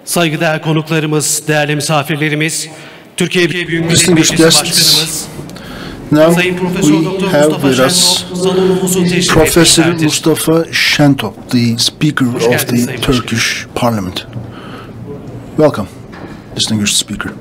Saygıdeğer konuklarımız, değerli misafirlerimiz, Türkiye Büyük Millet Meclisi Başkanımız, Sayın Profesör Doktor Mustafa Şentop, Professor Mustafa Şentop, the Speaker of the Turkish Parliament. Welcome, distinguished speaker.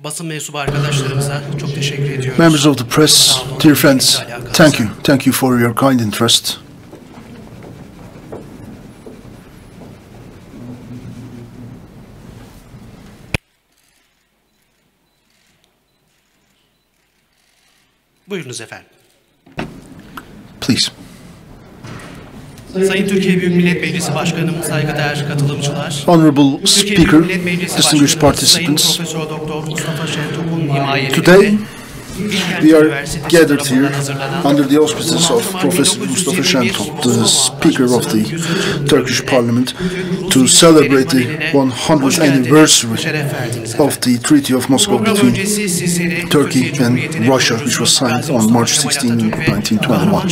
Basın mensubu arkadaşlarımıza çok teşekkür ediyoruz. Members of the press, dear friends, thank you for your kind interest. Buyurunuz efendim. Please. Sayın Türkiye Büyük Millet Meclisi Başkanım, saygıdeğer katılımcılar, Honorable Speaker, distinguished participants, today we are gathered here under the auspices of Professor Mustafa Şentop, the Speaker of the Turkish Parliament, to celebrate the 100th anniversary of the Treaty of Moscow between Turkey and Russia, which was signed on March 16, 1921.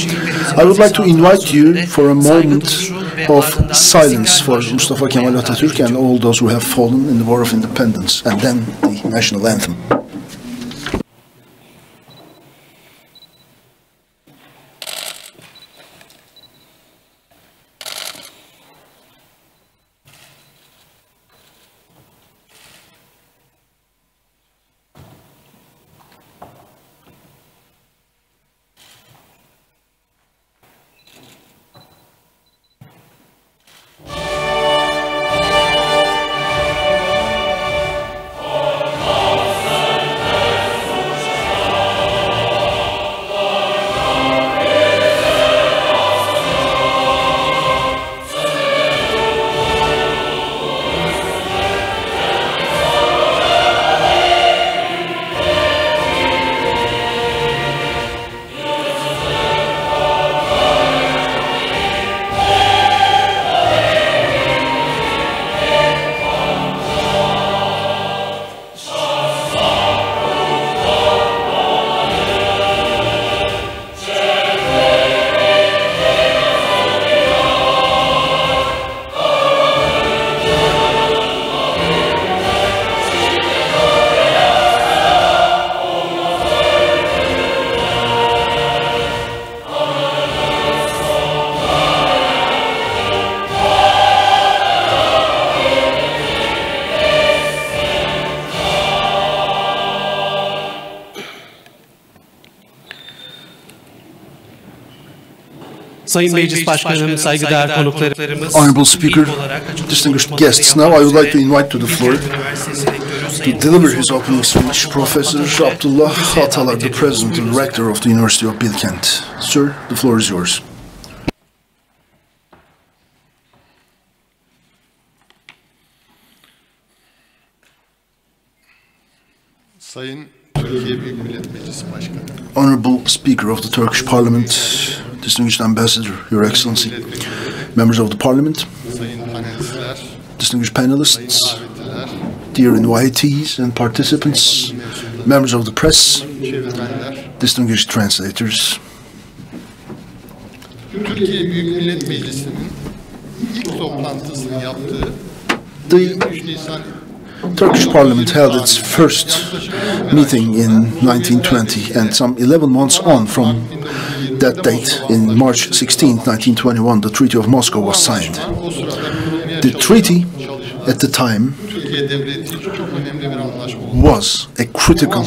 I would like to invite you for a moment of silence for Mustafa Kemal Atatürk and all those who have fallen in the War of Independence, and then the national anthem. Sayın Meclis Başkanım, saygıdeğer konuklarımız, Honorable Speaker, distinguished guests, now I would like to invite to the floor to deliver his opening speech Professor Abdullah Atalar, the President and Rector of the University of Bilkent. Sir, the floor is yours. Sayın Türkiye Büyük Millet Meclisi Başkanı, Honorable Speaker of the Turkish Parliament, distinguished Ambassador, Your Excellency, members of the Parliament, sayın panelistler, distinguished panelists, davetliler, dear invitees and participants, members of the press, çevirmenler, distinguished translators. Türkiye Büyük Millet Meclisi'nin ilk toplantısını yaptığı The 23 Nisan Turkish Parliament held its first meeting in 1920, and some 11 months on from that date, in March 16, 1921, the Treaty of Moscow was signed. The treaty, at the time, was a critical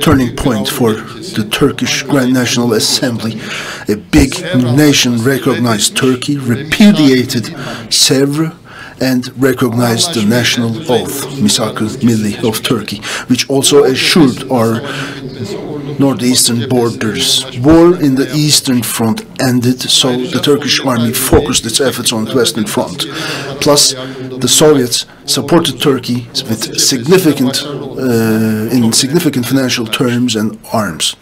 turning point for the Turkish Grand National Assembly. A big nation recognized Turkey, repudiated Sèvres and recognized the national oath, Misak-ı Milli of Turkey, which also assured our northeastern borders. War in the Eastern Front ended, so the Turkish army focused its efforts on the Western Front. Plus, the Soviets supported Turkey with significant financial terms and arms,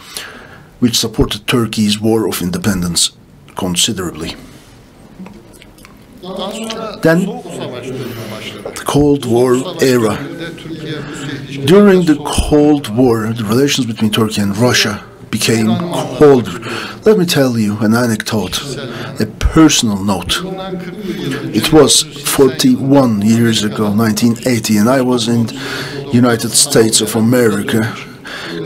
which supported Turkey's war of independence considerably. Then, the Cold War era. During the Cold War, the relations between Turkey and Russia became colder. Let me tell you an anecdote, a personal note. It was 41 years ago, 1980, and I was in the United States of America,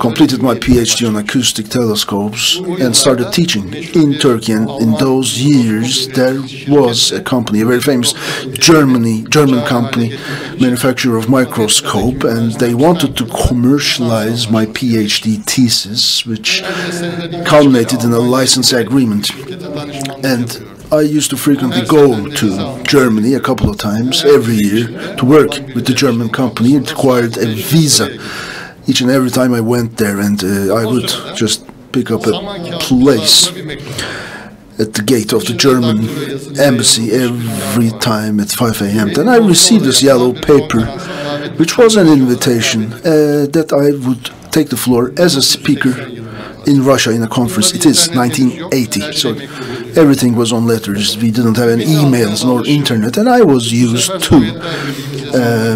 completed my PhD on acoustic telescopes, and started teaching in Turkey. And in those years, there was a company, a very famous German company, manufacturer of microscope, and they wanted to commercialize my PhD thesis, which culminated in a license agreement. And I used to frequently go to Germany a couple of times every year to work with the German company. It required a visa each and every time I went there, and I would just pick up a place at the gate of the German embassy every time at 5 a.m. Then I received this yellow paper, which was an invitation that I would take the floor as a speaker in Russia in a conference. It is 1980, so everything was on letters. We didn't have any emails nor internet, and I was used to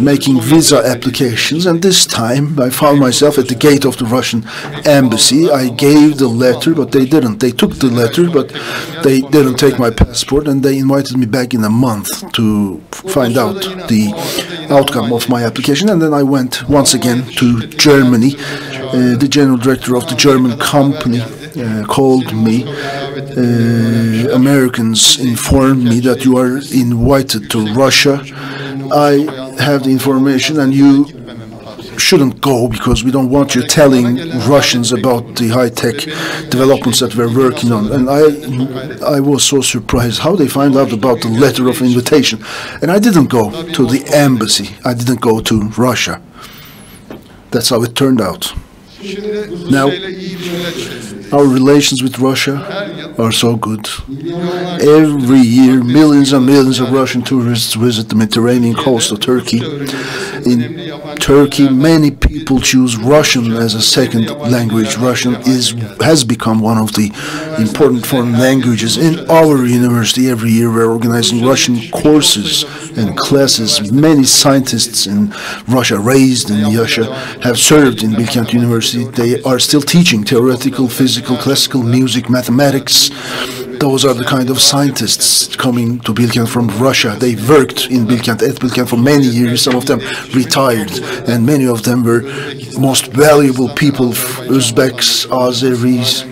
making visa applications. And this time I found myself at the gate of the Russian embassy. I gave the letter, but they didn't. They took the letter, but they didn't take my passport, and they invited me back in a month to find out the outcome of my application. And then I went once again to Germany. The general director of the German company called me. Americans informed me that you are invited to Russia. I have the information, and you shouldn't go because we don't want you telling Russians about the high-tech developments that we're working on. And I was so surprised how they find out about the letter of invitation. And I didn't go to the embassy. I didn't go to Russia. That's how it turned out. Now, our relations with Russia are so good. Every year, millions and millions of Russian tourists visit the Mediterranean coast of Turkey. In Turkey, many people choose Russian as a second language. Russian has become one of the important foreign languages. In our university, every year we're organizing Russian courses and classes. Many scientists in Russia, raised in Russia, have served in Bilkent University. They are still teaching theoretical, physical, classical music, mathematics. Those are the kind of scientists coming to Bilkent from Russia. They worked in Bilkent, at Bilkent for many years. Some of them retired, and many of them were most valuable people, Uzbeks, Azeris,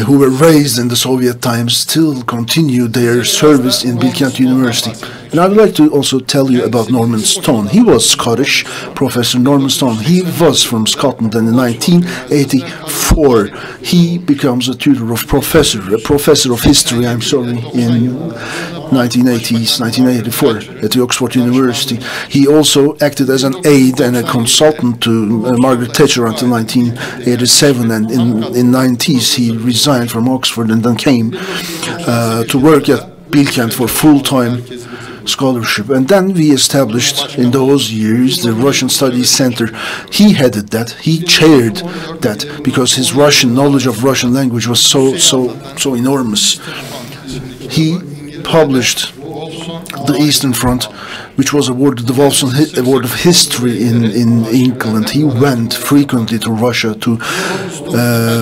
who were raised in the Soviet times, still continue their service in Bilkent University. And I'd like to also tell you about Norman Stone. He was Scottish, Professor Norman Stone. He was from Scotland, and in 1984 he becomes a tutor of a professor of history, in 1984 at the Oxford University. He also acted as an aide and a consultant to Margaret Thatcher until 1987, and in the 90s he resigned from Oxford and then came to work at Bilkent for full-time scholarship. And then we established in those years the Russian Studies Center. He headed that, he chaired that, because his Russian knowledge of Russian language was so enormous. He published the Eastern Front, which was awarded the Wolfson Award of History in England. He went frequently to Russia to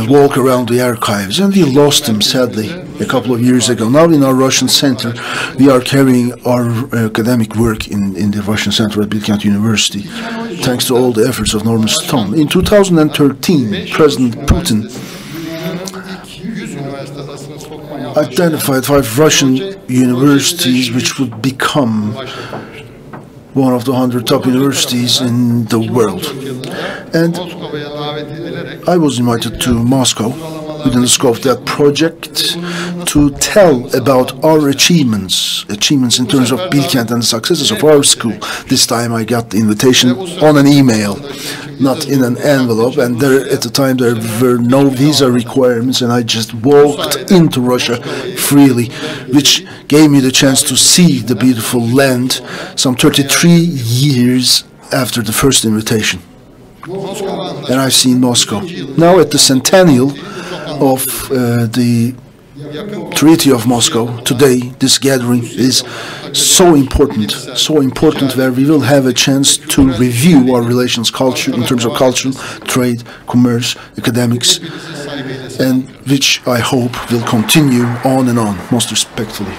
walk around the archives, and we lost him sadly a couple of years ago. Now in our Russian Center, we are carrying our academic work in the Russian Center at Bilkent University, thanks to all the efforts of Norman Stone. In 2013, President Putin identified 5 Russian universities which would become one of the 100 top universities in the world. And I was invited to Moscow within the scope of that project to tell about our achievements in terms of Bilkent and the successes of our school. This time I got the invitation on an email, not in an envelope, and at the time there were no visa requirements, and I just walked into Russia freely, which gave me the chance to see the beautiful land some 33 years after the first invitation. And I've seen Moscow. Now at the centennial of the Treaty of Moscow, today this gathering is so important where we will have a chance to review our relations in terms of culture, trade, commerce, academics, and which I hope will continue on and on, most respectfully.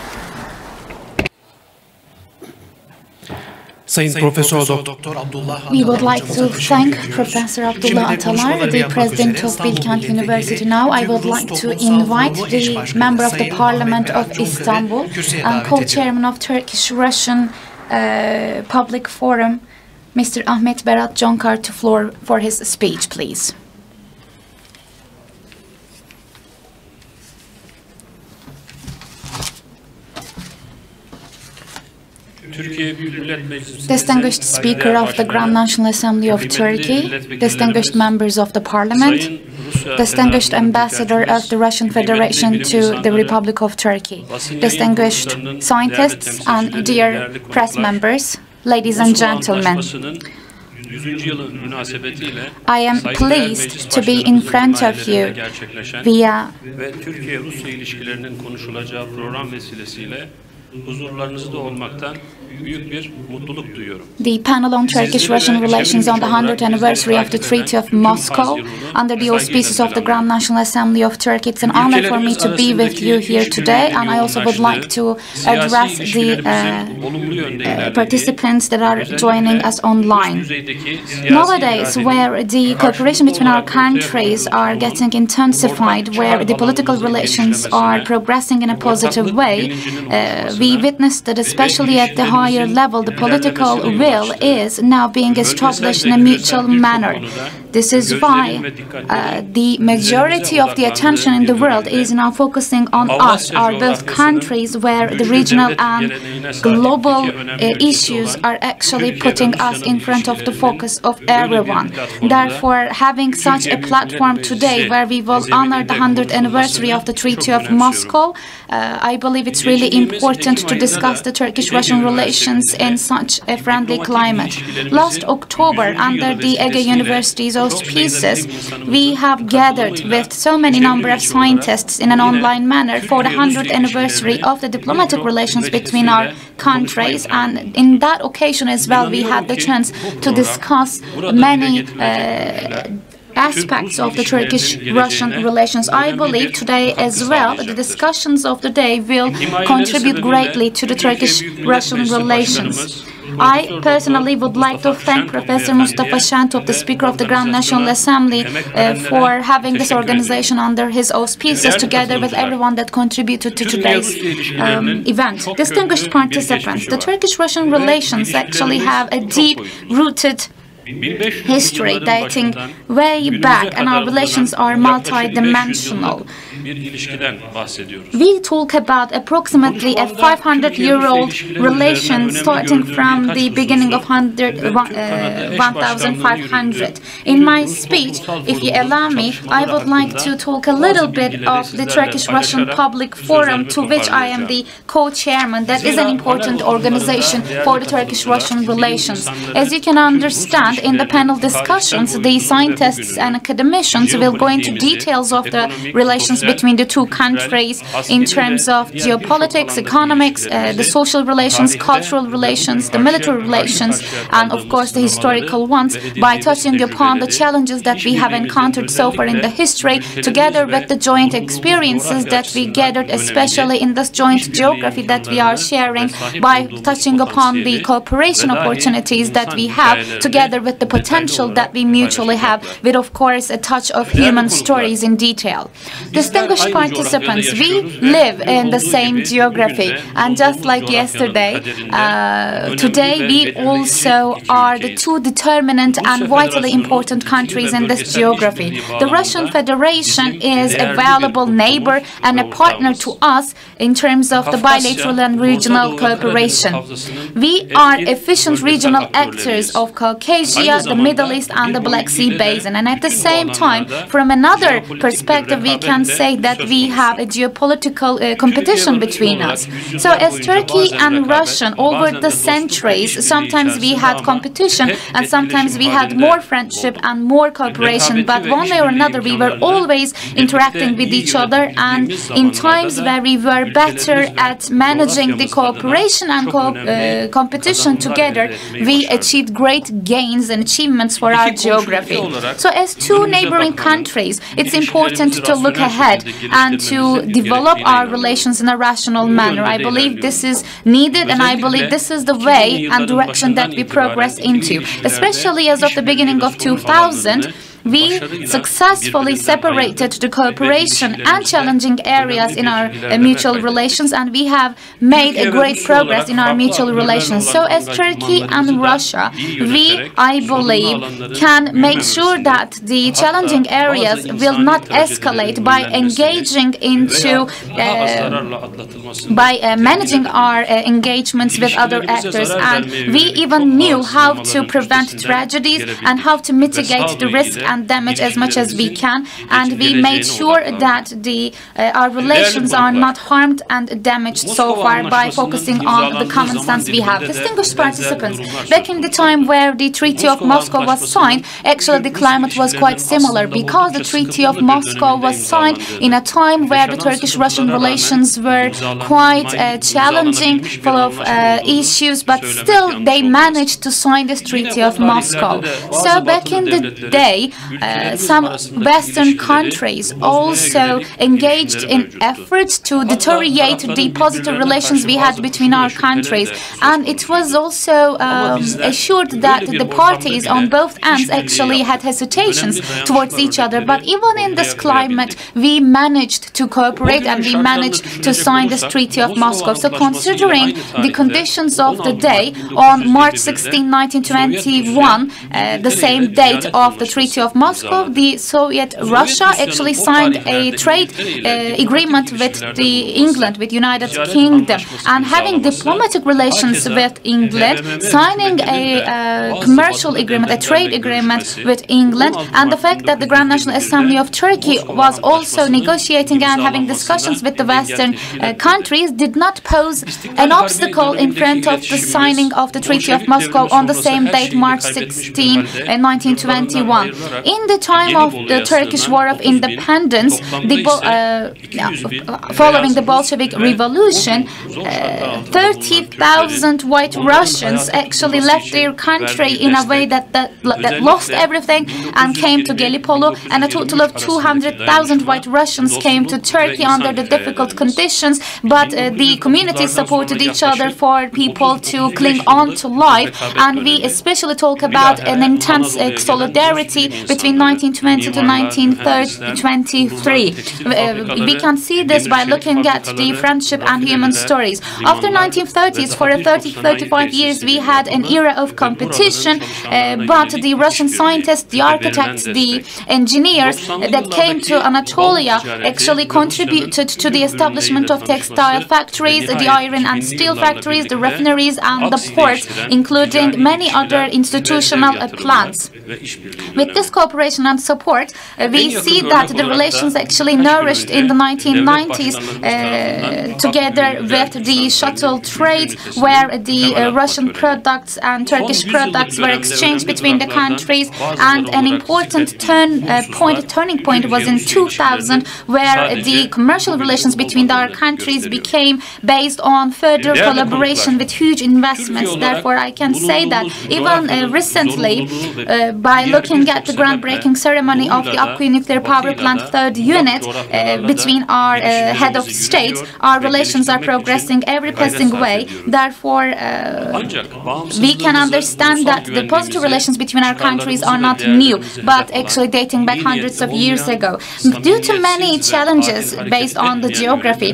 We would like to thank Professor Abdullah Atalar, the President of Bilkent University. Now I would like to invite the Member of the Parliament of Istanbul and Co-Chairman of Turkish-Russian Public Forum, Mr. Ahmet Berat Jonkar, to floor for his speech, please. Distinguished Speaker of the Grand National Assembly of Turkey, distinguished members of the Parliament, distinguished Ambassador of the Russian Federation to the Republic of Turkey, distinguished scientists and dear press members, ladies and gentlemen. I am pleased to be in front of you via İlişkilerinin konuşulacağı program vesilesiyle huzurlarınızda olmaktan büyük bir mutluluk duyuyorum. The panel on Turkish-Russian relations on the 100th anniversary of the Treaty of Moscow, under the auspices of the Grand National Assembly of Turkey. It's an honor for me to be with you here today, and I also would like to address the participants that are joining us online. Nowadays, where the cooperation between our countries are getting intensified, where the political relations are progressing in a positive way, we witnessed that especially at the higher level, the political will is now being established in a mutual manner. This is why the majority of the attention in the world is now focusing on us, our both countries, where the regional and global issues are actually putting us in front of the focus of everyone. Therefore, having such a platform today where we will honor the 100th anniversary of the Treaty of Moscow, I believe it's really important to discuss the Turkish-Russian relations in such a friendly climate. Last October, under the Ege University's auspices, we have gathered with so many number of scientists in an online manner for the 100th anniversary of the diplomatic relations between our countries, and in that occasion as well we had the chance to discuss many aspects of the Turkish-Russian relations. I believe today as well the discussions of the day will contribute greatly to the Turkish-Russian relations. I personally would like to thank Professor Mustafa Şentop, the Speaker of the Grand National Assembly, for having this organization under his auspices, together with everyone that contributed to today's event. Distinguished participants, the Turkish-Russian relations actually have a deep-rooted history dating way back, and our relations are multi-dimensional. We talk about approximately a 500-year-old relation starting from the beginning of 1500. In my speech, if you allow me, I would like to talk a little bit of the Turkish-Russian Public Forum, to which I am the co-chairman. That is an important organization for the Turkish-Russian relations. As you can understand, in the panel discussions, the scientists and academicians will go into details of the relations between the two countries in terms of geopolitics, economics, the social relations, cultural relations, the military relations, and of course the historical ones, by touching upon the challenges that we have encountered so far in the history, together with the joint experiences that we gathered, especially in this joint geography that we are sharing, by touching upon the cooperation opportunities that we have, together with the potential that we mutually have, with of course a touch of human stories in detail. Distinguished Distinguished participants, we live in the same geography, and just like yesterday, today we also are the two determinant and vitally important countries in this geography. The Russian Federation is a valuable neighbor and a partner to us in terms of the bilateral and regional cooperation. We are efficient regional actors of Caucasia, the Middle East and the Black Sea Basin, and at the same time, from another perspective, we can say that we have a geopolitical competition between us. So as Turkey and Russia over the centuries, sometimes we had competition and sometimes we had more friendship and more cooperation, but one way or another we were always interacting with each other, and in times where we were better at managing the cooperation and competition together, we achieved great gains and achievements for our geography. So as two neighboring countries, it's important to look ahead and to develop our relations in a rational manner. I believe this is needed, and I believe this is the way and direction that we progress into. Especially as of the beginning of 2000, we successfully separated the cooperation and challenging areas in our mutual relations, and we have made a great progress in our mutual relations. So as Turkey and Russia, we, I believe, can make sure that the challenging areas will not escalate by engaging into, by managing our engagements with other actors. And we even knew how to prevent tragedies and how to mitigate the risk and damage as much as we can, and we made sure that our relations are not harmed and damaged so far by focusing on the common sense we have. Distinguished participants, back in the time where the Treaty of Moscow was signed, actually the climate was quite similar, because the Treaty of Moscow was signed in a time where the Turkish-Russian relations were quite challenging, full of issues, but still they managed to sign this Treaty of Moscow. So back in the day, some Western countries also engaged in efforts to deteriorate the positive relations we had between our countries, and it was also assured that the parties on both ends actually had hesitations towards each other. But even in this climate, we managed to cooperate and we managed to sign this Treaty of Moscow. So considering the conditions of the day, on March 16, 1921, the same date of the Treaty of Moscow, the Soviet Russia actually signed a trade agreement with England, with United Kingdom, and having diplomatic relations with England, signing a commercial agreement, a trade agreement with England, and the fact that the Grand National Assembly of Turkey was also negotiating and having discussions with the Western countries did not pose an obstacle in front of the signing of the Treaty of Moscow on the same date, March 16, 1921. In the time of the Turkish War of Independence, following the Bolshevik Revolution, 30,000 white Russians actually left their country in a way that lost everything and came to Gallipoli, and a total of 200,000 white Russians came to Turkey under the difficult conditions, but the communities supported each other for people to cling on to life, and we especially talk about an intense solidarity between 1920 to 1923. We can see this by looking at the friendship and human stories. After 1930s, for 35 years, we had an era of competition, but the Russian scientists, the architects, the engineers that came to Anatolia actually contributed to the establishment of textile factories, the iron and steel factories, the refineries and the ports, including many other institutional plants. With this cooperation and support, we see that the relations actually nourished in the 1990s together with the shuttle trade, where the Russian products and Turkish products were exchanged between the countries, and an important turning point was in 2000, where the commercial relations between our countries became based on further collaboration with huge investments. Therefore, I can say that even recently, by looking at the groundbreaking ceremony of the Akkuyu nuclear power plant third unit between our head of state, our relations are progressing every passing way. Therefore, we can understand that the positive relations between our countries are not new, but actually dating back hundreds of years ago. Due to many challenges based on the geography,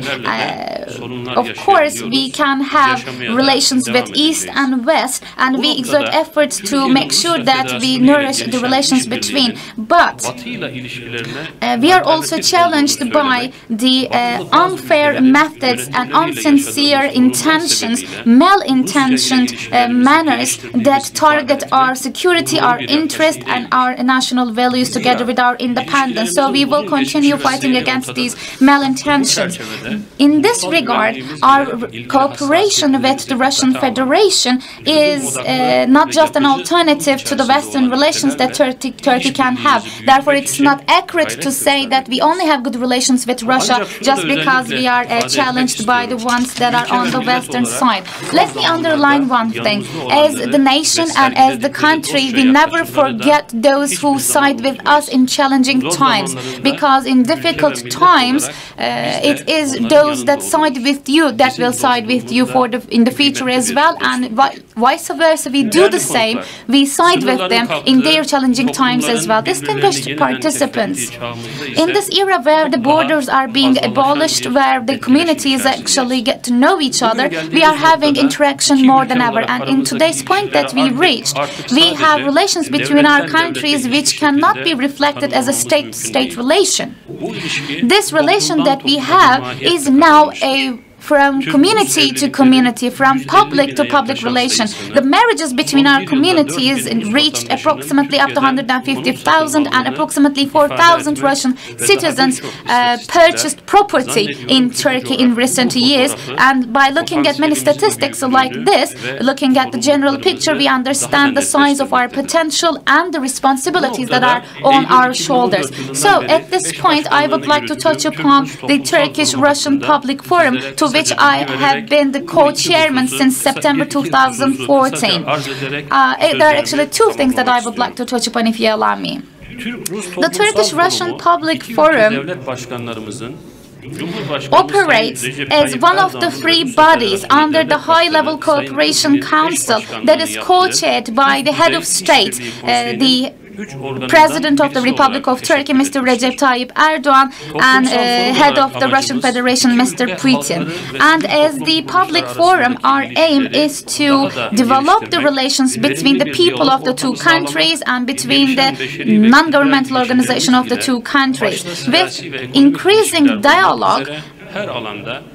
of course, we can have relations with East and West, and we exert efforts to make sure that we nourish the relations between. But we are also challenged by the unfair methods and unsincere intentions, malintentioned manners that target our security, our interest, and our national values together with our independence. So we will continue fighting against these malintentions. In this regard, our cooperation with the Russian Federation is not just an alternative to the Western relations that Turkey can have. Therefore, it's not accurate to say that we only have good relations with Russia just because we are challenged by the ones that are on the Western side. Let me underline one thing. As the nation and as the country, we never forget those who side with us in challenging times, because in difficult times, it is those that side with you that will side with you in the future as well, and vice versa. We do the same. We side with them in their challenging times as well. Distinguished participants, in this era where the borders are being abolished, where the communities actually get to know each other, we are having interaction more than ever. And in today's point that we reached, we have relations between our countries which cannot be reflected as a state-to-state relation. This relation that we have is now from community to community, from public to public relation. The marriages between our communities reached approximately up to 150,000, and approximately 4,000 Russian citizens purchased property in Turkey in recent years. And by looking at many statistics like this, looking at the general picture, we understand the size of our potential and the responsibilities that are on our shoulders. So at this point, I would like to touch upon the Turkish-Russian Public Forum, to which I have been the co-chairman since September 2014. There are actually two things that I would like to touch upon, if you allow me. The Turkish-Russian Public Forum operates as one of the three bodies under the High-Level Cooperation Council that is co-chaired by the head of state, the President of the Republic of Turkey, Mr. Recep Tayyip Erdogan, and head of the Russian Federation, Mr. Putin. And as the public forum, our aim is to develop the relations between the people of the two countries and between the non-governmental organization of the two countries, with increasing dialogue,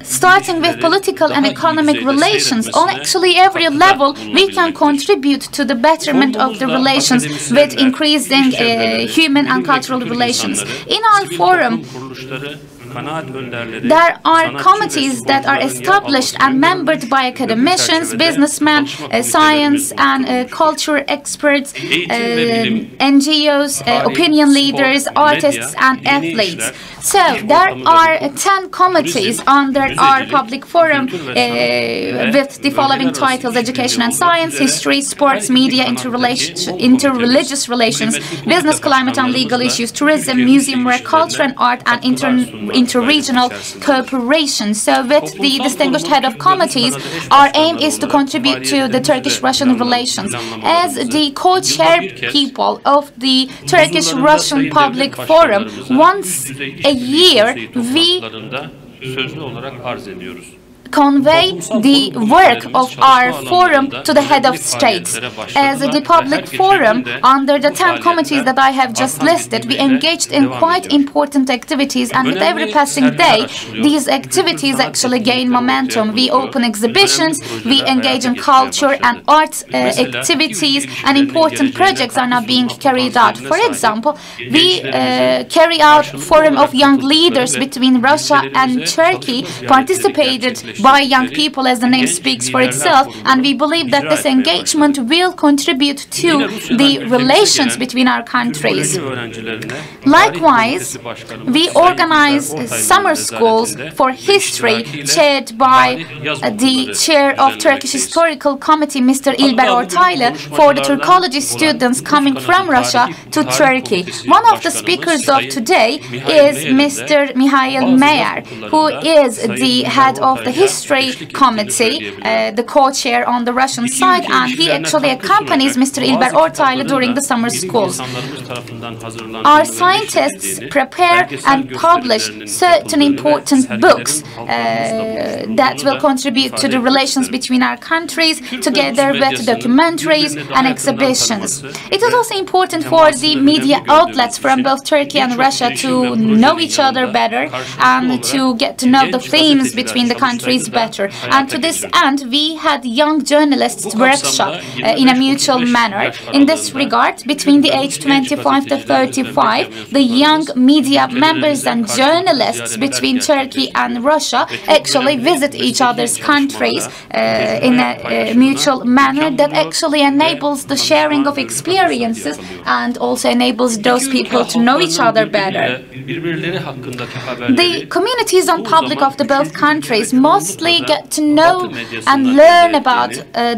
starting with political and economic relations. On actually every level, we can contribute to the betterment of the relations with increasing human and cultural relations. In our forum, there are committees that are established and membered by academicians, businessmen, science and culture experts, NGOs, opinion leaders, artists and athletes. So there are 10 committees under our public forum with the following titles: education and science, history, sports, media, interreligious relations, business, climate and legal issues, tourism, museum work, culture and art, and inter-regional cooperation. So with the distinguished head of committees, our aim is to contribute to the Turkish-Russian relations. As the co-chair people of the Turkish-Russian Public Forum, once a year we convey the work of our forum to the head of states. As the public forum, under the 10 committees that I have just listed, we engaged in quite important activities, and with every passing day, these activities actually gain momentum. We open exhibitions, we engage in culture and art activities, and important projects are now being carried out. For example, we carry out Forum of Young Leaders between Russia and Turkey, participated by young people, as the name speaks for itself, and we believe that this engagement will contribute to the relations between our countries. Likewise, we organize summer schools for history chaired by the chair of Turkish Historical Committee, Mr. İlber Ortaylı, for the Turkology students coming from Russia to Turkey. One of the speakers of today is Mr. Mihail Meyer, who is the head of the History Committee, the co-chair on the Russian side, and he actually accompanies Mr. İlber Ortaylı during the summer schools. Our scientists prepare and publish certain important books that will contribute to the relations between our countries, together with documentaries and exhibitions. It is also important for the media outlets from both Turkey and Russia to know each other better and to get to know the themes between the countries better. And to this end, we had young journalists workshop in a mutual manner. In this regard, between the age 25 to 35, the young media members and journalists between Turkey and Russia actually visit each other's countries in a mutual manner that actually enables the sharing of experiences and also enables those people to know each other better. The communities and public of the both countries mostly get to know and learn about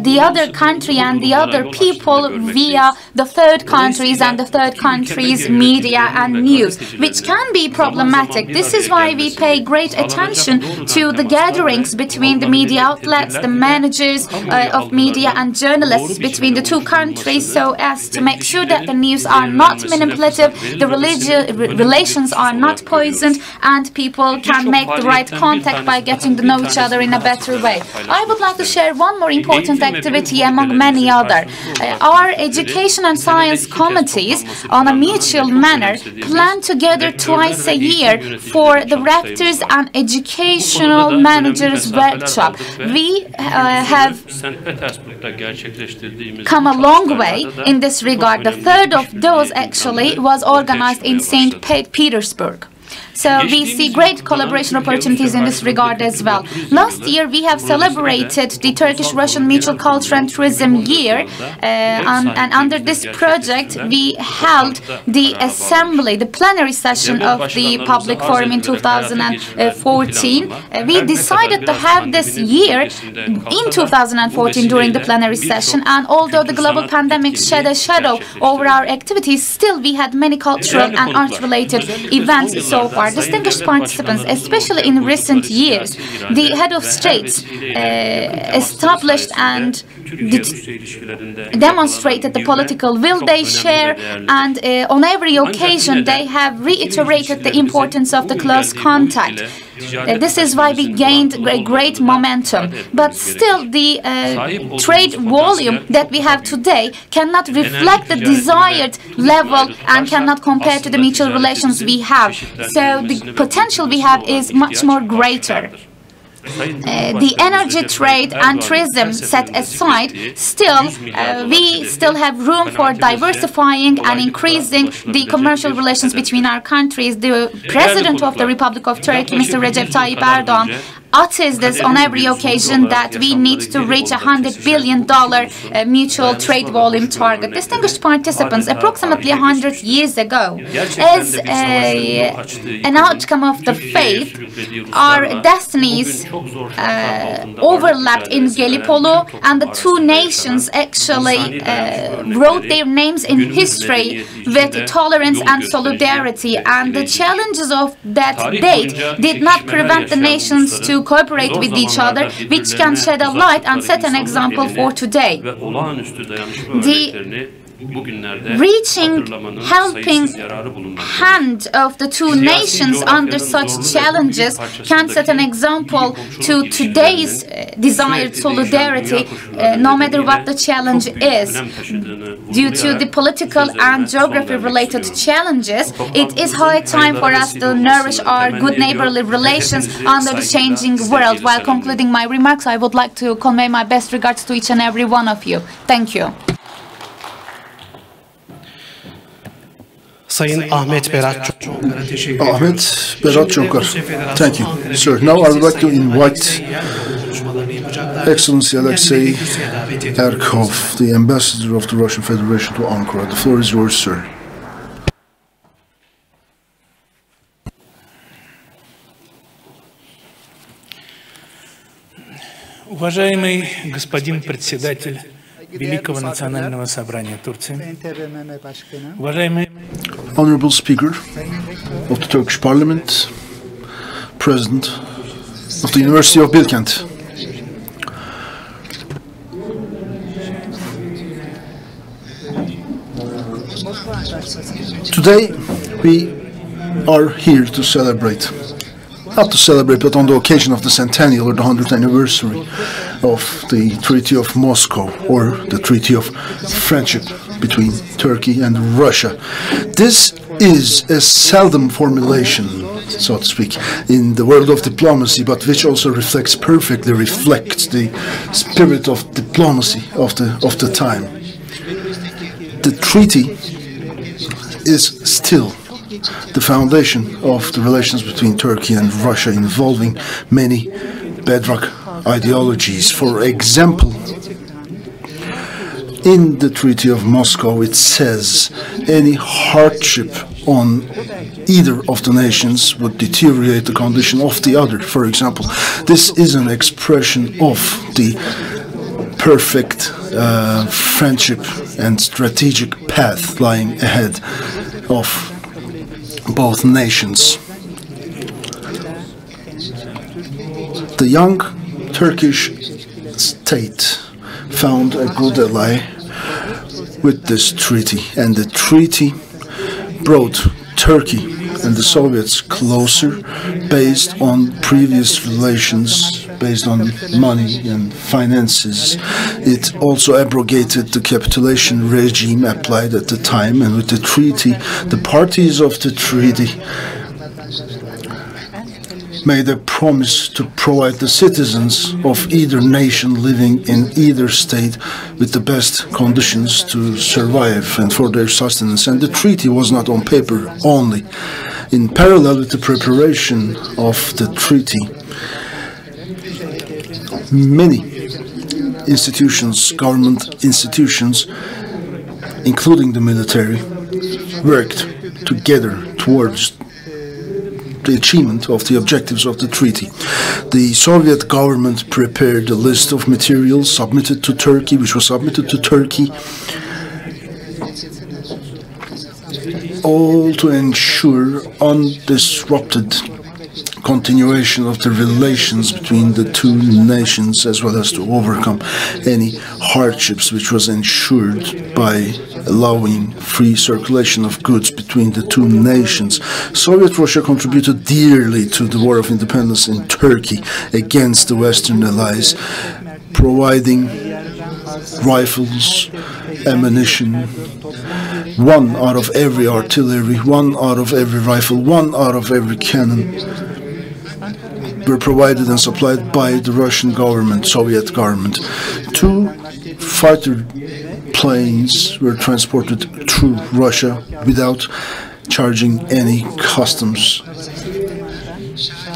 the other country and the other people via the third countries and the third countries' media and news, which can be problematic. This is why we pay great attention to the gatherings between the media outlets, the managers of media and journalists between the two countries, so as to make sure that the news are not manipulative, the relations are not poisoned, and people can make the right contact by getting to know each other in a better way. I would like to share one more important activity among many other. Our education and science committees, on a mutual manner, plan together twice a year for the rectors and educational managers workshop. We have come a long way in this regard. The third of those actually was organized in St. Petersburg. So we see great collaboration opportunities in this regard as well. Last year we have celebrated the Turkish-Russian Mutual Culture and Tourism Year, and under this project we held the assembly, the plenary session of the public forum in 2014. We decided to have this year in 2014 during the plenary session, and although the global pandemic shed a shadow over our activities, still we had many cultural and art-related events so far. Distinguished participants, especially in recent years, the head of states established and demonstrated the political will they share, and on every occasion they have reiterated the importance of the close contact. This is why we gained a great momentum. But still, the trade volume that we have today cannot reflect the desired level and cannot compare to the mutual relations we have. So the potential we have is much more greater. The energy trade and tourism set aside, still we still have room for diversifying and increasing the commercial relations between our countries. The President of the Republic of Turkey, Mr. Recep Tayyip Erdogan, utters this on every occasion that we need to reach $100 billion mutual trade volume target. Distinguished participants, approximately 100 years ago, as an outcome of the faith, our destinies overlapped in Gelibolu, and the two nations actually wrote their names in history with tolerance and solidarity, and the challenges of that date did not prevent the nations to cooperate with each other, which can shed a light and set an example for today. The reaching, helping hand of the two nations under such challenges can set an example to today's desired solidarity, no matter what the challenge is. Due to the political and geography-related challenges, it is high time for us to nourish our good neighborly relations under the changing world. While concluding my remarks, I would like to convey my best regards to each and every one of you. Thank you. Sayın Ahmet Berat Ahmet Berat Çonkar. Thank you, sir. Now I would like to invite Excellency Alexei Erkov, the Ambassador of the Russian Federation to Ankara. The floor is yours, sir. Уважаемый господин председатель Великого национального собрания Турции, уважаемый Honorable Speaker of the Turkish Parliament, President of the University of Bilkent, today we are here to celebrate, not to celebrate, but on the occasion of the centennial or the 100th anniversary of the Treaty of Moscow, or the Treaty of Friendship between Turkey and Russia. This is a seldom formulation, so to speak, in the world of diplomacy, but which also perfectly reflects the spirit of diplomacy of the time. The treaty is still the foundation of the relations between Turkey and Russia, involving many bedrock ideologies. For example, in the Treaty of Moscow it says any hardship on either of the nations would deteriorate the condition of the other. For example, this is an expression of the perfect friendship and strategic path lying ahead of both nations. The young Turkish state found a good ally with this treaty, and the treaty brought Turkey and the Soviets closer based on previous relations, based on money and finances. It also abrogated the capitulation regime applied at the time, and with the treaty, the parties of the treaty made a promise to provide the citizens of either nation living in either state with the best conditions to survive and for their sustenance. And the treaty was not on paper only. In parallel with the preparation of the treaty, many institutions, government institutions, including the military, worked together towards the achievement of the objectives of the treaty. The Soviet government prepared a list of materials submitted to Turkey, which was submitted to Turkey, all to ensure undisrupted continuation of the relations between the two nations, as well as to overcome any hardships, which was ensured by allowing free circulation of goods between the two nations. Soviet Russia contributed dearly to the war of independence in Turkey against the Western allies, providing rifles, ammunition, one out of every artillery, one out of every rifle, one out of every cannon were provided and supplied by the Russian government, Soviet government. 2 fighter planes were transported through Russia without charging any customs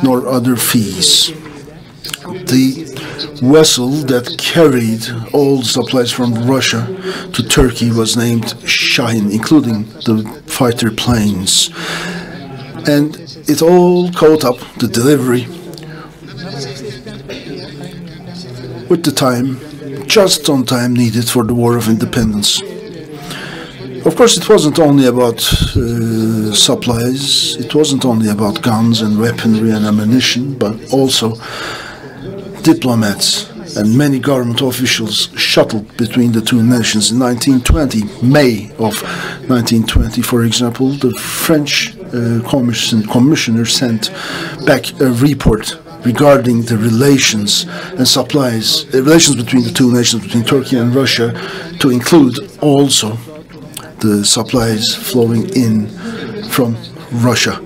nor other fees. The vessel that carried all supplies from Russia to Turkey was named Shahin, including the fighter planes. And it all caught up, the delivery, with the time, just on time needed for the war of independence. Of course, it wasn't only about supplies, it wasn't only about guns and weaponry and ammunition, but also diplomats and many government officials shuttled between the two nations. In 1920, May of 1920, for example, the French commissioner sent back a report regarding the relations and supplies, relations between the two nations, between Turkey and Russia, to include also the supplies flowing in from Russia.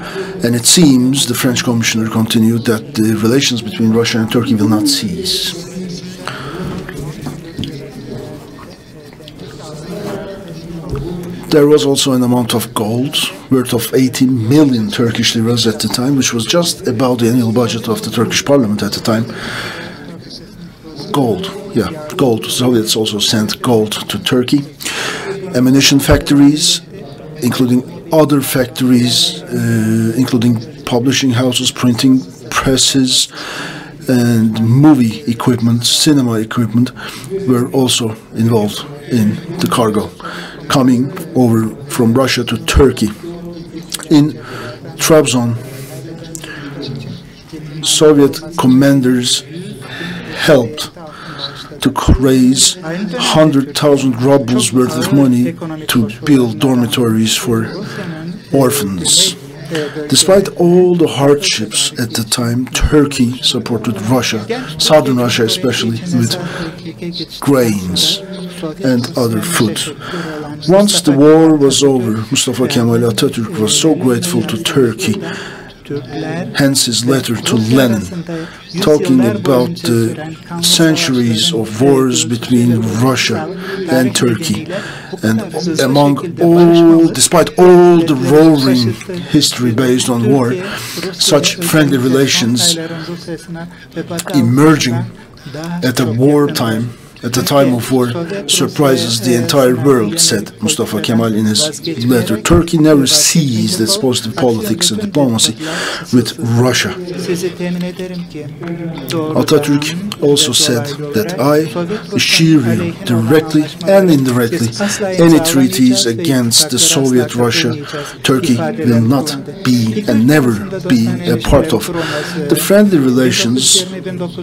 And it seems, the French commissioner continued, that the relations between Russia and Turkey will not cease. There was also an amount of gold worth of 80 million Turkish liras at the time, which was just about the annual budget of the Turkish parliament at the time. gold. Yeah, gold. Soviets also sent gold to Turkey. Ammunition factories, including other factories, including publishing houses, printing presses, and movie equipment, cinema equipment, were also involved in the cargo coming over from Russia to Turkey. In Trabzon, Soviet commanders helped to raise 100,000 rubles worth of money to build dormitories for orphans. Despite all the hardships at the time, Turkey supported Russia, southern Russia especially, with grains and other food. Once the war was over, Mustafa Kemal Atatürk was so grateful to Turkey, hence his letter to Lenin, talking about the centuries of wars between Russia and Turkey. And despite all the roaring history based on war, such friendly relations emerging at a wartime, at the time of war, surprises the entire world, said Mustafa Kemal in his letter. Turkey never ceased its positive politics and diplomacy with Russia. Atatürk also said that I assure you, directly and indirectly, any treaties against the Soviet Russia, Turkey will not be and never be a part of. The friendly relations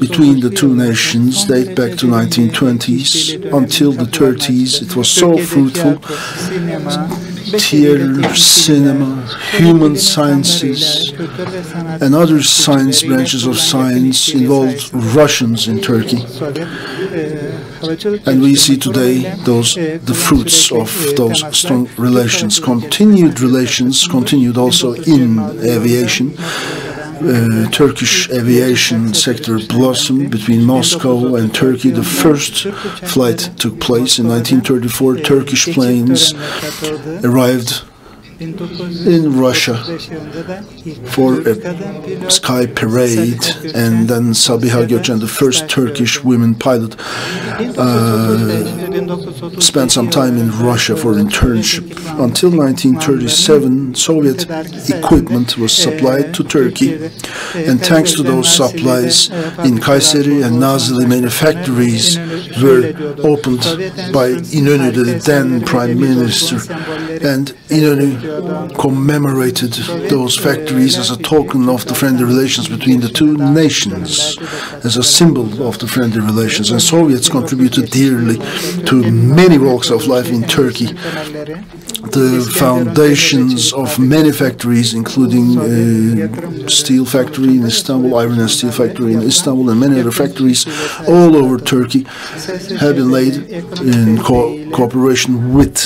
between the two nations date back to 1920s. Until the 30s, it was so fruitful. Theater, cinema, human sciences, and other science branches of science involved Russians in Turkey. And we see today the fruits of those strong relations. Continued also in aviation. Turkish aviation sector blossomed between Moscow and Turkey. The first flight took place in 1934. Turkish planes arrived in Russia for a sky parade, and then Sabiha Gökçen, the first Turkish women pilot, spent some time in Russia for internship. Until 1937, Soviet equipment was supplied to Turkey, and thanks to those supplies, in Kayseri and Nazilli manufactories were opened by İnönü, the then Prime Minister, and İnönü commemorated those factories as a token of the friendly relations between the two nations, as a symbol of the friendly relations. And Soviets contributed dearly to many walks of life in Turkey. The foundations of many factories, including steel factory in Istanbul, iron and steel factory in Istanbul, and many other factories all over Turkey, have been laid in cooperation with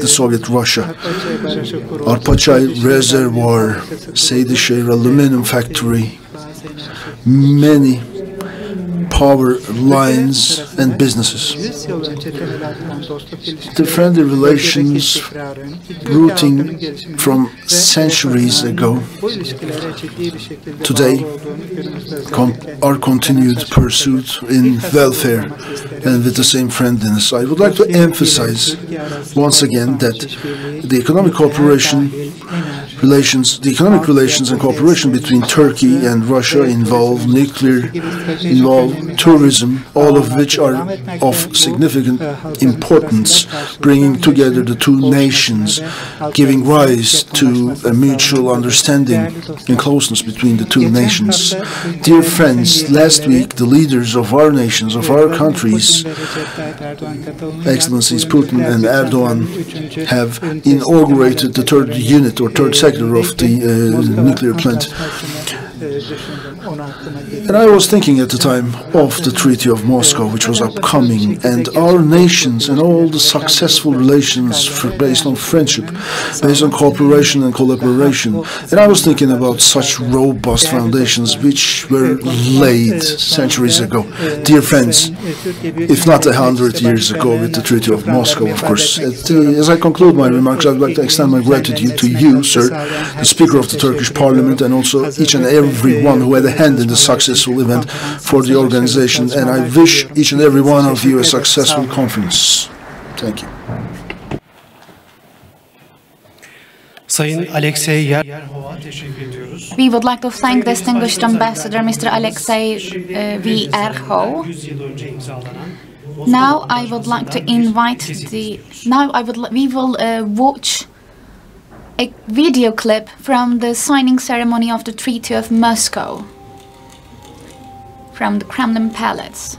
the Soviet Russia. Arpaçay Reservoir, Seydişehir Aluminum Factory, many power lines and businesses. The friendly relations rooting from centuries ago today are continued pursued in welfare and with the same friendliness. I would like to emphasize once again that the economic relations and cooperation between Turkey and Russia involve tourism, all of which are of significant importance, bringing together the two nations, giving rise to a mutual understanding and closeness between the two nations. Dear friends, last week the leaders of our nations, of our countries, Excellencies Putin and Erdogan, have inaugurated the third unit or third sector of the nuclear plant. And I was thinking at the time of the Treaty of Moscow, which was upcoming, and our nations and all the successful relations based on friendship, based on cooperation and collaboration. And I was thinking about such robust foundations which were laid centuries ago. Dear friends, if not 100 years ago with the Treaty of Moscow, of course. As I conclude my remarks, I would like to extend my gratitude to you, sir, the Speaker of the Turkish Parliament, and also each and every everyone who had a hand in the successful event for the organization, and I wish each and every one of you a successful conference. Thank you. Sayın Alexey Yerhov'a teşekkür ediyoruz. We would like to thank distinguished ambassador Mr. Alexey V. Yerhov. Now I would like to invite we will watch a video clip from the signing ceremony of the Treaty of Moscow from the Kremlin Palace.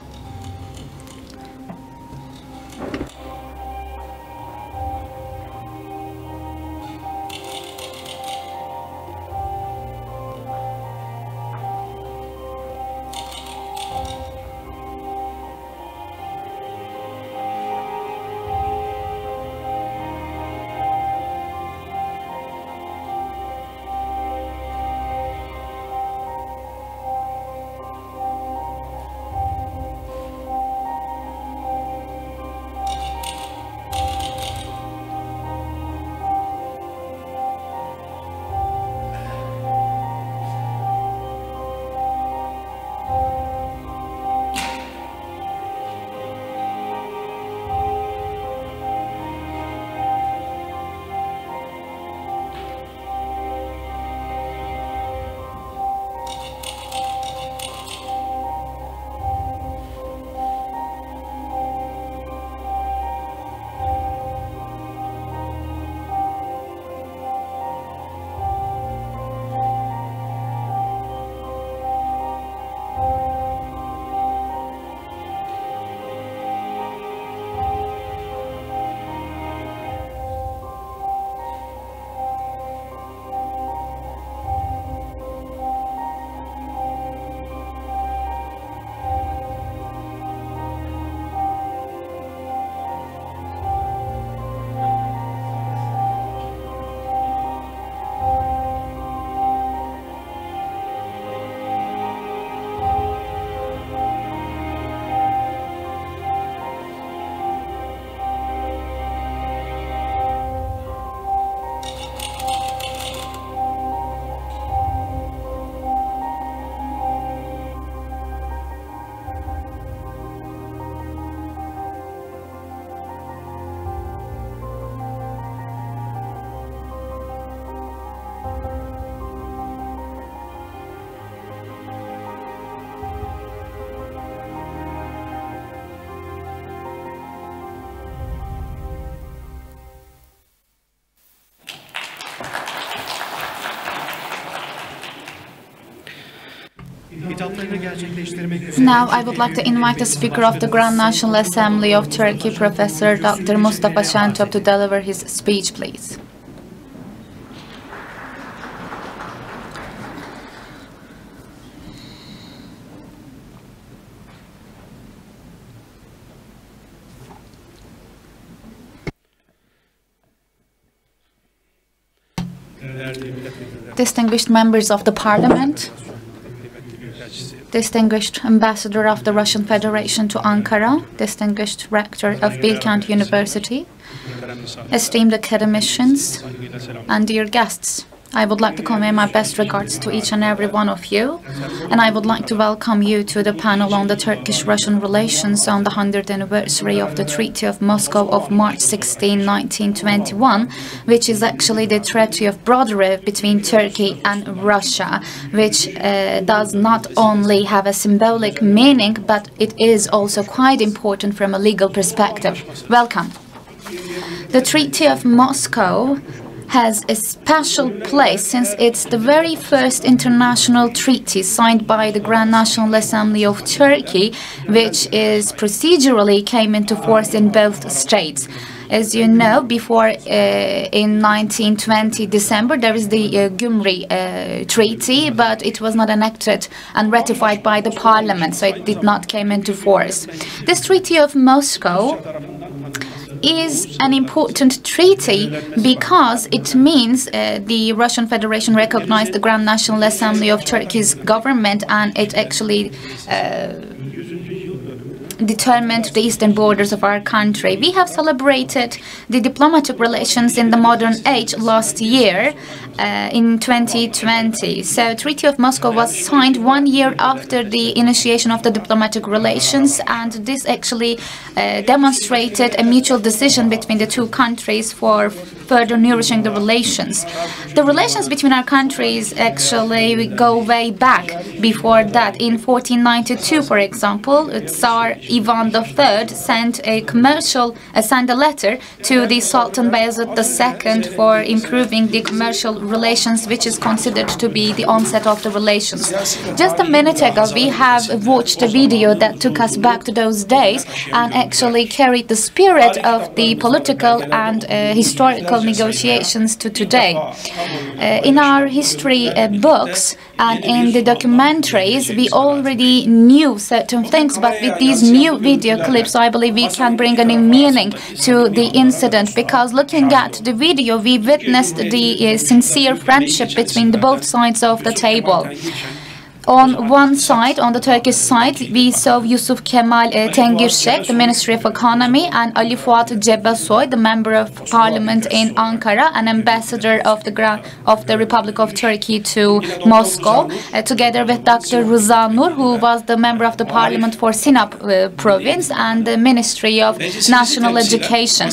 Now I would like to invite the Speaker of the Grand National Assembly of Turkey, Professor Dr. Mustafa Şentop, to deliver his speech, please. Distinguished members of the Parliament, distinguished ambassador of the Russian Federation to Ankara, distinguished rector of Bilkent University, esteemed academicians, and dear guests. I would like to convey my best regards to each and every one of you, and I would like to welcome you to the panel on the Turkish-Russian relations on the 100th anniversary of the Treaty of Moscow of March 16, 1921, which is actually the Treaty of Brotherhood between Turkey and Russia, which does not only have a symbolic meaning, but it is also quite important from a legal perspective. Welcome. The Treaty of Moscow has a special place since it's the very first international treaty signed by the Grand National Assembly of Turkey, which is procedurally came into force in both states. As you know, before in 1920 December, there is the Gümrük Treaty, but it was not enacted and ratified by the parliament, so it did not came into force. This Treaty of Moscow is an important treaty because it means the Russian Federation recognized the Grand National Assembly of Turkey's government, and it actually determined the eastern borders of our country. We have celebrated the diplomatic relations in the modern age last year in 2020. So Treaty of Moscow was signed 1 year after the initiation of the diplomatic relations, and this actually demonstrated a mutual decision between the two countries for further nourishing the relations. The relations between our countries actually go way back. Before that, in 1492, for example, Tsar Ivan III sent a letter to the Sultan Bayezid II for improving the commercial relations, which is considered to be the onset of the relations. Just a minute ago, we have watched a video that took us back to those days and actually carried the spirit of the political and historical negotiations to today. In our history books and in the documentaries, we already knew certain things, but with these new video clips, I believe we can bring a new meaning to the incident, because looking at the video, we witnessed the sincere friendship between both sides of the table. On one side, on the Turkish side, we saw Yusuf Kemal Tengirşek, the Ministry of Economy, and Ali Fuat Cebesoy, the Member of Parliament in Ankara, an ambassador of the Republic of Turkey to Moscow, together with Dr. Rıza Nur, who was the Member of the Parliament for Sinop province and the Ministry of National Education.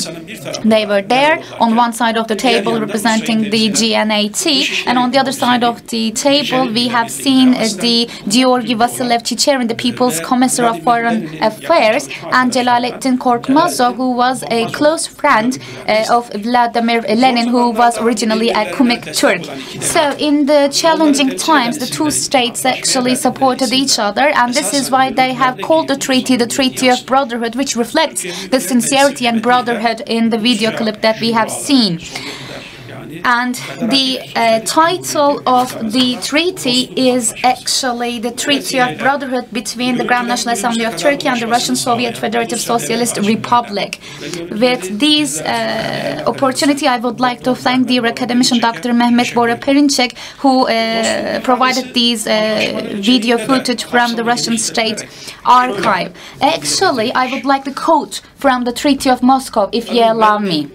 They were there on one side of the table representing the GNAT, and on the other side of the table we have seen the Georgi Vasilev Chicherin, the People's Commissar of Foreign Affairs, and Celalettin Korkmazov, who was a close friend of Vladimir Lenin, who was originally a Kumyk Turk. So in the challenging times, the two states actually supported each other, and this is why they have called the Treaty of Brotherhood, which reflects the sincerity and brotherhood in the video clip that we have seen. And the title of the treaty is actually the Treaty of Brotherhood between the Grand National Assembly of Turkey and the Russian Soviet Federative Socialist Republic. With this opportunity, I would like to thank dear academician Dr. Mehmet Bora Perinçek, who provided these video footage from the Russian State Archive. Actually, I would like to quote from the Treaty of Moscow, if you allow me.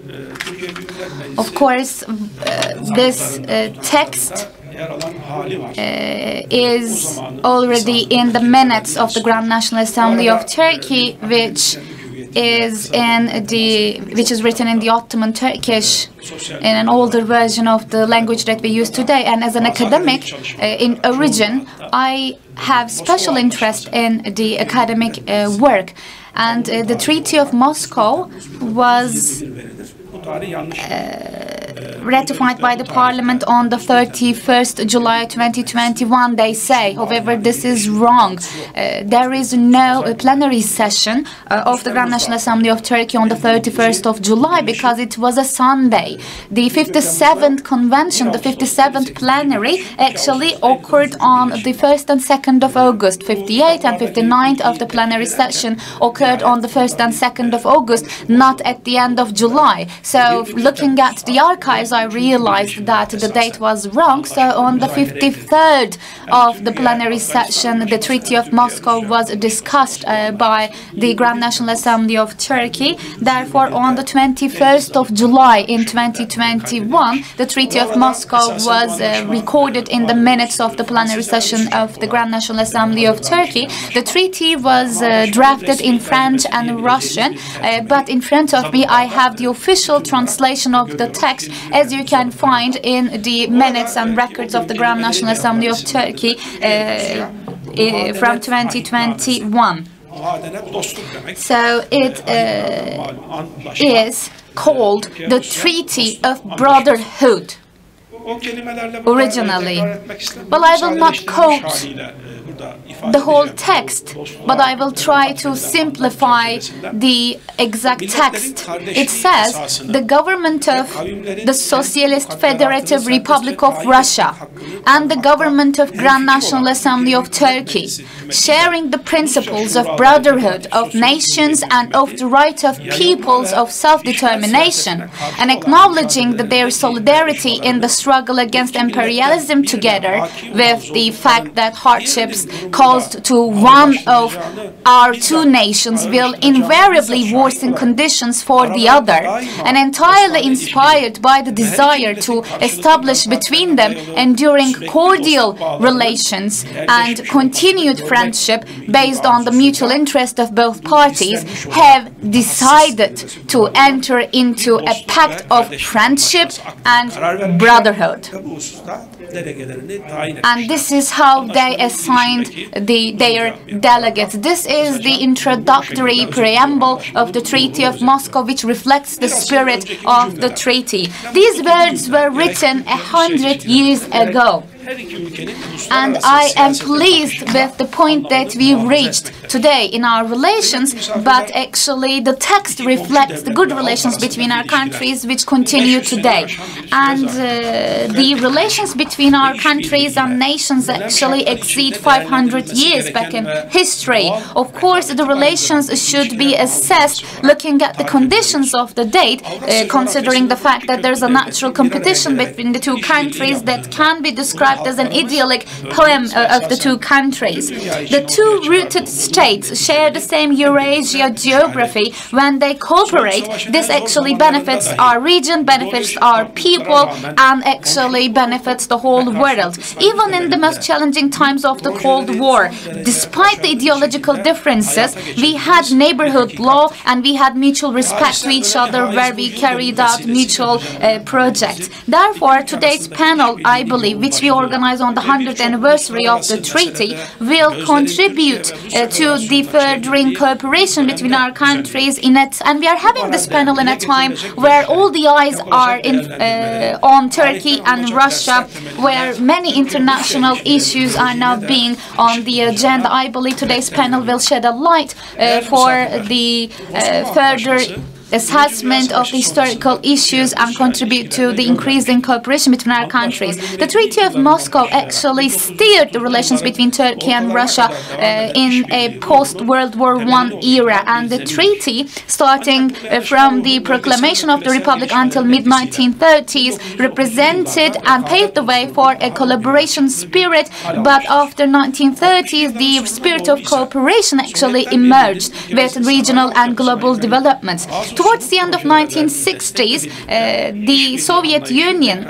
Of course, this text is already in the minutes of the Grand National Assembly of Turkey, which is written in the Ottoman Turkish, in an older version of the language that we use today. And as an academic in origin, I have special interest in the academic work. And the Treaty of Moscow was ratified by the Parliament on the 31st July 2021, they say. However, this is wrong. There is no plenary session of the Grand National Assembly of Turkey on the 31st of July because it was a Sunday. The 57th convention, the 57th plenary, actually occurred on the 1st and 2nd of August. 58th and 59th of the plenary session occurred on the 1st and 2nd of August, not at the end of July. So looking at the archives, I realized that the date was wrong. So on the 53rd of the plenary session, the Treaty of Moscow was discussed by the Grand National Assembly of Turkey. Therefore, on the 21st of July in 2021, the Treaty of Moscow was recorded in the minutes of the plenary session of the Grand National Assembly of Turkey. The treaty was drafted in French and Russian, but in front of me I have the official translation of the text, as you can find in the minutes and records of the Grand National Assembly of Turkey from 2021. So it is called the Treaty of Brotherhood originally. Well, I will not quote the whole text, but I will try to simplify the exact text. It says, the government of the Socialist Federative Republic of Russia and the government of Grand National Assembly of Turkey, sharing the principles of brotherhood of nations and of the right of peoples of self-determination, and acknowledging that their solidarity in the struggle against imperialism, together with the fact that hardships conflicts caused to one of our two nations will invariably worsen conditions for the other, and entirely inspired by the desire to establish between them enduring cordial relations and continued friendship based on the mutual interest of both parties, have decided to enter into a pact of friendship and brotherhood. And this is how they assigned their delegates. This is the introductory preamble of the Treaty of Moscow, which reflects the spirit of the treaty. These words were written 100 years ago. And I am pleased with the point that we reached today in our relations, but actually the text reflects the good relations between our countries which continue today. And the relations between our countries and nations actually exceed 500 years back in history. Of course, the relations should be assessed looking at the conditions of the date, considering the fact that there's a natural competition between the two countries that can be described as an idyllic poem of the two countries. The two rooted states share the same Eurasia geography. When they cooperate, this actually benefits our region, benefits our people, and actually benefits the whole world. Even in the most challenging times of the Cold War, despite the ideological differences, we had neighborhood law and we had mutual respect to each other where we carried out mutual projects. Therefore, today's panel, I believe, which we organize on the 100th anniversary of the treaty, will contribute to the furthering cooperation between our countries and we are having this panel in a time where all the eyes are on Turkey and Russia, where many international issues are now being on the agenda. I believe today's panel will shed a light for the further assessment of historical issues and contribute to the increasing cooperation between our countries. The Treaty of Moscow actually steered the relations between Turkey and Russia in a post-World War I era, and the treaty, starting from the proclamation of the Republic until mid-1930s, represented and paved the way for a collaboration spirit, but after 1930s, the spirit of cooperation actually emerged with regional and global developments. Towards the end of 1960s, the Soviet Union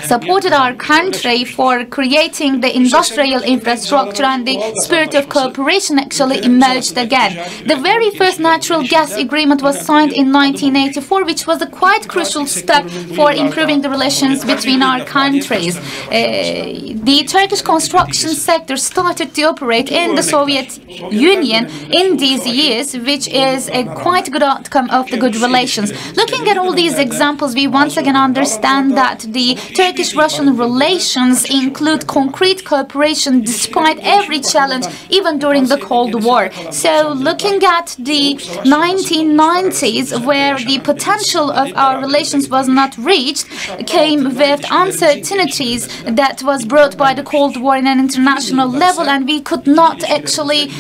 supported our country for creating the industrial infrastructure, and the spirit of cooperation actually emerged again. The very first natural gas agreement was signed in 1984, which was a quite crucial step for improving the relations between our countries. The Turkish construction sector started to operate in the Soviet Union in these years, which is a quite good outcome of the good relations. Looking at all these examples, we once again understand that the Turkish-Russian relations include concrete cooperation despite every challenge, even during the Cold War. So looking at the 1990s, where the potential of our relations was not reached, came with uncertainties that was brought by the Cold War in an international level, and we could not actually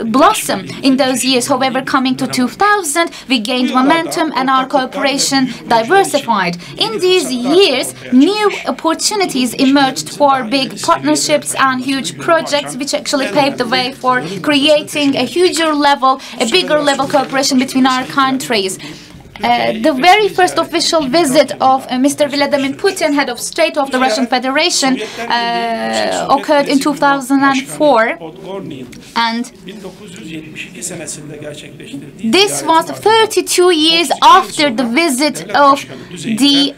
blossom in those years. However, coming to 2000, we gained momentum and our cooperation diversified. In these years, new opportunities emerged for big partnerships and huge projects, which actually paved the way for creating a bigger level cooperation between our countries. The very first official visit of Mr. Vladimir Putin, head of state of the Russian Federation, occurred in 2004, and this was 32 years after the visit of the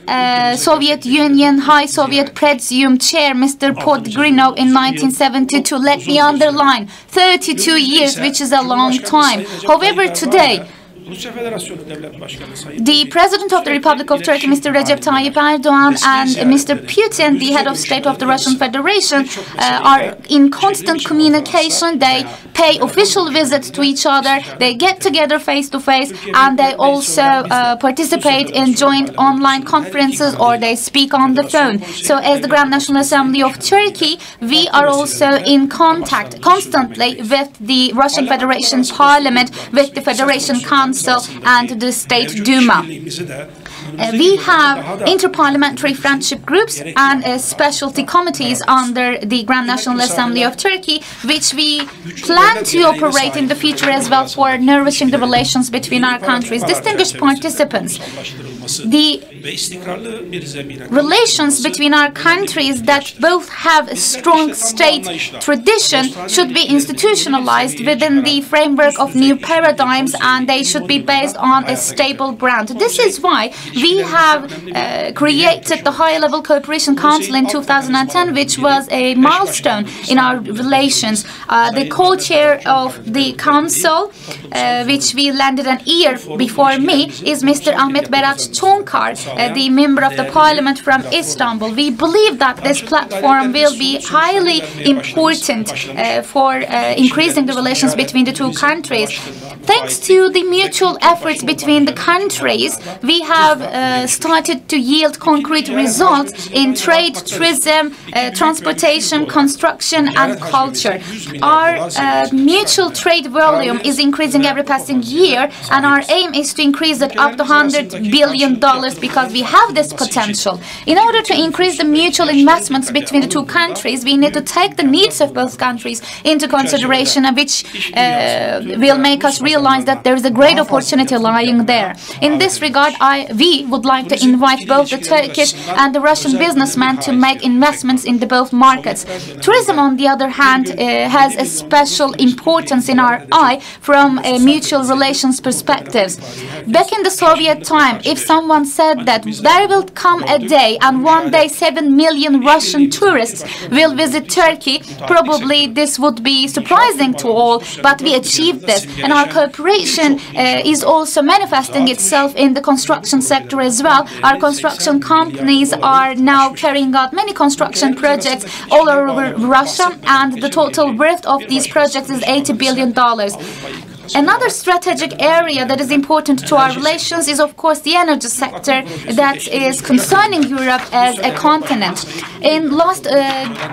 Soviet Union High Soviet Presidium Chair, Mr. Podgrinov, in 1972. Let me underline, 32 years, which is a long time. However, today, the President of the Republic of Turkey, Mr. Recep Tayyip Erdogan, and Mr. Putin, the head of state of the Russian Federation, are in constant communication. They pay official visits to each other, they get together face to face, and they also participate in joint online conferences, or they speak on the phone. So as the Grand National Assembly of Turkey, we are also in contact constantly with the Russian Federation Parliament, with the Federation Council, Council and the State Duma. We have interparliamentary friendship groups and specialty committees under the Grand National Assembly of Turkey, which we plan to operate in the future as well for nourishing the relations between our countries. Distinguished participants, the relations between our countries that both have a strong state tradition should be institutionalized within the framework of new paradigms, and they should be based on a stable ground. This is why we have created the High-Level Cooperation Council in 2010, which was a milestone in our relations. The co-chair of the council, which we landed an year before me, is Mr. Ahmet Berat Çonkar, the member of the parliament from Istanbul. We believe that this platform will be highly important for increasing the relations between the two countries. Thanks to the mutual efforts between the countries, we have started to yield concrete results in trade, tourism, transportation, construction, and culture. Our mutual trade volume is increasing every passing year, and our aim is to increase it up to $100 billion because we have this potential. In order to increase the mutual investments between the two countries, we need to take the needs of both countries into consideration, which will make us realize that there is a great opportunity lying there. In this regard, we would like to invite both the Turkish and the Russian businessmen to make investments in the both markets. Tourism, on the other hand, has a special importance in our eye from a mutual relations perspective. Back in the Soviet time, if someone said that there will come a day and one day 7 million Russian tourists will visit Turkey, probably this would be surprising to all, but we achieved this, and our cooperation is also manifesting itself in the construction sector as well. Our construction companies are now carrying out many construction projects all over Russia, and the total worth of these projects is $80 billion. Another strategic area that is important to our relations is, of course, the energy sector that is concerning Europe as a continent. In last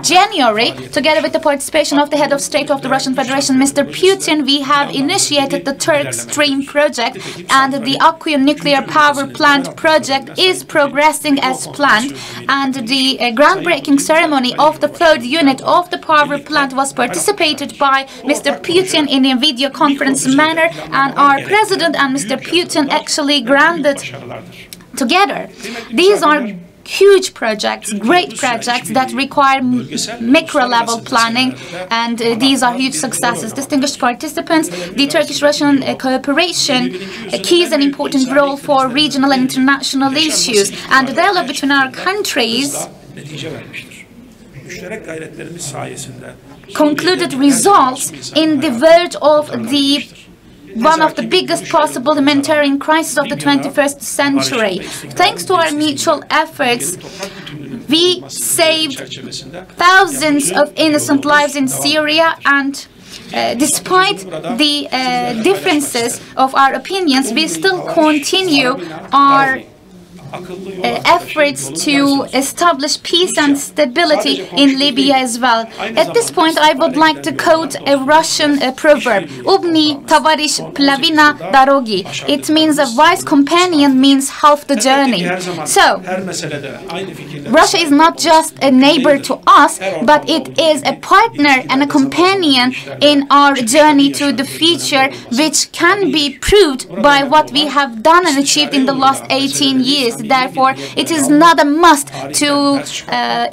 January, together with the participation of the head of state of the Russian Federation, Mr. Putin, we have initiated the Turk Stream project, and the Akkuyu nuclear power plant project is progressing as planned, and the groundbreaking ceremony of the third unit of the power plant was participated by Mr. Putin in a video conference manner, and our president and Mr. Putin actually grounded together. These are huge projects, great projects that require micro-level planning, and these are huge successes. Distinguished participants, the Turkish-Russian cooperation keys an important role for regional and international issues, and the dialogue between our countries concluded results in the verge of one of the biggest possible humanitarian crises of the 21st century. Thanks to our mutual efforts, we saved thousands of innocent lives in Syria, and despite the differences of our opinions, we still continue our efforts to establish peace and stability in Libya as well. At this point, I would like to quote a Russian proverb, Ubni Tavarish Plavina Darogi. It means a wise companion means half the journey. So, Russia is not just a neighbor to us, but it is a partner and a companion in our journey to the future, which can be proved by what we have done and achieved in the last 18 years. Therefore, it is not a must to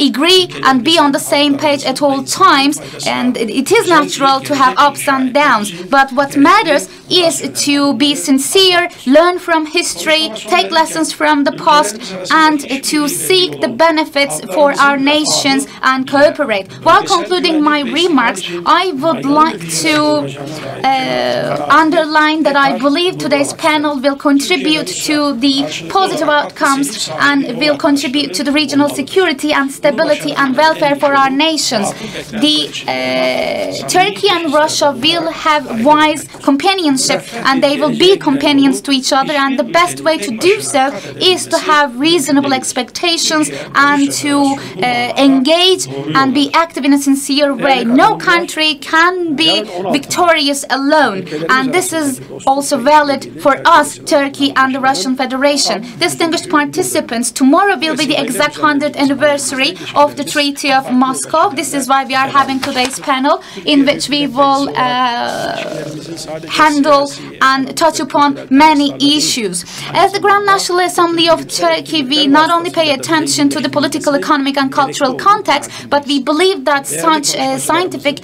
agree and be on the same page at all times, and it is natural to have ups and downs. But what matters is to be sincere, learn from history, take lessons from the past, and to seek the benefits for our nations and cooperate. While concluding my remarks, I would like to underline that I believe today's panel will contribute to the positive outcomes and will contribute to the regional security and stability and welfare for our nations. Turkey and Russia will have wise companionship relationship, and they will be companions to each other, and the best way to do so is to have reasonable expectations and to engage and be active in a sincere way. No country can be victorious alone, and this is also valid for us, Turkey and the Russian Federation. Distinguished participants, tomorrow will be the exact 100th anniversary of the Treaty of Moscow. This is why we are having today's panel, in which we will handle and touch upon many issues. As the Grand National Assembly of Turkey, we not only pay attention to the political, economic and cultural context, but we believe that such scientific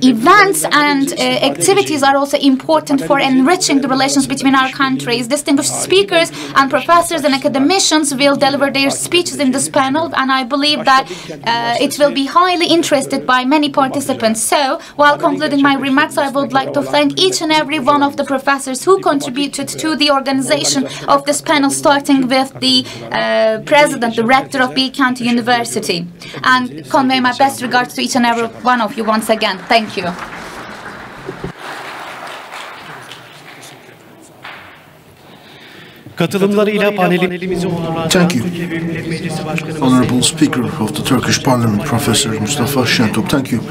events and activities are also important for enriching the relations between our countries. Distinguished speakers and professors and academicians will deliver their speeches in this panel, and I believe that it will be highly interested by many participants. So, while concluding my remarks, I would like to thank each and every one of the professors who contributed to the organization of this panel, starting with the president, the rector of Bill County University, and convey my best regards to each and every one of you once again. Thank you. Katılımlarıyla panelimizi onurlandıran Thank you, Türkiye Büyük Millet Meclisi Başkanımız Honorable Speaker of the Turkish Parliament, Professor Mustafa Şentop. Thank you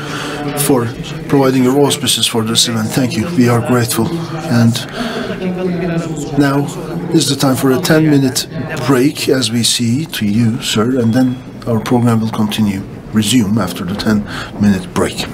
for providing your auspices for this event. Thank you. We are grateful. And now is the time for a 10-minute break, as we see to you, sir, and then our program will continue, resume after the 10-minute break.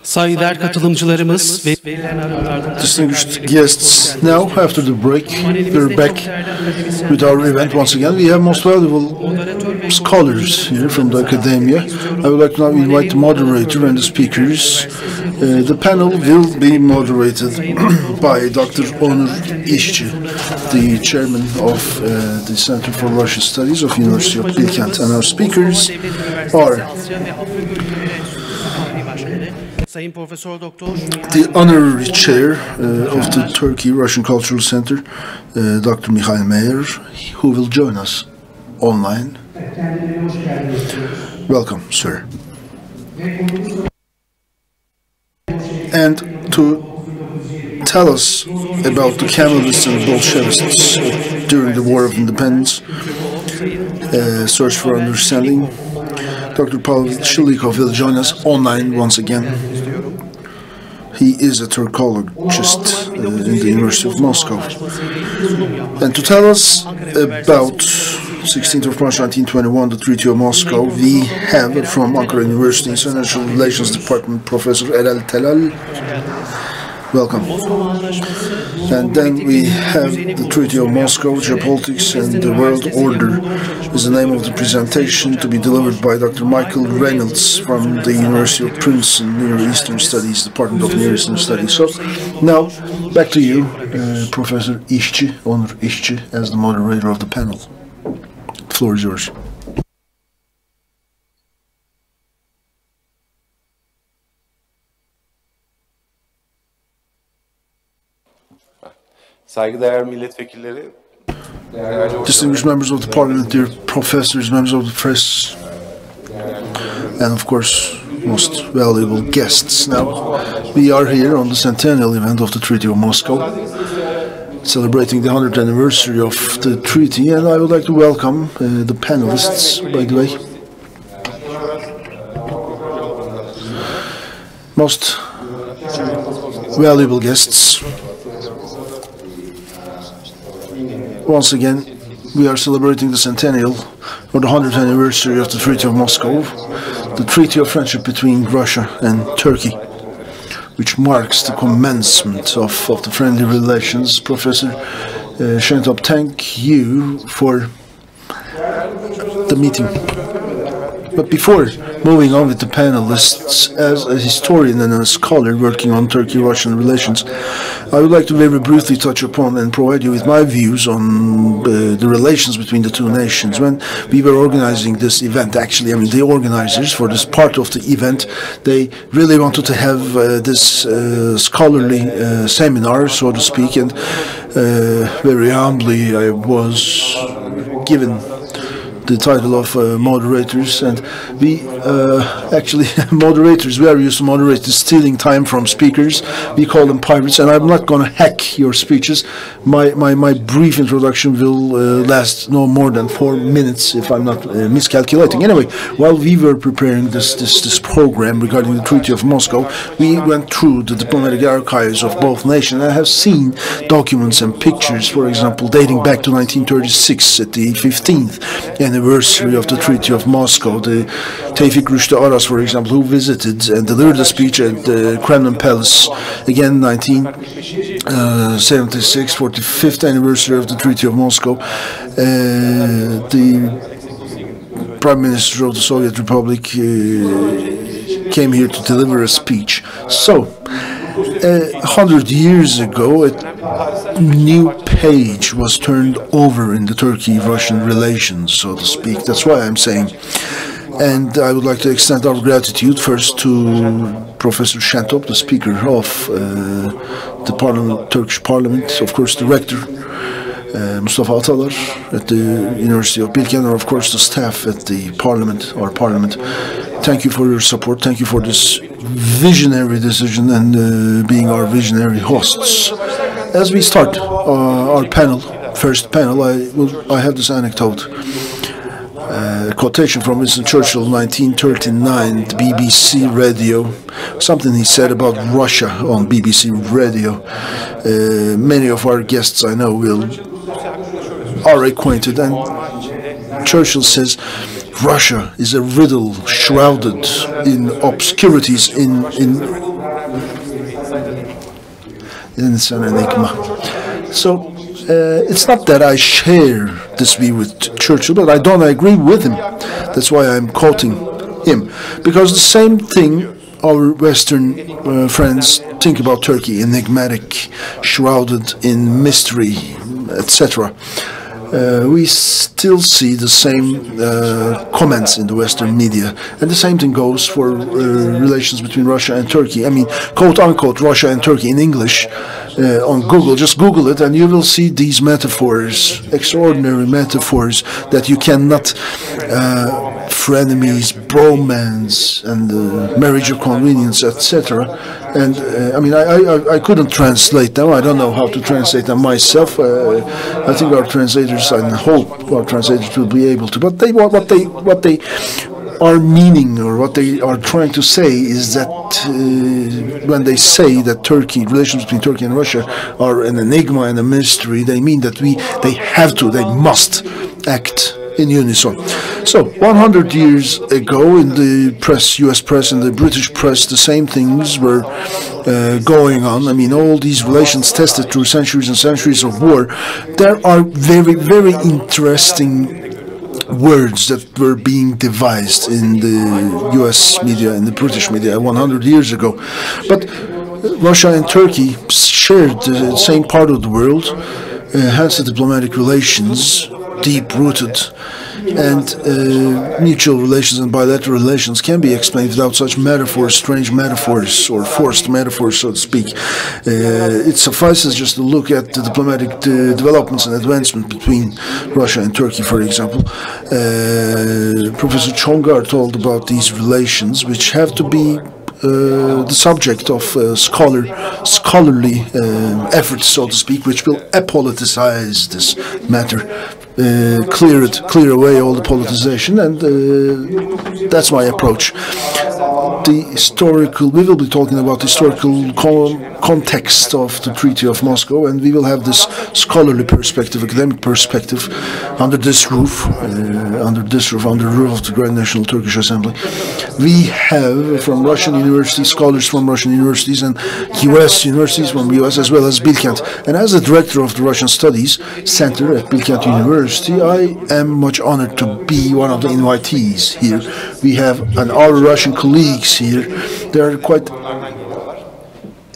Saygıdeğer katılımcılarımız ve distinguished guests, now after the break, we're back with our event once again. We have most valuable scholars here from the academia. I would like to now invite the moderator and the speakers. The panel will be moderated by Dr. Onur İşçi, the chairman of the Center for Russian Studies of University of Bilkent, and our speakers are the honorary chair of the Turkey-Russian Cultural Center, Dr. Mikhail Meyer, who will join us online. Welcome, sir. And to tell us about the Kemalists and Bolshevists during the War of Independence, search for understanding, Dr. Pavel Shilikov will join us online once again. He is a Turkologist in the University of Moscow. And to tell us about 16th of March 1921, the Treaty of Moscow, we have from Ankara University International Relations Department Professor Erel Telal. Welcome. And then we have the Treaty of Moscow, Geopolitics and the World Order is the name of the presentation, to be delivered by Dr. Michael Reynolds from the University of Princeton Near Eastern Studies, Department of Near Eastern Studies. So now back to you, Professor İşçi, Onur İşçi, as the moderator of the panel. The floor is yours. Saygıdeğer milletvekilleri, distinguished members of the parliament, dear professors, members of the press, and of course, most valuable guests. Now, we are here on the centennial event of the Treaty of Moscow, celebrating the 100th anniversary of the treaty, and I would like to welcome the panelists, by the way. Most valuable guests. Once again, we are celebrating the centennial or the 100th anniversary of the Treaty of Moscow, the treaty of friendship between Russia and Turkey, which marks the commencement of the friendly relations. Professor Shentop, thank you for the meeting. But before moving on with the panelists, as a historian and a scholar working on Turkey-Russian relations, I would like to very briefly touch upon and provide you with my views on the relations between the two nations. When we were organizing this event, actually, I mean, the organizers for this part of the event, they really wanted to have this scholarly seminar, so to speak, and very humbly I was given the title of moderators, and we actually moderators, we are used to moderators stealing time from speakers. We call them pirates, and I'm not going to hack your speeches. My brief introduction will last no more than 4 minutes if I'm not miscalculating. Anyway, while we were preparing this program regarding the Treaty of Moscow, we went through the diplomatic archives of both nations. I have seen documents and pictures, for example, dating back to 1936 at the 15th anniversary of the Treaty of Moscow. The Tevfik Rüştü Aras, for example, who visited and delivered a speech at the Kremlin Palace, again 1976, 45th anniversary of the Treaty of Moscow. The Prime Minister of the Soviet Republic came here to deliver a speech. So, 100 years ago, a new page was turned over in the Turkey-Russian relations, so to speak. That's why I'm saying. And I would like to extend our gratitude first to Professor Shentop, the Speaker of the Turkish Parliament, of course the Rector, Mustafa Atalar at the University of Bilkent, and of course the staff at the Parliament, our Parliament. Thank you for your support. Thank you for this visionary decision and being our visionary hosts. As we start our panel, first panel, I have this anecdote. quotation from Winston Churchill, 1939, the BBC radio, something he said about Russia on BBC radio. Many of our guests I know are acquainted, and Churchill says, Russia is a riddle shrouded in obscurities, it's an enigma. So it's not that I share this view with Churchill, but I don't agree with him. That's why I'm quoting him. Because the same thing our Western friends think about Turkey, enigmatic, shrouded in mystery, etc. We still see the same comments in the Western media, and the same thing goes for relations between Russia and Turkey. I mean, quote-unquote, Russia and Turkey in English on Google. Just Google it, and you will see these metaphors, extraordinary metaphors that you cannot, frenemies, bromance, and marriage of convenience, etc. And I mean, I couldn't translate them. I don't know how to translate them myself. I think our translators, and hope our translators will be able to. But what they are meaning, or what they are trying to say, is that when they say that relations between Turkey and Russia are an enigma and a mystery, they mean that they must act in unison. So 100 years ago, in the press, U.S. press and the British press, the same things were going on. I mean, all these relations tested through centuries and centuries of war. There are very, very interesting words that were being devised in the U.S. media and the British media 100 years ago. But Russia and Turkey shared the same part of the world, hence the diplomatic relations, deep-rooted, and mutual relations and bilateral relations can be explained without such metaphors, strange metaphors, or forced metaphors, so to speak. It suffices just to look at the diplomatic developments and advancement between Russia and Turkey, for example. Professor Chongar told about these relations, which have to be the subject of scholarly efforts, so to speak, which will apoliticize this matter, clear away all the politicization, and that's my approach. We will be talking about the historical context of the Treaty of Moscow, and we will have this scholarly perspective, academic perspective, under this roof, under the roof of the Grand National Turkish Assembly. We have from Russian universities, scholars from Russian universities, and U.S. universities from U.S. as well as Bilkent. And as the director of the Russian Studies Center at Bilkent University, I am much honored to be one of the invitees here. We have our Russian colleagues here.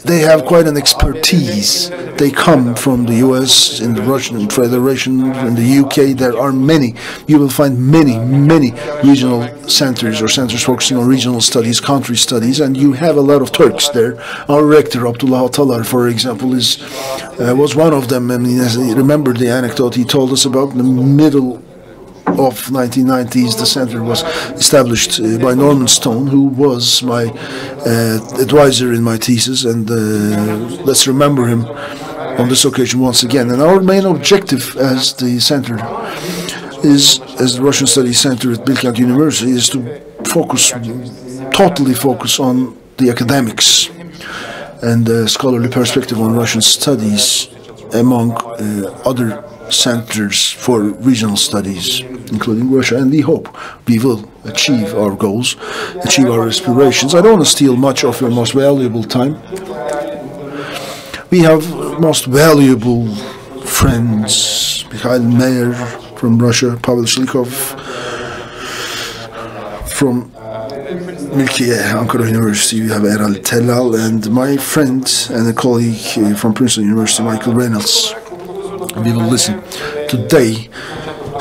They have quite an expertise. They come from the U.S., in the Russian Federation, in the UK. There are many. You will find many regional centers, or centers focusing on regional studies, country studies, and you have a lot of Turks there. Our rector, Abdullah Atalar, for example, was one of them. I mean, remember the anecdote he told us about in the middle of 1990s. The center was established by Norman Stone, who was my advisor in my thesis, and let's remember him on this occasion once again. And our main objective as the center as the Russian Studies Center at Bilkent University, is to totally focus on the academics and the scholarly perspective on Russian studies among other centers for regional studies, including Russia, and we hope we will achieve our goals, achieve our aspirations. I don't want to steal much of your most valuable time. We have most valuable friends, Mikhail Meyer from Russia, Pavel Shlikov from Milkiye, Ankara University, we have Eral Tellal, and my friend and a colleague from Princeton University, Michael Reynolds. We will listen today,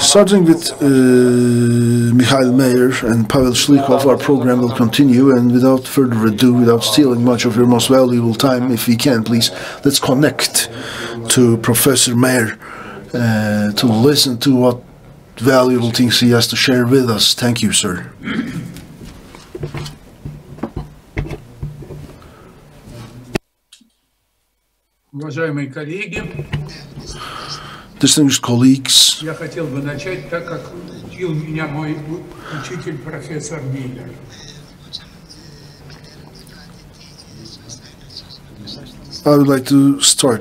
starting with Mikhail Meyer and Pavel Shlikov. Our program will continue, and without further ado, without stealing much of your most valuable time, if we can, please, let's connect to Professor Meyer to listen to what valuable things he has to share with us. Thank you, sir. Уважаемые коллеги, distinguished colleagues, я хотел бы начать так, как I would like to start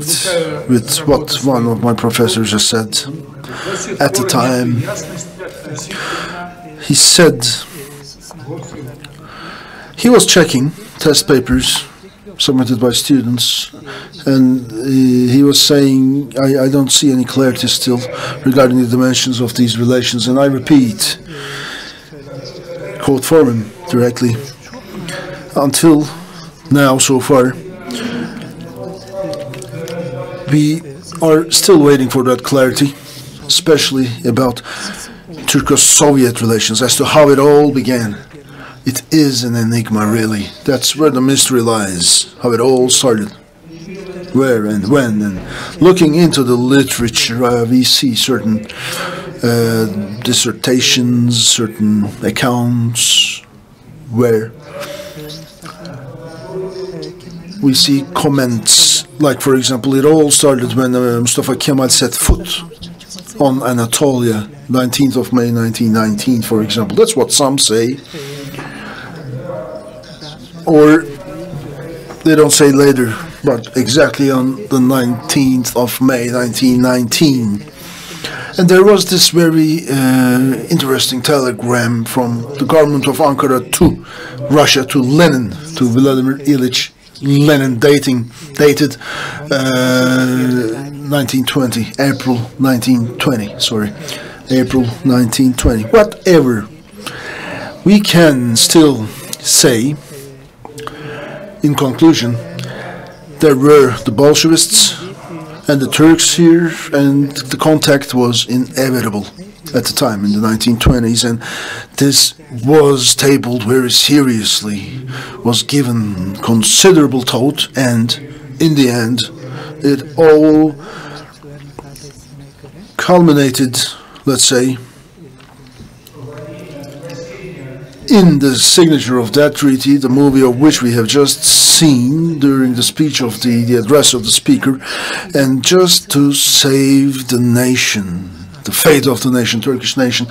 with what one of my professors has said. At the time, he said he was checking test papers submitted by students, and he was saying, I don't see any clarity still regarding the dimensions of these relations. And I repeat, quote from him directly, until now, so far, we are still waiting for that clarity, especially about Turco-Soviet relations, as to how it all began. It is an enigma, really. That's where the mystery lies, how it all started, where and when. And looking into the literature, we see certain dissertations, certain accounts, where we see comments, like, for example, it all started when Mustafa Kemal set foot on Anatolia, 19th of May 1919, for example. That's what some say. Or they don't say later, but exactly on the 19th of May 1919. And there was this very interesting telegram from the government of Ankara to Russia, to Lenin, to Vladimir Ilyich Lenin, dated 1920, April 1920, sorry, April 1920. Whatever, we can still say, in conclusion, there were the Bolshevists and the Turks here, and the contact was inevitable at the time in the 1920s, and this was tabled very seriously, was given considerable thought, and in the end it all culminated, let's say, in the signature of that treaty, the movie of which we have just seen during the speech of the address of the speaker. And just to save the nation, the fate of the nation, Turkish nation,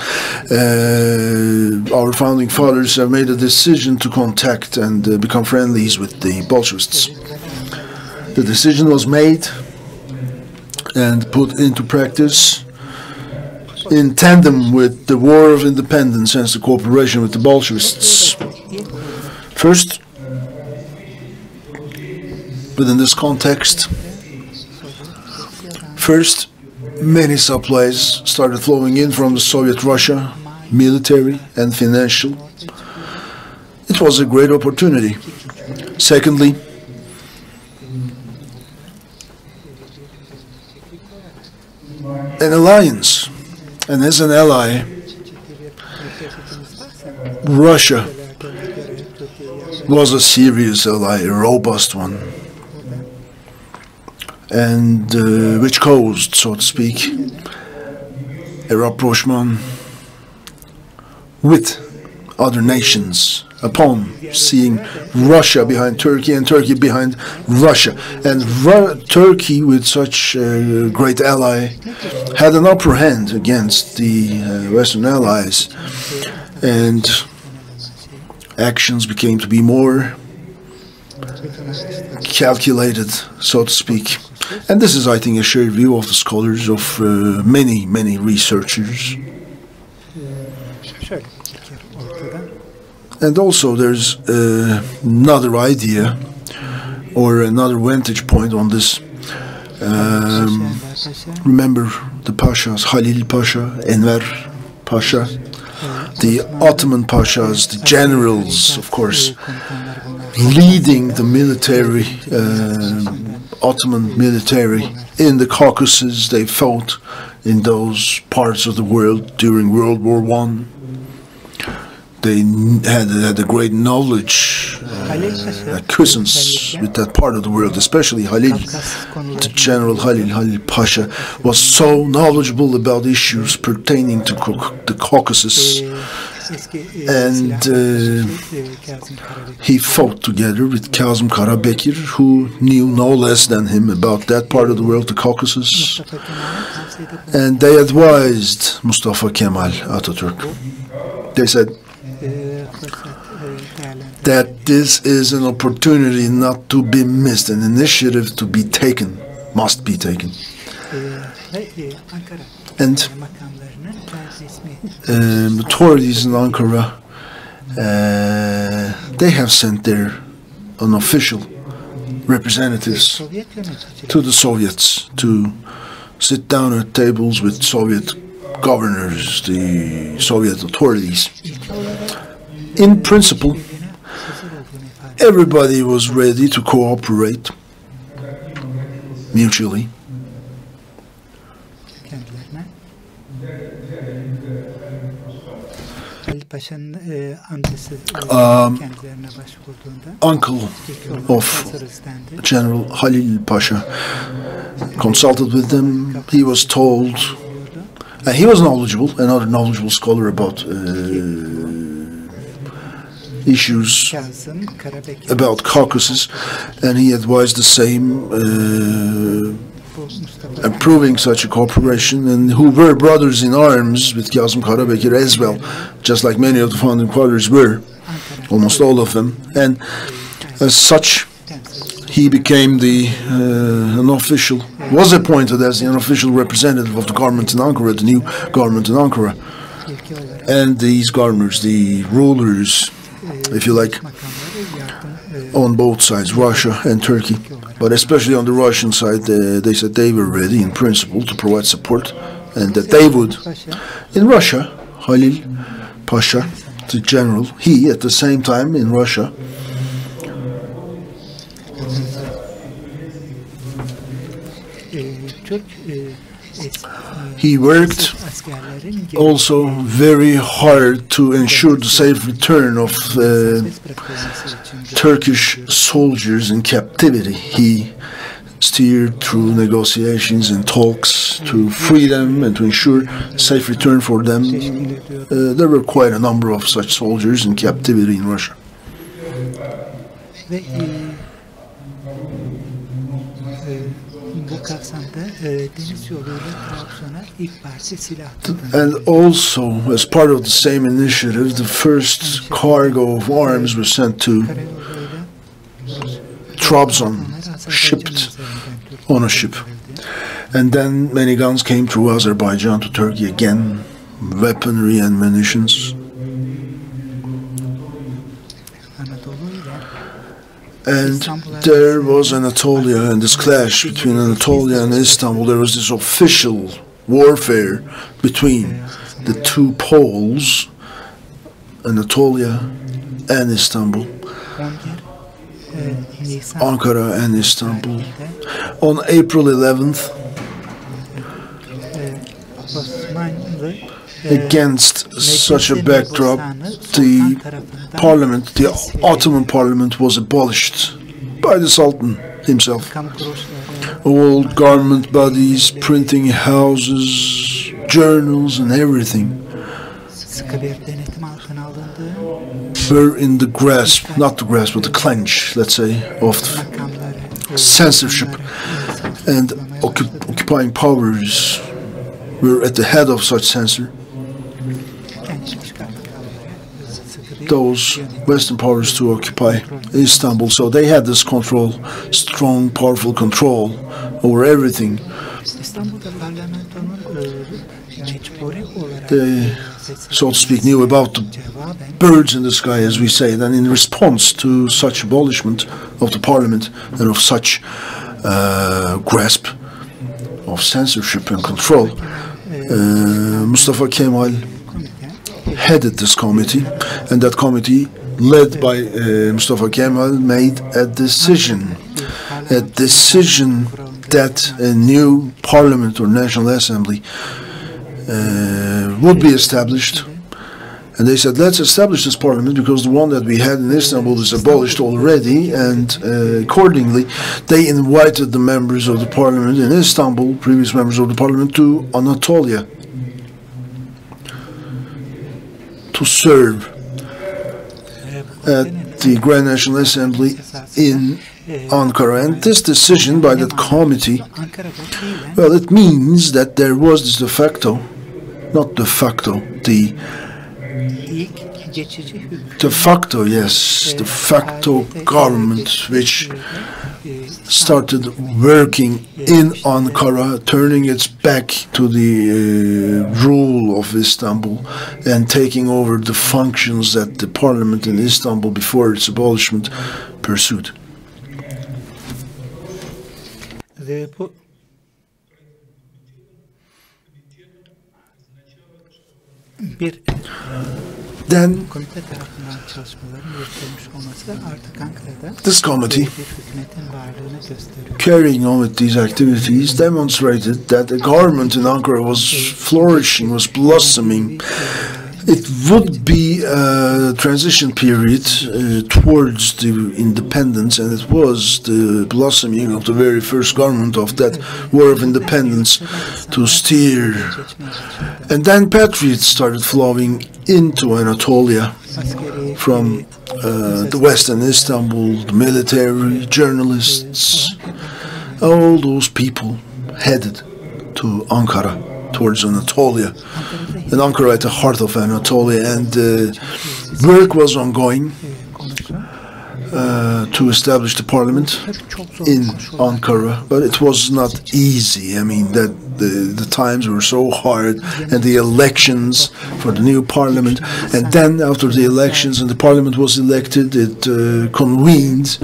our founding fathers have made a decision to contact and become friendlies with the Bolshevists. The decision was made and put into practice in tandem with the War of Independence and the cooperation with the Bolshevists. First, within this context, many supplies started flowing in from the Soviet Russia, military and financial. It was a great opportunity. Secondly, an alliance. And as an ally, Russia was a serious ally, a robust one, and which caused, so to speak, a rapprochement with other nations upon seeing Russia behind Turkey and Turkey behind Russia. And Turkey, with such a great ally, had an upper hand against the Western allies, and actions became to be more calculated, so to speak. And this is, I think, a shared view of the scholars, of many, many researchers. And also there's another idea or another vantage point on this. Remember the Pashas, Halil Pasha, Enver Pasha, the Ottoman Pashas, the generals, of course, leading the military, Ottoman military in the Caucasus. They fought in those parts of the world during World War I. They had a great knowledge, acquaintance with that part of the world, especially Halil. The General Halil Pasha was so knowledgeable about issues pertaining to the Caucasus and he fought together with Kazım Karabekir, who knew no less than him about that part of the world, the Caucasus, and they advised Mustafa Kemal Atatürk. They said that this is an opportunity not to be missed, an initiative to be taken, must be taken. And authorities in Ankara, they have sent their unofficial representatives to the Soviets to sit down at tables with Soviet governors, the Soviet authorities. In principle, everybody was ready to cooperate mutually. Uncle of General Halil Pasha consulted with them. He was told, and he was knowledgeable, another knowledgeable scholar about issues about Caucasus, and he advised the same, approving such a cooperation, and who were brothers in arms with Kazım Karabekir as well, just like many of the founding fathers were, almost all of them. And as such, he became was appointed as the unofficial representative of the government in Ankara, the new government in Ankara. And these governors, the rulers, if you like, on both sides, Russia and Turkey, but especially on the Russian side, they said they were ready in principle to provide support, and that they would. In Russia, Halil Pasha, the general, he at the same time in Russia he worked also very hard to ensure the safe return of Turkish soldiers in captivity. He steered through negotiations and talks to free them and to ensure safe return for them. There were quite a number of such soldiers in captivity in Russia. And also, as part of the same initiative, the first cargo of arms was sent to Trabzon, shipped on a ship. And then many guns came through Azerbaijan to Turkey again, weaponry and munitions. And there was Anatolia, and this clash between Anatolia and Istanbul. There was this official warfare between the two poles, Anatolia and Istanbul, Ankara and Istanbul. On April 11th, against such a backdrop, the parliament, the Ottoman parliament, was abolished by the Sultan himself. All government bodies, printing houses, journals and everything were in the grasp, not the grasp, but the clench, let's say, of censorship, and occupying powers were at the head of such censor. Those Western powers to occupy Istanbul, so they had this control, strong, powerful control over everything. They, so to speak, knew about the birds in the sky, as we say. Then in response to such abolishment of the parliament and of such grasp of censorship and control, Mustafa Kemal headed this committee, and that committee, led by Mustafa Kemal, made a decision that a new parliament or national assembly would be established. And they said, let's establish this parliament because the one that we had in Istanbul is abolished already, and accordingly they invited the members of the parliament in Istanbul, previous members of the parliament, to Anatolia, to to serve at the Grand National Assembly in Ankara. And this decision by that committee, well, it means that there was this de facto, not de facto, the de facto, yes, de facto government which started working in Ankara, turning its back to the rule of Istanbul and taking over the functions that the parliament in Istanbul before its abolishment pursued. Then this committee, carrying on with these activities, demonstrated that the government in Ankara was flourishing, was blossoming. It would be a transition period towards the independence, and it was the blossoming of the very first government of that War of Independence to steer. And then patriots started flowing into Anatolia from the western Istanbul, the military, journalists, all those people headed to Ankara, towards Anatolia. And Ankara at the heart of Anatolia, and work was ongoing to establish the parliament in Ankara, but it was not easy. I mean, that the times were so hard, and the elections for the new parliament, and then after the elections and the parliament was elected, it convened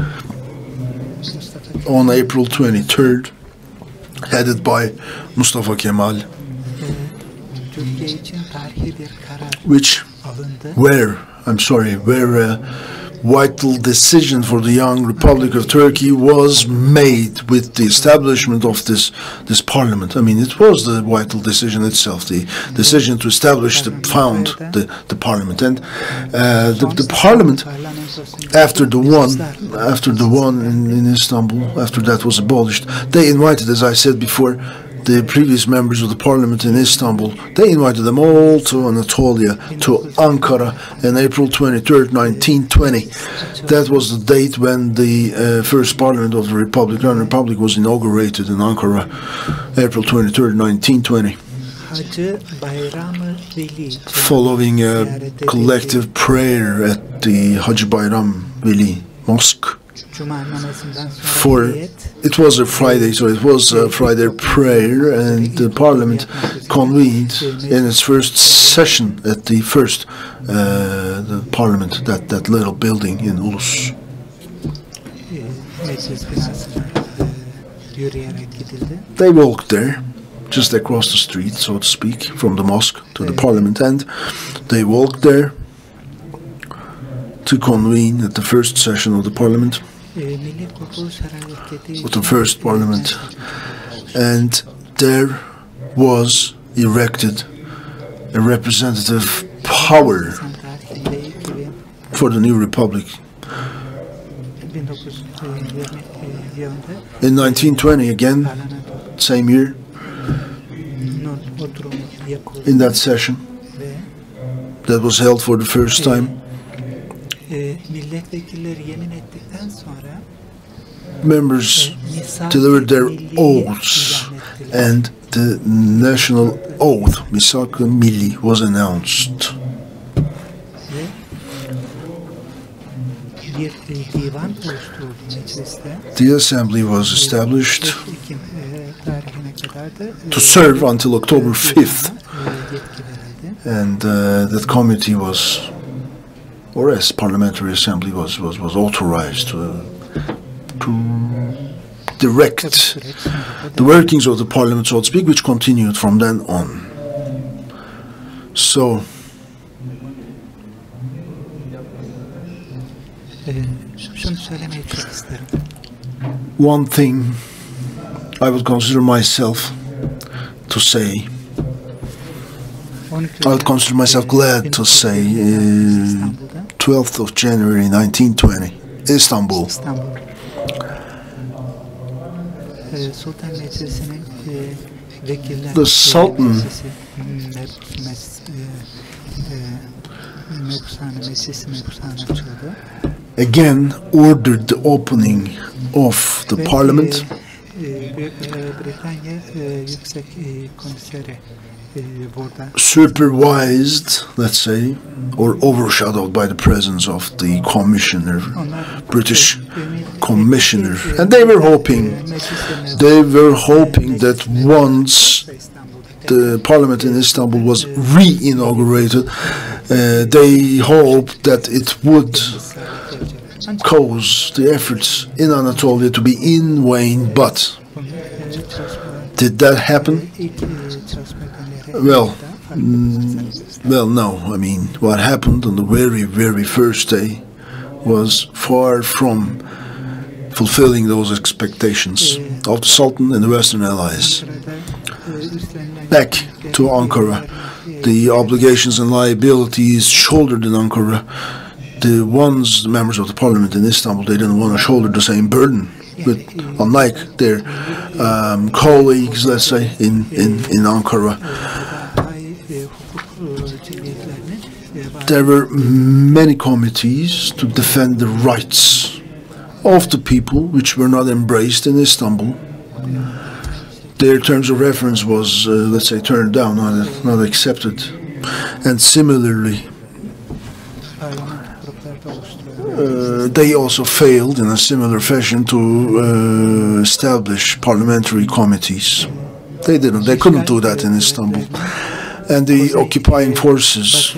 on April 23rd, headed by Mustafa Kemal, which were a vital decision for the young Republic of Turkey was made with the establishment of this parliament. I mean, it was the vital decision itself, the decision to establish, found the parliament. And the parliament, after the one in Istanbul, after that was abolished, they invited, as I said before, the previous members of the parliament in Istanbul. They invited them all to Anatolia, to Ankara, on April 23rd, 1920. That was the date when the first parliament of the Republican Republic was inaugurated in Ankara, April 23rd, 1920. Following a collective prayer at the Hacı Bayram Veli Mosque. For it was a Friday, so it was a Friday prayer, and the parliament convened in its first session at the first the parliament, that little building in Ulus. They walked there, just across the street, so to speak, from the mosque to the parliament, and they walked there to convene at the first session of the parliament, of the first parliament, and there was erected a representative power for the new republic. In 1920, again, same year, in that session that was held for the first time, members delivered their oaths, and the national oath, Misak-ı Milli, was announced. The assembly was established to serve until October 5th, and that committee was, or as parliamentary assembly was authorized to direct the workings of the parliament, so to speak, which continued from then on. So one thing I would consider myself to say, I would consider myself glad to say, 12th of January 1920, Istanbul. The Sultan again ordered the opening of the parliament. Supervised, let's say, or overshadowed by the presence of the commissioner, British commissioner, and they were hoping that once the parliament in Istanbul was re-inaugurated, they hoped that it would cause the efforts in Anatolia to be in vain. But did that happen? Well, no. I mean, what happened on the very, very first day was far from fulfilling those expectations of the Sultan and the Western allies. Back to Ankara, the obligations and liabilities shouldered in Ankara, the members of the parliament in Istanbul, they didn't want to shoulder the same burden. But unlike their colleagues, let's say, in Ankara, there were many committees to defend the rights of the people which were not embraced in Istanbul. Their terms of reference was, let's say, turned down, not accepted. And similarly, they also failed in a similar fashion to establish parliamentary committees. They couldn't do that in Istanbul. And the occupying forces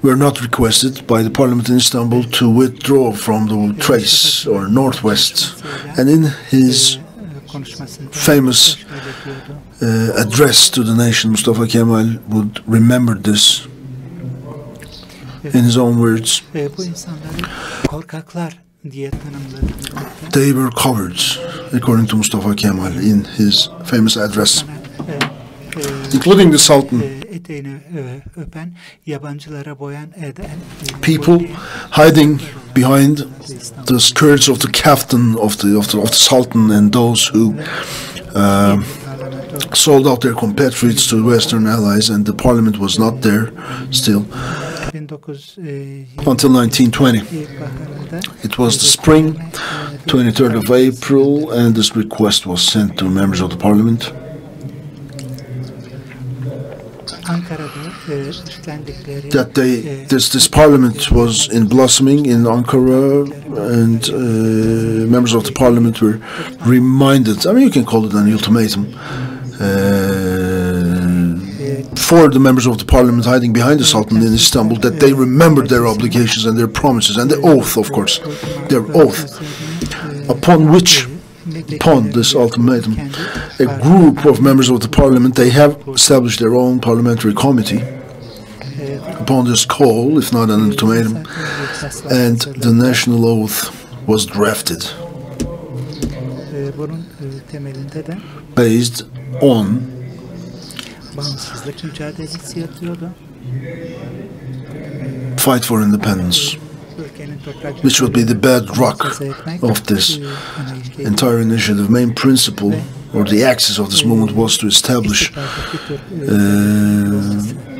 were not requested by the parliament in Istanbul to withdraw from the Thrace or Northwest. And in his famous address to the nation, Mustafa Kemal would remember this in his own words. They were cowards, according to Mustafa Kemal in his famous address, including the Sultan. People hiding behind the skirts of the kaftan of the Sultan, and those who sold out their compatriots to Western allies, and the parliament was not there still until 1920. It was the spring, 23rd of April, and this request was sent to members of the parliament. That this parliament was in blossoming in Ankara, and members of the parliament were reminded, I mean, you can call it an ultimatum, for the members of the parliament hiding behind the Sultan in Istanbul, that they remembered their obligations and their promises and their oath, of course, their oath, upon this ultimatum, a group of members of the parliament, they have established their own parliamentary committee upon this call, if not an ultimatum, and the national oath was drafted based on fight for independence, which would be the bedrock of this entire initiative. Main principle, or the axis of this movement, was to establish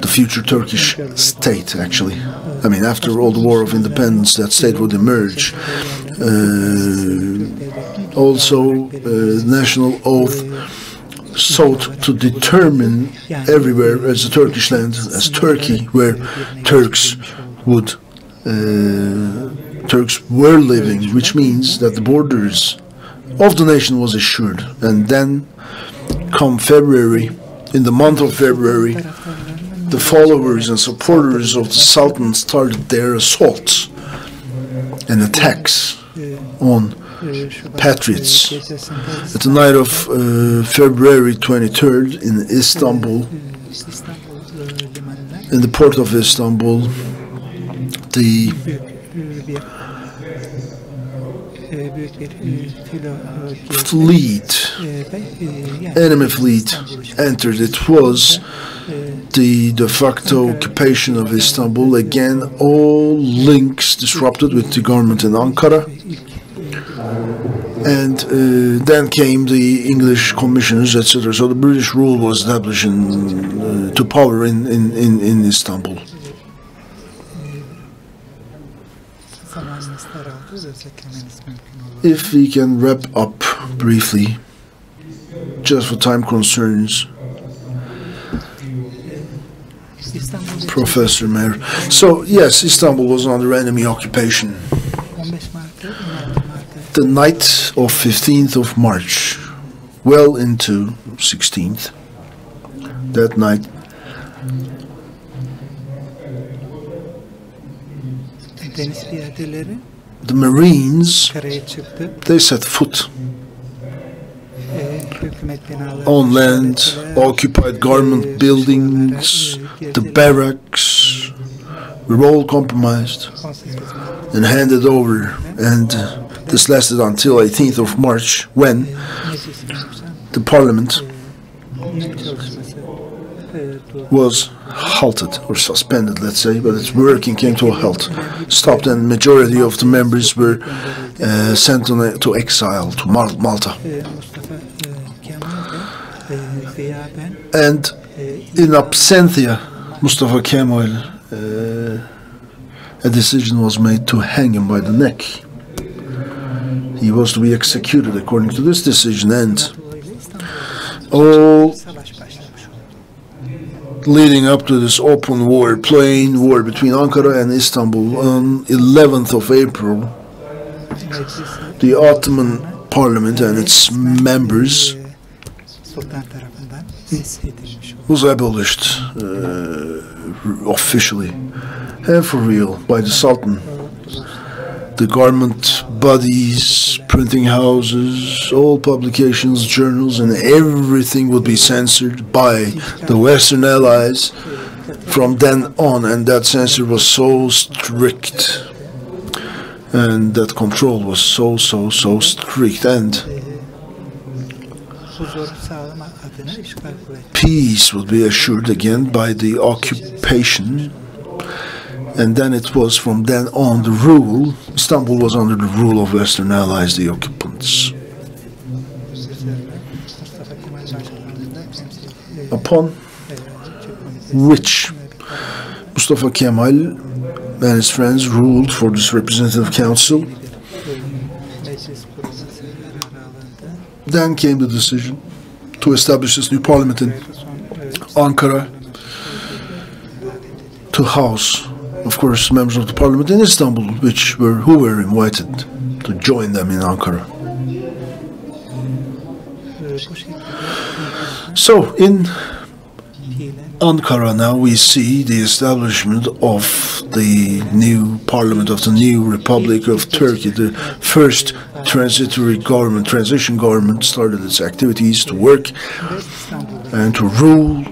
the future Turkish state, actually. I mean, after all the war of independence, that state would emerge. Also, national oath sought to determine everywhere as a Turkish land, as Turkey, where Turks were living, which means that the borders of the nation was assured. And then, come February, in the month of February, the followers and supporters of the Sultan started their assaults and attacks on patriots. At the night of February 23rd in Istanbul, in the port of Istanbul, the enemy fleet entered. It was the de facto occupation of Istanbul. Again, all links disrupted with the government in Ankara. And then came the English commissioners, etc. So the British rule was established to power in Istanbul. If we can wrap up briefly, just for time concerns, Professor Mayer. So yes, Istanbul was under enemy occupation. The night of 15th of March, well into 16th, that night, the Marines, they set foot on land, occupied government buildings, the barracks were all compromised and handed over, and this lasted until 18th of March, when the parliament was halted or suspended, let's say, but its working came to a halt, stopped, and majority of the members were sent to exile to Malta. And in absentia, Mustafa Kemal, a decision was made to hang him by the neck. He was to be executed according to this decision, and all leading up to this open war, plain war between Ankara and Istanbul, on 11th of April, the Ottoman Parliament and its members was abolished officially and for real by the Sultan. The government bodies, printing houses, all publications, journals, and everything would be censored by the Western allies from then on, and that censor was so strict, and that control was so strict, and peace would be assured again by the occupation. And then it was from then on the rule, Istanbul was under the rule of Western allies, the occupants. Upon which Mustafa Kemal and his friends ruled for this representative council. Then came the decision to establish this new parliament in Ankara to house, of course, members of the parliament in Istanbul, who were invited to join them in Ankara. So in Ankara now we see the establishment of the new parliament of the new Republic of Turkey. The first transitory government, transition government, started its activities to work and to rule.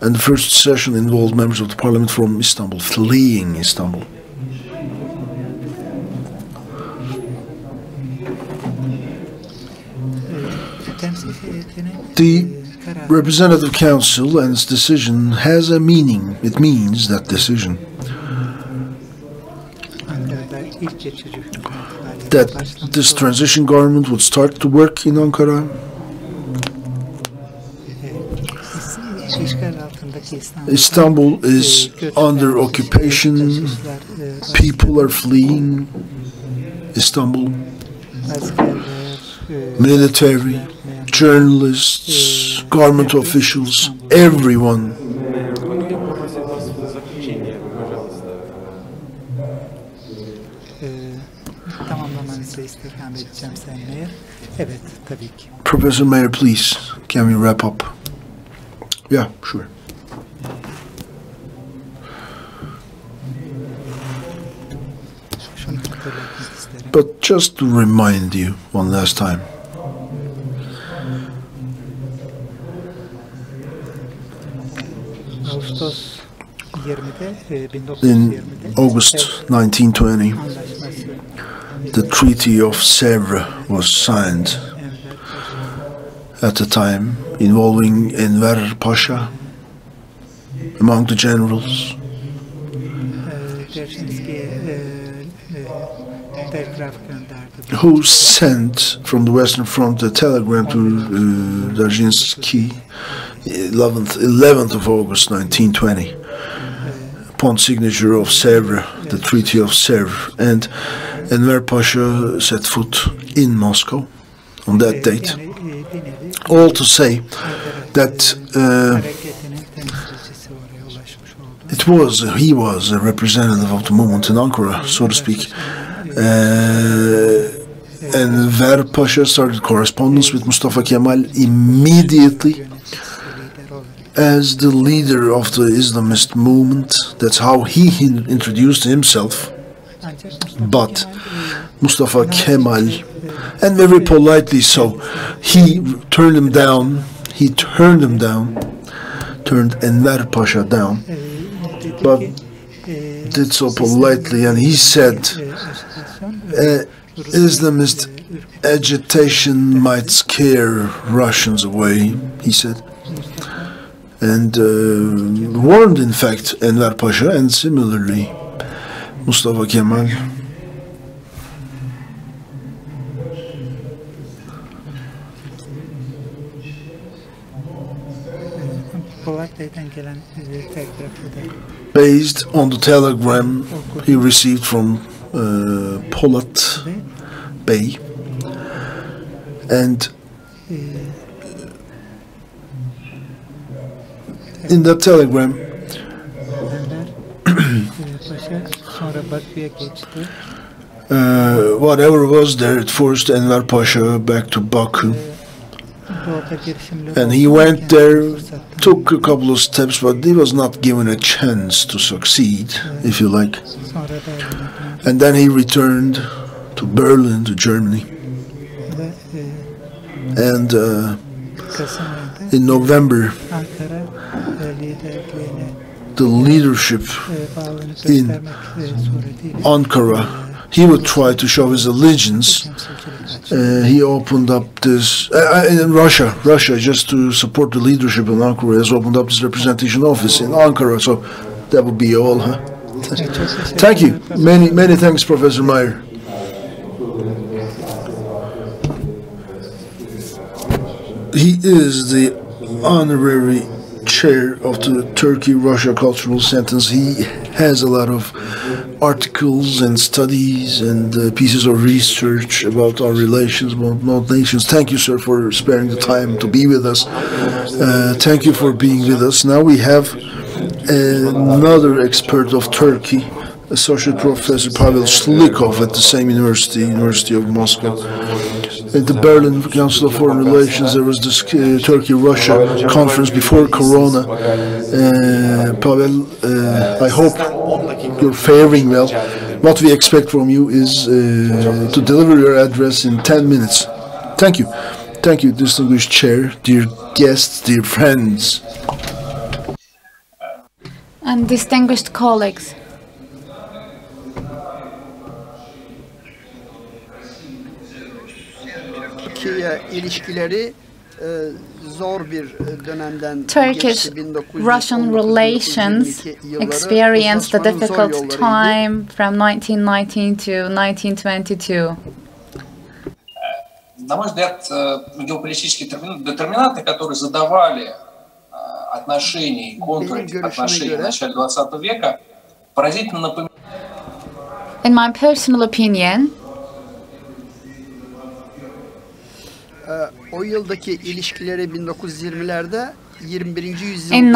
And the first session involved members of the parliament from Istanbul, fleeing Istanbul. The Representative Council and its decision has a meaning. It means that decision that this transition government would start to work in Ankara. Istanbul is under occupation. People are fleeing Istanbul. Military, journalists, government officials, everyone. Professor Mayer, please, can we wrap up? Yeah, sure. But just to remind you one last time, in August 1920, the Treaty of Sèvres was signed at the time, involving Enver Pasha among the generals. who sent from the Western Front a telegram to Dzerzhinsky 11th of August 1920 upon signature of Sèvres, the Treaty of Sèvres, and Enver Pasha set foot in Moscow on that date. All to say that he was a representative of the movement in Ankara, so to speak. And Enver Pasha started correspondence with Mustafa Kemal immediately as the leader of the Islamist movement. That's how he introduced himself. But Mustafa Kemal, and very politely so, he turned him down. He turned Enver Pasha down, but did so politely, and he said Islamist agitation might scare Russians away, he said, and warned, in fact, Enver Pasha and similarly Mustafa Kemal. Based on the telegram he received from Polat Bey, and in that telegram whatever was there, it forced Enver Pasha back to Baku. And he went there, took a couple of steps, but he was not given a chance to succeed, if you like. And then he returned to Berlin, to Germany. And in November, the leadership in Ankara, he would try to show his allegiance. He opened up this in Russia, just to support the leadership in Ankara, has opened up this representation office in Ankara. So that would be all, huh? Thank you. Many thanks, Professor Meyer. He is the honorary chair of the Turkey-Russia Cultural Sentence. He has a lot of articles and studies and pieces of research about our relations among both nations. Thank you, sir, for sparing the time to be with us. Thank you for being with us. Now we have another expert of Turkey, Associate Professor Pavel Slikov at the same university, University of Moscow. At the Berlin Council of Foreign Relations, there was this Turkey-Russia conference before Corona. Pavel, I hope you're faring well. What we expect from you is to deliver your address in 10 minutes. Thank you. Thank you, distinguished chair, dear guests, dear friends. And distinguished colleagues. İlişkileri zor bir dönemden Turkish-Russian relations experienced a difficult time from 1919 to 1922. На мой взгляд, геополитические детерминанты, которые задавали отношения и контуры отношений в начале 20 века, поразительно напоминают. In my personal opinion, o yıldaki ilişkileri 1920'lerde 21. in yüzyıldaki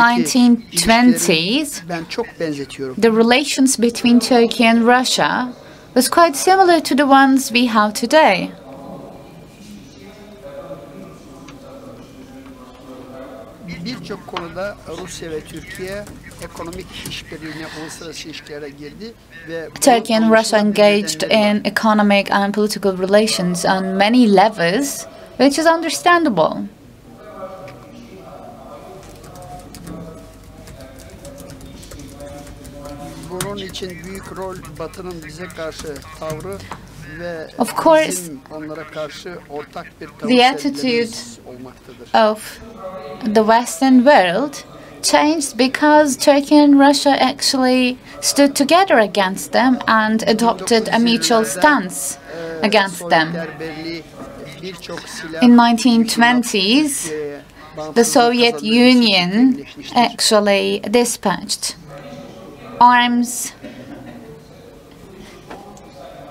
1920s, ben çok benzetiyorum. the relations between Turkey and Russia was quite similar to the ones we have today. Birçok konuda Rusya ve Türkiye ekonomik işbirliğine, uluslararası ilişkilere girdi ve Turkey and Russia engaged in economic and political relations on many levels, which is understandable. Bunun için büyük rol Batı'nın bize karşı tavrı ve Of course, bizim onlara karşı ortak bir tavır the attitude sergilememiz olmaktadır. of the Western world changed because Turkey and Russia actually stood together against them and adopted a mutual stance. against them. In 1920s, the Soviet Union actually dispatched arms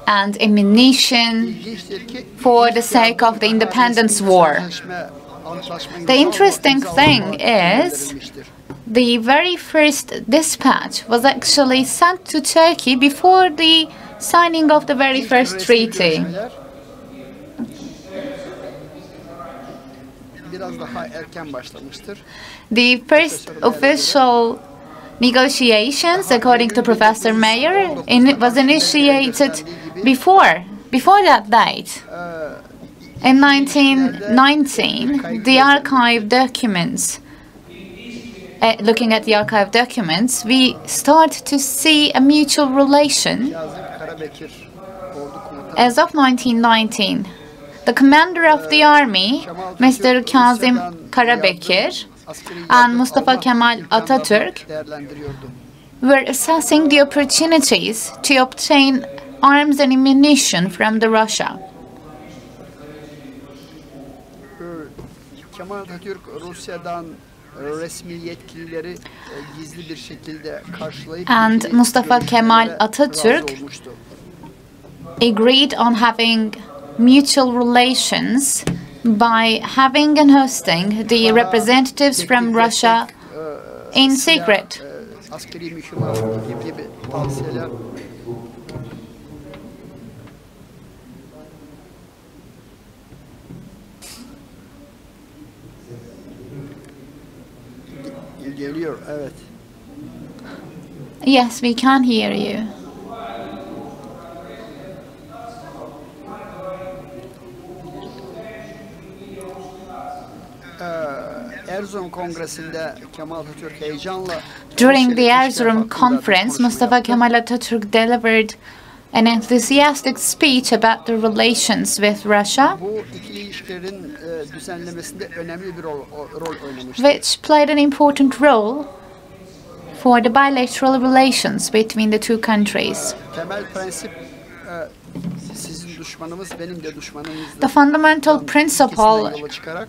and ammunition for the sake of the independence war. The interesting thing is the very first dispatch was actually sent to Turkey before the signing of the very first treaty. The first official negotiations, according to Professor Mayer, was initiated before that date. In 1919, the archive documents, looking at the archive documents, we start to see a mutual relation. As of 1919, the commander of the army, Mr. Kazım Karabekir, and Mustafa Kemal Atatürk were assessing the opportunities to obtain arms and ammunition from Russia. And Mustafa Kemal Atatürk agreed on having mutual relations by having and hosting the representatives from Russia in secret. Yes, we can hear you. During the Erzurum conference, Mustafa Kemal Atatürk delivered an enthusiastic speech about the relations with Russia, which played an important role for the bilateral relations between the two countries. The fundamental principle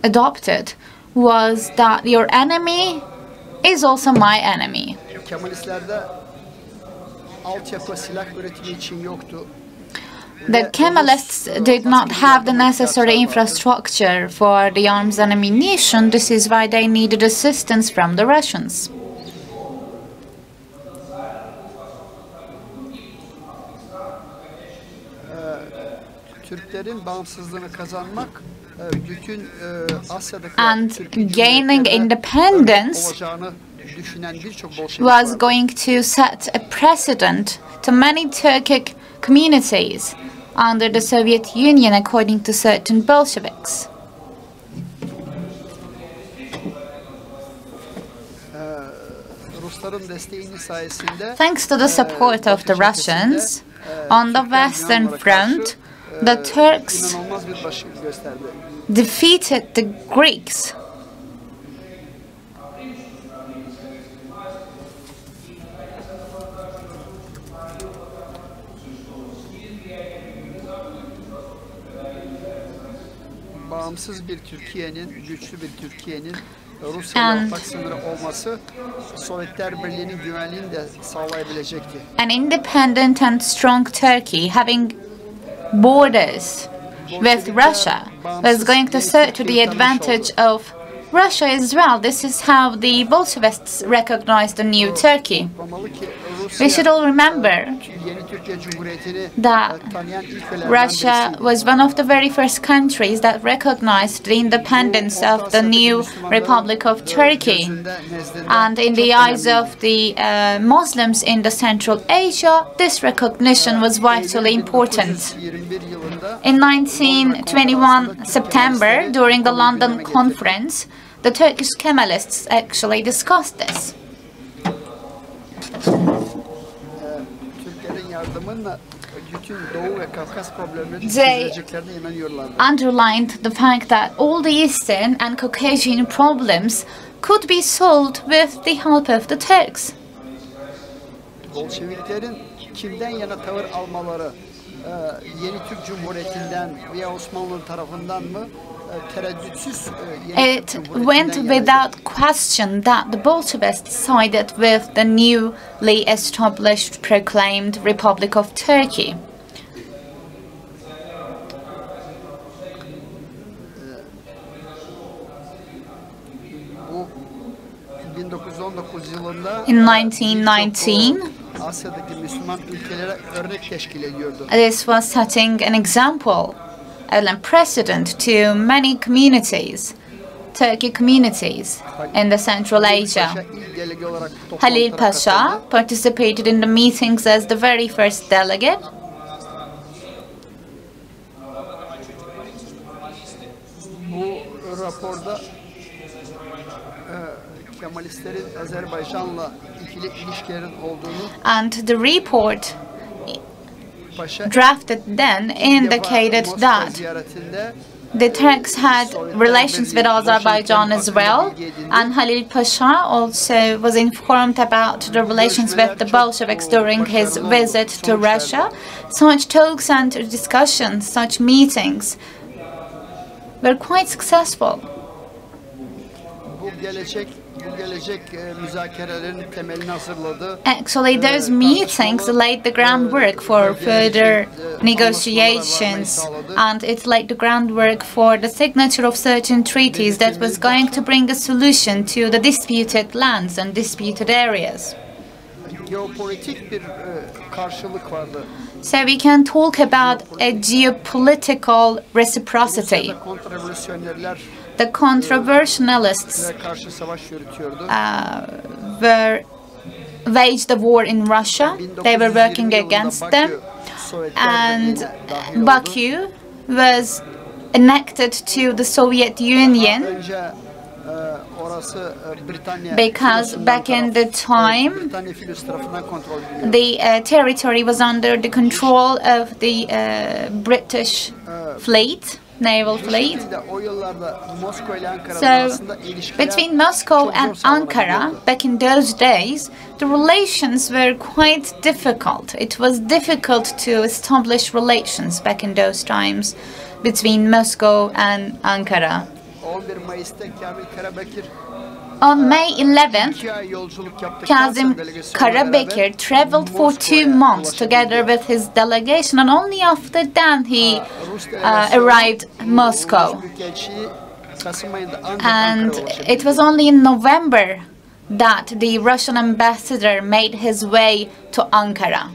adopted was that your enemy is also my enemy. The Kemalists did not have the necessary infrastructure for the arms and ammunition. This is why they needed assistance from the Russians. And gaining independence was going to set a precedent to many Turkic communities under the Soviet Union, according to certain Bolsheviks. Thanks to the support of the Russians, on the Western Front, the Turks defeated the Greeks. And an independent and strong Turkey having borders with Russia was going to serve to the advantage of Russia as well. This is how the Bolsheviks recognized the new Turkey. We should all remember that Russia was one of the very first countries that recognized the independence of the new Republic of Turkey. And in the eyes of the Muslims in the Central Asia, this recognition was vitally important. In 1921 September, during the London conference, the Turkish Kemalists actually discussed this. They underlined the fact that all the Eastern and Caucasian problems could be solved with the help of the Turks. yeni Türk Cumhuriyeti'nden veya Osmanlı tarafından mı tereddütsüz It went without question that the Bolsheviks sided with the newly established proclaimed Republic of Turkey. Bu 1919 yılında In 1919, Asya'daki Müslüman ülkelere örnek teşkil ediyordu. this was setting an example, and precedent to many communities, Turkey communities in the Central Asia. Halil Pasha participated in the meetings as the very first delegate. Bu raporda Kemalistlerin Azerbaycan'la ikili ilişkilerin olduğunu And the report drafted then indicated that the Turks had relations with Azerbaijan as well, and Halil Pasha also was informed about the relations with the Bolsheviks during his visit to Russia. Such talks and discussions, such meetings were quite successful. bu gelecek müzakerelerin temelini hazırladı. Actually, those meetings laid the groundwork for further negotiations, and it laid the groundwork for the signature of certain treaties that was going to bring a solution to the disputed lands and disputed areas. Geopolitik bir karşılık vardı. So we can talk about a geopolitical reciprocity. Kontrrevolüsyonerler The controversialists karşı savaş yürütüyordu. Waged a war in Russia. They were working against them, and Baku was annexed to the Soviet Union because back in the time the territory was under the control of the British fleet. Naval fleet. So, between Moscow and Ankara, back in those days, the relations were quite difficult. It was difficult to establish relations back in those times between Moscow and Ankara. On May 11th, Kazım Karabekir traveled for 2 months together with his delegation, and only after then he arrived in Moscow. And it was only in November that the Russian ambassador made his way to Ankara.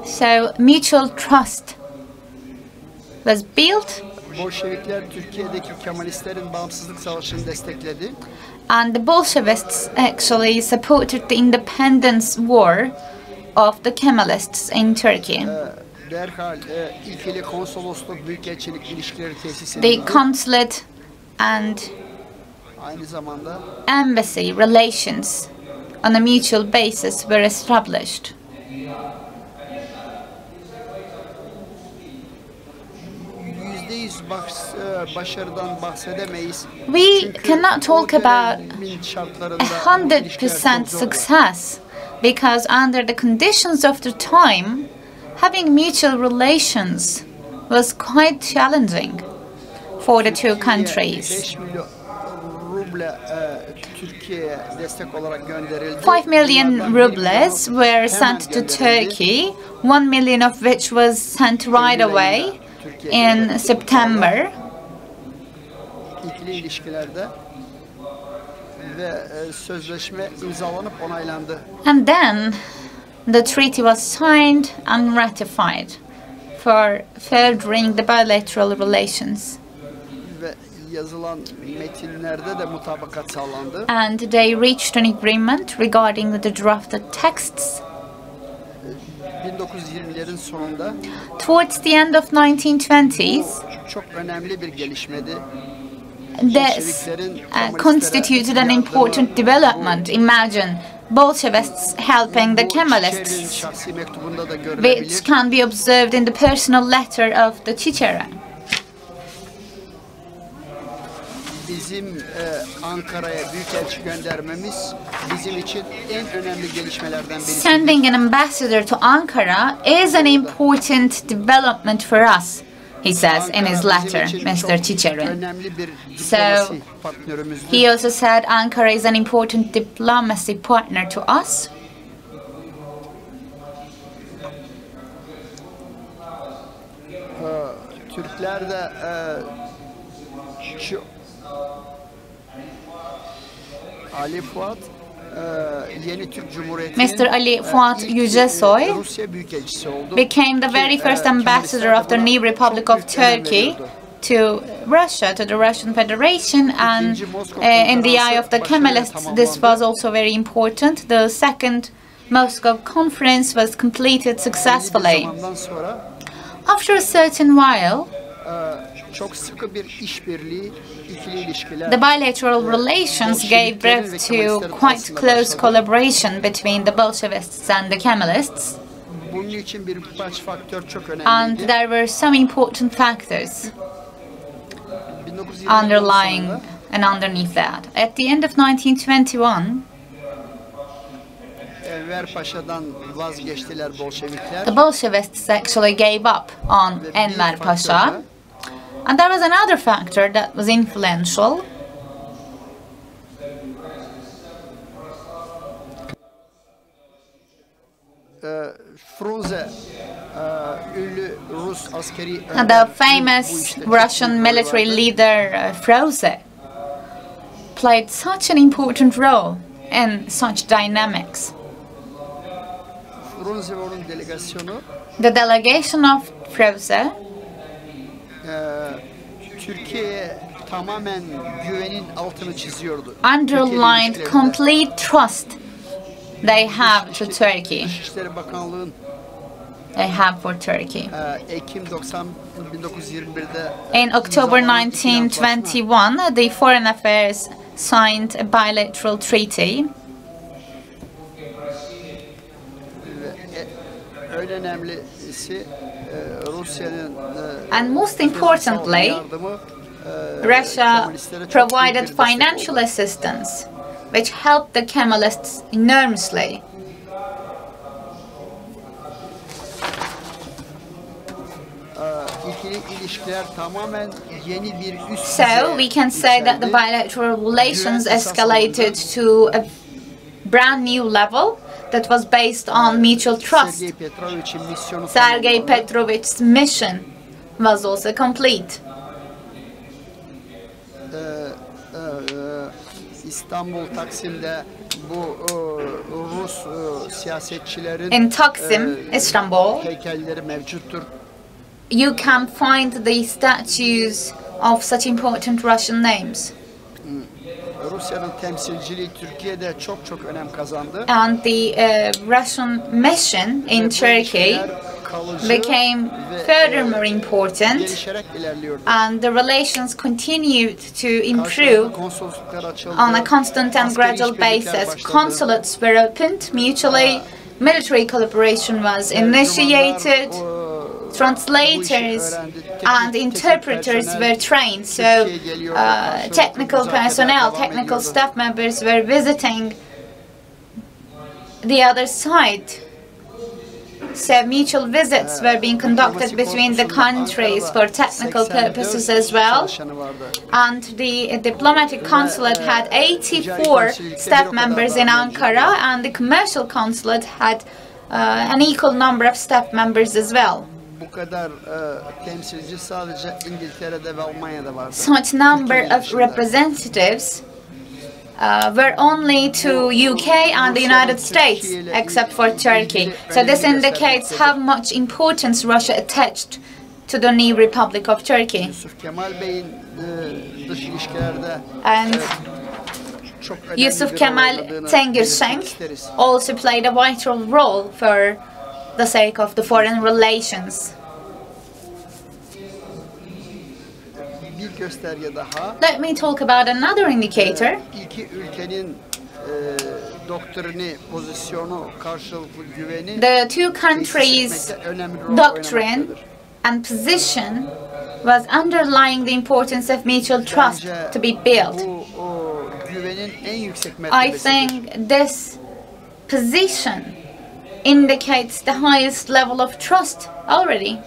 So mutual trust was built, and the Bolsheviks actually supported the independence war of the Kemalists in Turkey. The consulate and embassy relations on a mutual basis were established. We cannot talk about 100% success, because under the conditions of the time, having mutual relations was quite challenging for the two countries. 5 million rubles were sent to Turkey, 1 million of which was sent right away in September. And then the treaty was signed and ratified for furthering the bilateral relations. And they reached an agreement regarding the drafted texts. Towards the end of 1920s, this constituted an important development. Imagine Bolsheviks helping the Kemalists, which can be observed in the personal letter of the Chichera. bizim Ankara'ya büyükelçi göndermemiz bizim için en önemli gelişmelerden birisi. Sending an ambassador to Ankara is an important development for us, he says in his letter, Mr. Çiçerin. So, he also said Ankara is an important diplomacy partner to us. Türkler de Ali Fuat yeni Türk Cumhuriyeti'nin Mr. Ali Fuat Yücesoy Rusya büyükelçisi oldu. became the very first ambassador of the new Republic of Turkey to Russia, to the Russian Federation, and in the eye of the Kemalists this was also very important. The second Moscow conference was completed successfully. After a certain while, çok sıkı bir işbirliği, ikili ilişkiler. The bilateral relations gave birth to quite close collaboration between the Bolshevists and the Kemalists. Bunun için birkaç faktör çok önemliydi. And there were some important factors underlying and underneath that. At the end of 1921, Enver Paşa'dan vazgeçtiler Bolşevikler. the Bolshevists actually gave up on Enver Pasha. And there was another factor that was influential. Frunze, ünlü Rus askeri The famous Russian military leader Frunze played such an important role in such dynamics. Frunze ve onun delegasyonu The delegation of Frunze Türkiye'ye tamamen güvenin altını çiziyordu. underlined complete trust they have to Turkey. Dışişleri Bakanlığı'nın They have for Turkey. Ekim 1921'de In October 1921, the Foreign Affairs signed a bilateral treaty. En önemlisi Rusya'nın And most importantly, Russia provided financial assistance, which helped the Kemalists enormously. ikili ilişkiler tamamen yeni bir üst So we can say that the bilateral relations escalated to a brand new level that was based on mutual trust. Sergei Petrovich's mission was also complete. İstanbul Taksim'de bu Rus siyasetçilerin In Taksim, Istanbul, heykelleri mevcuttur. you can find the statues of such important Russian names. Rusya'nın temsilciliği Türkiye'de çok önem kazandı. And the Russian mission in Turkey became furthermore important, and the relations continued to improve on a constant and gradual basis. Consulates were opened mutually, military collaboration was initiated, translators and interpreters were trained, so technical personnel, technical staff members were visiting the other side. So mutual visits were being conducted between the countries for technical purposes as well. And the diplomatic consulate had 84 staff members in Ankara, and the commercial consulate had an equal number of staff members as well. Such number of representatives were only to UK and the United States, except for Turkey. So this indicates how much importance Russia attached to the new Republic of Turkey. And Yusuf Kemal Tengirşenk also played a vital role for the sake of the foreign relations. Let me talk about another indicator. The two countries' doctrine and position was underlying the importance of mutual trust to be built. I think this position indicates the highest level of trust already.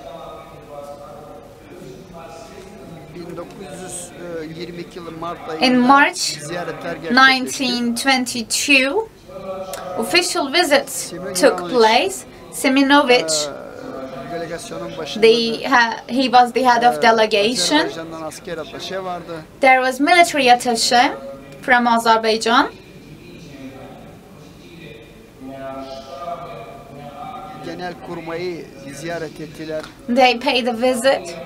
In March 1922, official visits took place. Seminovich, he was the head of delegation. There was military attaché from Azerbaijan. They paid a visit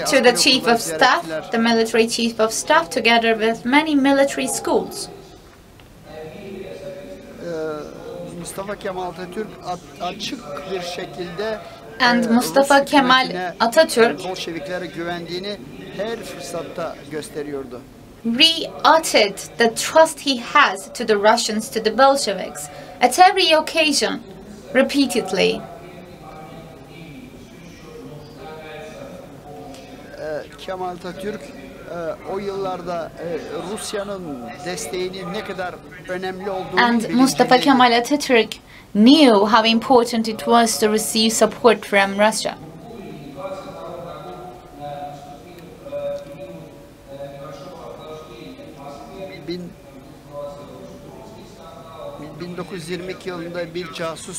to the chief of staff, the military chief of staff, together with many military schools. And Mustafa Kemal Atatürk reiterated the trust he has to the Russians, to the Bolsheviks, at every occasion, repeatedly. Kemal Atatürk o yıllarda Rusya'nın desteğinin ne kadar önemli olduğunu And Mustafa Kemal Atatürk knew how important it was to receive support from Russia.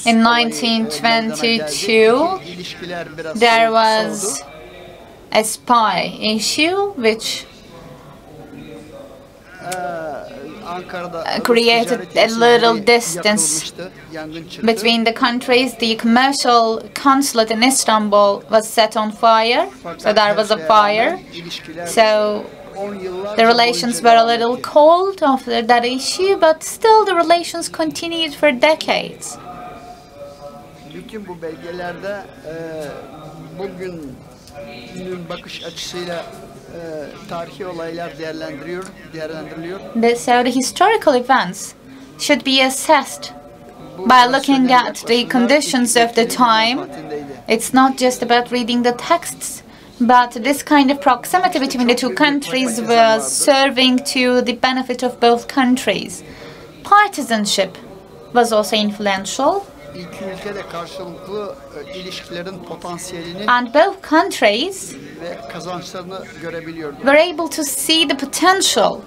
In 1922, there was a spy issue which created a little distance between the countries. The commercial consulate in Istanbul was set on fire, so there was a fire. So the relations were a little cold after that issue, but still the relations continued for decades. Bütün bu belgelerde bugünün bakış açısıyla tarihi olaylar değerlendiriliyor. So the historical events should be assessed by looking at the conditions of the time. It's not just about reading the texts, but this kind of proximity between the two countries was serving to the benefit of both countries. Partisanship was also influential. And both countries were able to see the potential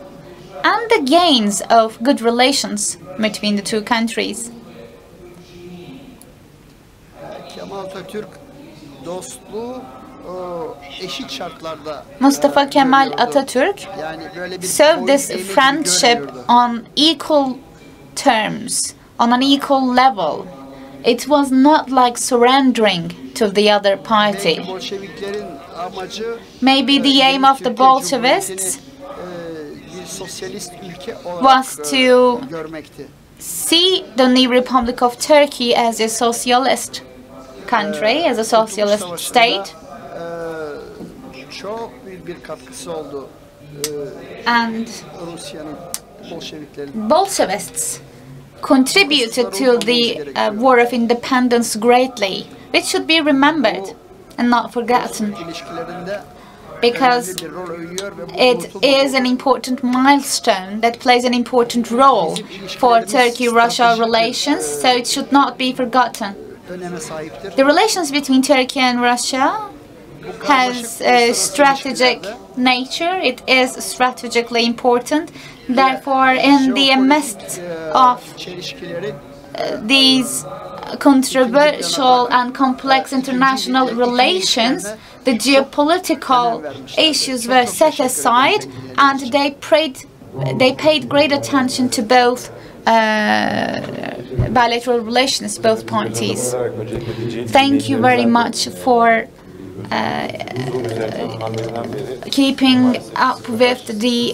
and the gains of good relations between the two countries. Mustafa Kemal Atatürk saw this friendship on equal terms, on an equal level. It was not like surrendering to the other party. Maybe the aim of the Bolshevists was to see the new Republic of Turkey as a socialist country, as a socialist state. And Bolshevists contributed to the War of Independence greatly, which should be remembered and not forgotten, because it is an important milestone that plays an important role for Turkey-Russia relations, so it should not be forgotten. The relations between Turkey and Russia has a strategic nature. It is strategically important. Therefore, in the midst of these controversial and complex international relations, the geopolitical issues were set aside, and they paid great attention to both bilateral relations, both parties. Thank you very much for keeping up with the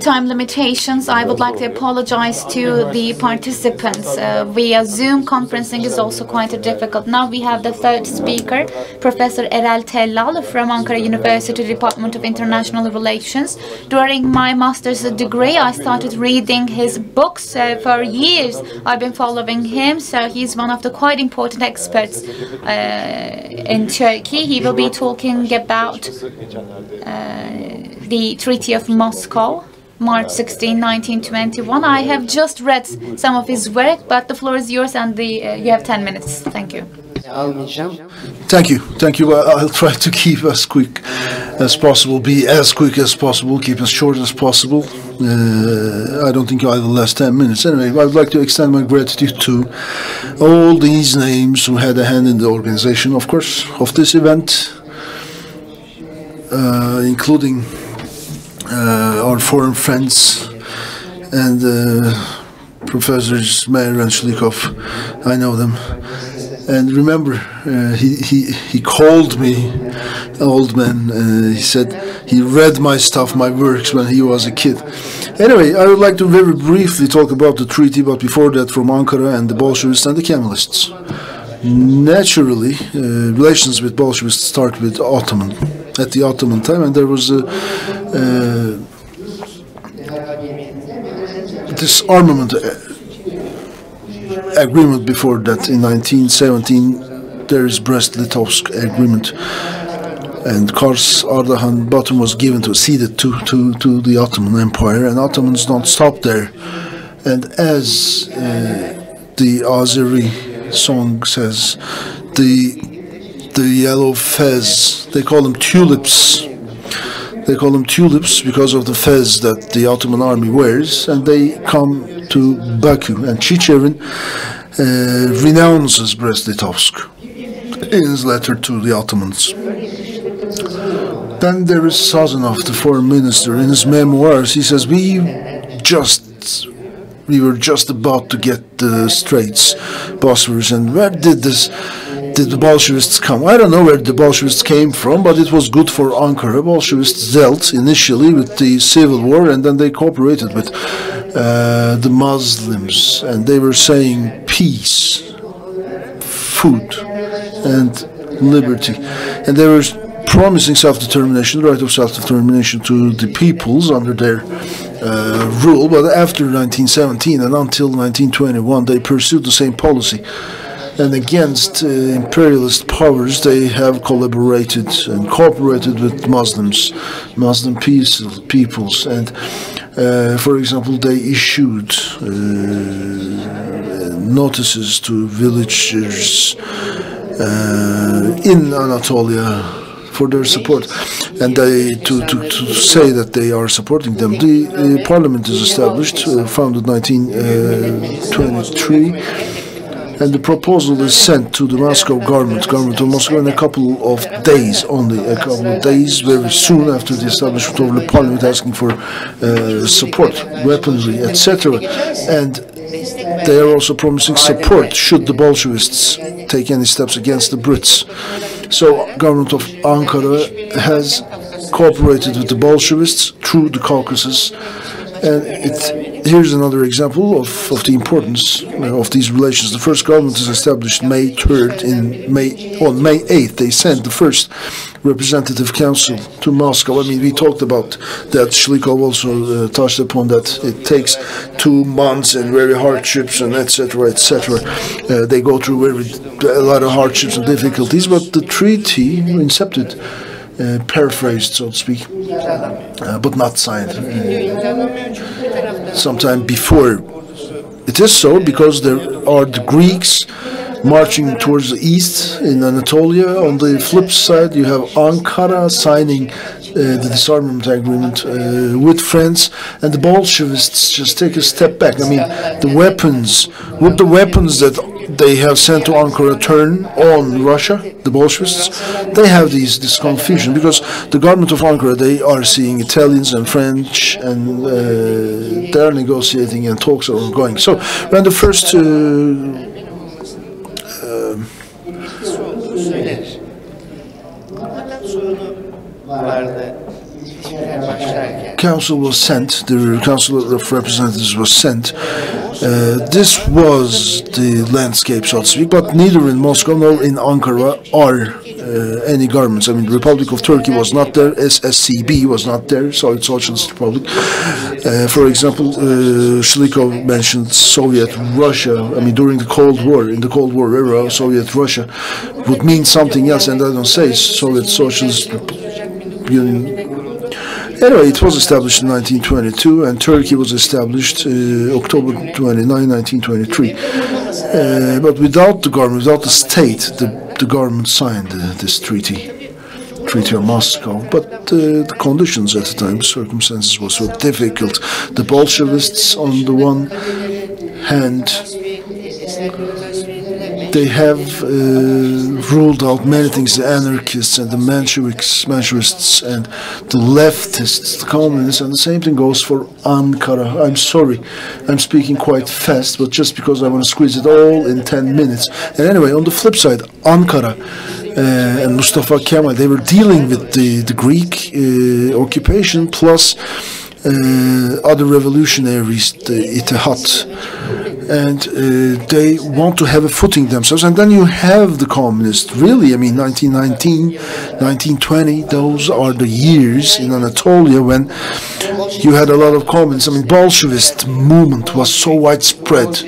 time limitations, I would like to apologize to the participants. Via Zoom conferencing is also quite difficult. Now we have the third speaker, Professor Erel Tellal from Ankara University Department of International Relations. During my master's degree, I started reading his books. For years, I've been following him, so he's one of the quite important experts in Turkey. He will be talking about the Treaty of Moscow, March 16, 1921. I have just read some of his work, but the floor is yours and you have 10 minutes. Thank you. Thank you. I'll try to keep as quick as possible, be as quick as possible, keep as short as possible. I don't think I will last 10 minutes. Anyway, I would like to extend my gratitude to all these names who had a hand in the organization, of course, of this event, including our foreign friends and Professors Meyer and Shlikov. I know them. And remember, he called me old man. He said he read my stuff, my works, when he was a kid. Anyway, I would like to very briefly talk about the treaty, but before that, from Ankara and the Bolshevists and the Kemalists. Naturally, relations with Bolshevists start with at the Ottoman time, and there was a disarmament agreement before that. In 1917 there is Brest-Litovsk agreement, and Kars, Ardahan, Batum was ceded to the Ottoman Empire, and Ottomans don't stop there. And as the Azeri song says, the yellow fez, they call them tulips. They call them tulips because of the fez that the Ottoman army wears, and they come to Baku. And Chichevin renounces Brest-Litovsk in his letter to the Ottomans. Then there is Sazonov, the foreign minister. In his memoirs, he says, we were just about to get the Straits, Bosphorus, and where did the Bolshevists come? I don't know where the Bolshevists came from, but it was good for Ankara. Bolshevists dealt initially with the civil war, and then they cooperated with the Muslims, and they were saying peace, food, and liberty, and they were promising self-determination, the right of self-determination to the peoples under their rule. But after 1917 and until 1921, they pursued the same policy. And against imperialist powers, they have collaborated and cooperated with Muslims, Muslim peoples. And, for example, they issued notices to villagers in Anatolia for their support, and to say that they are supporting them. The parliament is established, founded 1923, and the proposal is sent to the Moscow government of Moscow in a couple of days, very soon after the establishment of the parliament, asking for support, weaponry, etc. And they are also promising support should the Bolshevists take any steps against the Brits. So, government of Ankara has cooperated with the Bolshevists through the Caucasus, and here's another example of the importance of these relations. The first government is established May 3rd. On May 8th, they sent the first representative council to Moscow. I mean, we talked about that. Shlikov also touched upon that. It takes 2 months and very hardships and etc., etc. They go through a lot of hardships and difficulties, but the treaty incepted, paraphrased, so to speak, but not signed. Sometime before. It is so because there are the Greeks marching towards the east in Anatolia. On the flip side, you have Ankara signing the disarmament agreement with France, and the Bolshevists just take a step back. I mean, would the weapons that they have sent to Ankara turn on Russia, the Bolshevists? They have this confusion because the government of Ankara, they are seeing Italians and French, and they are negotiating and talks are ongoing. So when the first council was sent, the Council of Representatives was sent. This was the landscape, so to speak, but neither in Moscow nor in Ankara are any governments. I mean, the Republic of Turkey was not there, SSCB was not there, Soviet Socialist Republic. For example, Shlikov mentioned Soviet Russia. I mean, during the Cold War, in the Cold War era, Soviet Russia would mean something else, and I don't say Soviet Socialist Union. Anyway, it was established in 1922, and Turkey was established October 29, 1923. But without the government, without the state, the government signed this treaty of Moscow. But the conditions at the time, the circumstances were so difficult. The Bolshevists, on the one hand, they have ruled out many things, the anarchists and the Menshevists and the leftists, the communists, and the same thing goes for Ankara. I'm sorry, I'm speaking quite fast, but just because I want to squeeze it all in 10 minutes. And anyway, on the flip side, Ankara and Mustafa Kemal, they were dealing with the Greek occupation plus other revolutionaries, the Ittihat, and they want to have a footing themselves. And then you have the communists, really, I mean, 1919, 1920, those are the years in Anatolia when you had a lot of communists. I mean, Bolshevist movement was so widespread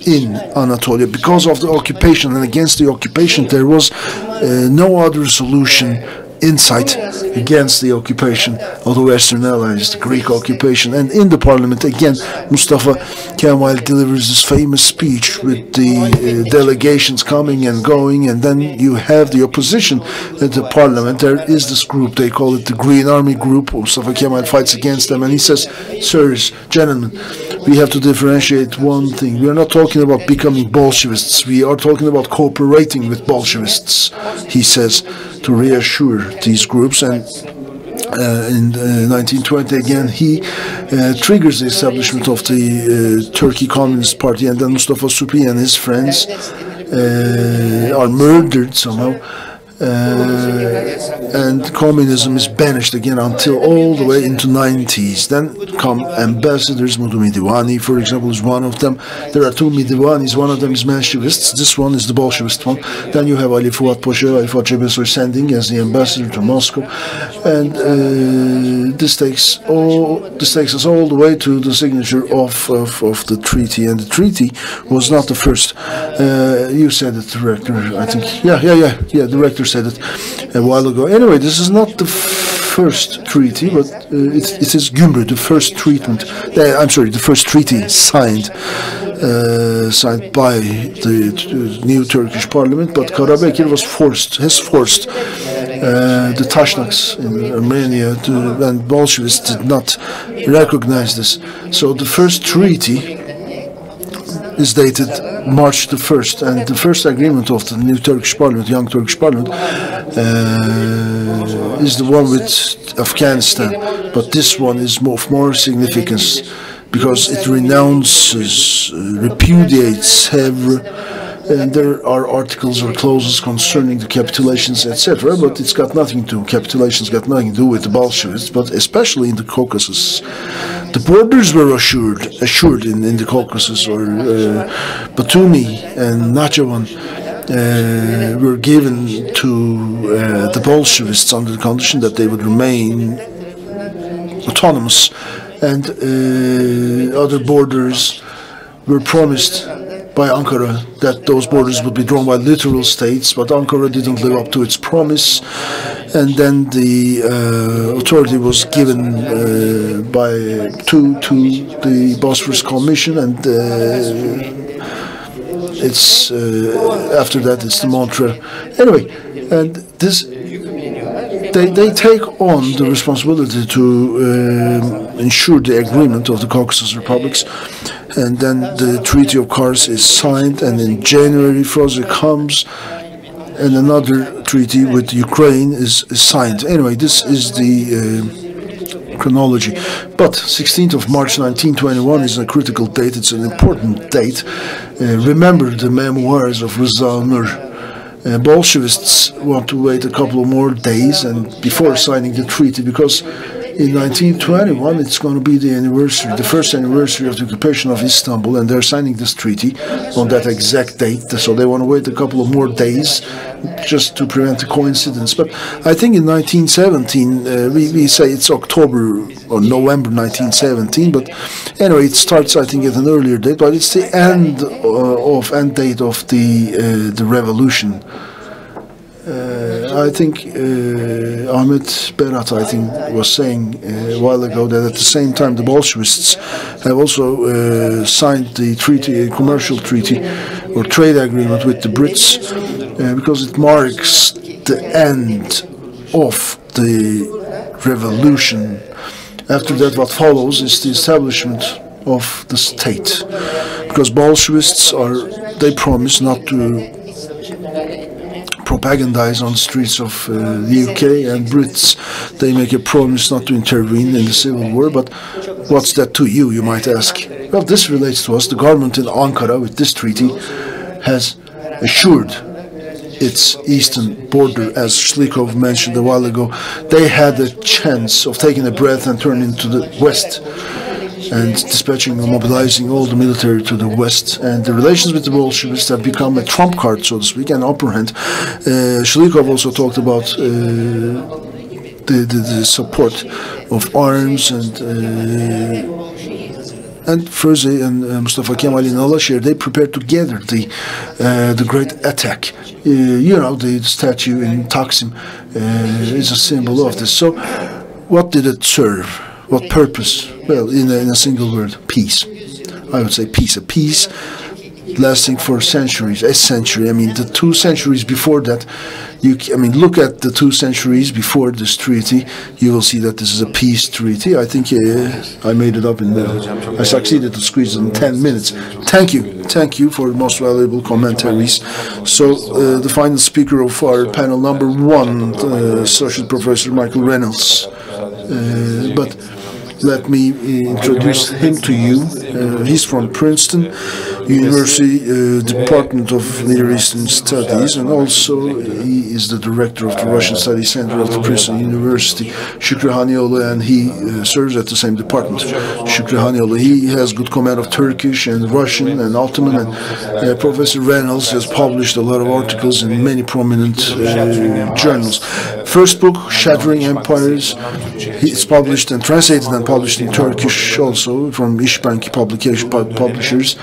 in Anatolia because of the occupation, and against the occupation there was no other solution in sight against the occupation of the Western Allies, the Greek occupation. And in the parliament, again, Mustafa Kemal delivers this famous speech with the delegations coming and going, and then you have the opposition at the parliament. There is this group, they call it the Green Army Group. Mustafa Kemal fights against them, and he says, sirs, gentlemen, we have to differentiate one thing. We are not talking about becoming Bolshevists. We are talking about cooperating with Bolshevists, he says, to reassure these groups. And in 1920, again, he triggers the establishment of the Turkey Communist Party, and then Mustafa Suphi and his friends are murdered somehow. And communism is banished again until all the way into 90s. Then come ambassadors. Mudu Midivani, for example, is one of them. There are two Midivanis. One of them is Menshevists. This one is the Bolshevist one. Then you have Ali Fuat Pasha, Ali Fuat Cebesoy sending as the ambassador to Moscow, and this takes us all the way to the signature of the treaty. And the treaty was not the first. You said it, Director. I think. Yeah. Director said it a while ago. Anyway, this is not the first treaty, but it is Gümrük, the first treatment. I'm sorry, the first treaty signed by the new Turkish parliament. But Karabekir has forced the Tashnaks in Armenia, and Bolsheviks did not recognize this. So the first treaty is dated March the 1st, and the first agreement of the new Turkish parliament, young Turkish parliament, is the one with Afghanistan. But this one is of more significance because it renounces, repudiates, and there are articles or clauses concerning the capitulations, etc. But it's got nothing to capitulations, got nothing to do with the Bolsheviks, but especially in the Caucasus. The borders were assured in the Caucasus, or Batumi and Nakhchivan were given to the Bolsheviks under the condition that they would remain autonomous, and other borders were promised by Ankara that those borders would be drawn by literal states, but Ankara didn't live up to its promise, and then the authority was given to the Bosphorus Commission, and it's after that it's the Montreux. Anyway, and this they take on the responsibility to ensure the agreement of the Caucasus republics. And then the Treaty of Kars is signed, and in January Froze comes, and another treaty with Ukraine is signed. Anyway, this is the chronology. But 16th of March 1921 is a critical date. It's an important date. Remember the memoirs of Rıza Nur. Bolshevists want to wait a couple of more days and before signing the treaty, because In 1921, it's going to be the anniversary, the first anniversary of the occupation of Istanbul, and they're signing this treaty on that exact date. So they want to wait a couple of more days just to prevent a coincidence. But I think in 1917, we say it's October or November 1917, but anyway, it starts, I think, at an earlier date, but it's the end date of the revolution. I think Ahmet Berat, I think, was saying a while ago that at the same time the Bolshevists have also signed the treaty, a commercial treaty or trade agreement with the Brits, because it marks the end of the revolution. After that, what follows is the establishment of the state, because Bolshevists they promise not to propagandize on the streets of the UK, and Brits, they make a promise not to intervene in the civil war. But what's that to you, you might ask? Well, this relates to us. The government in Ankara, with this treaty, has assured its eastern border, as Shlikov mentioned a while ago. They had a chance of taking a breath and turning to the west, and dispatching or mobilizing all the military to the west. And the relations with the Bolsheviks have become a trump card, so to speak, an upper hand. Shlikov also talked about the support of arms, and Ferzy and Mustafa Kemal in Alaşehir, they prepared to gather the great attack. You know, the statue in Taksim is a symbol of this. So what did it serve? What purpose? Well, in a single word, peace. I would say peace. A peace lasting for centuries, a century. I mean, the 2 centuries before that, look at the 2 centuries before this treaty, you will see that this is a peace treaty. I think I made it up I succeeded to squeeze it in 10 minutes. Thank you for the most valuable commentaries. So, the final speaker of our panel, number 1, Associate Professor Michael Reynolds. But let me introduce him to you. He's from Princeton University Department of Near Eastern Studies, and also he is the director of the Russian Studies Center of the Princeton University, Şükrü Hanioğlu, and he serves at the same department. Şükrü Hanioğlu, he has good command of Turkish and Russian and Ottoman, and Professor Reynolds has published a lot of articles in many prominent journals. First book, Shattering Empires, it's published and translated and published in Turkish also from İşbank publishers,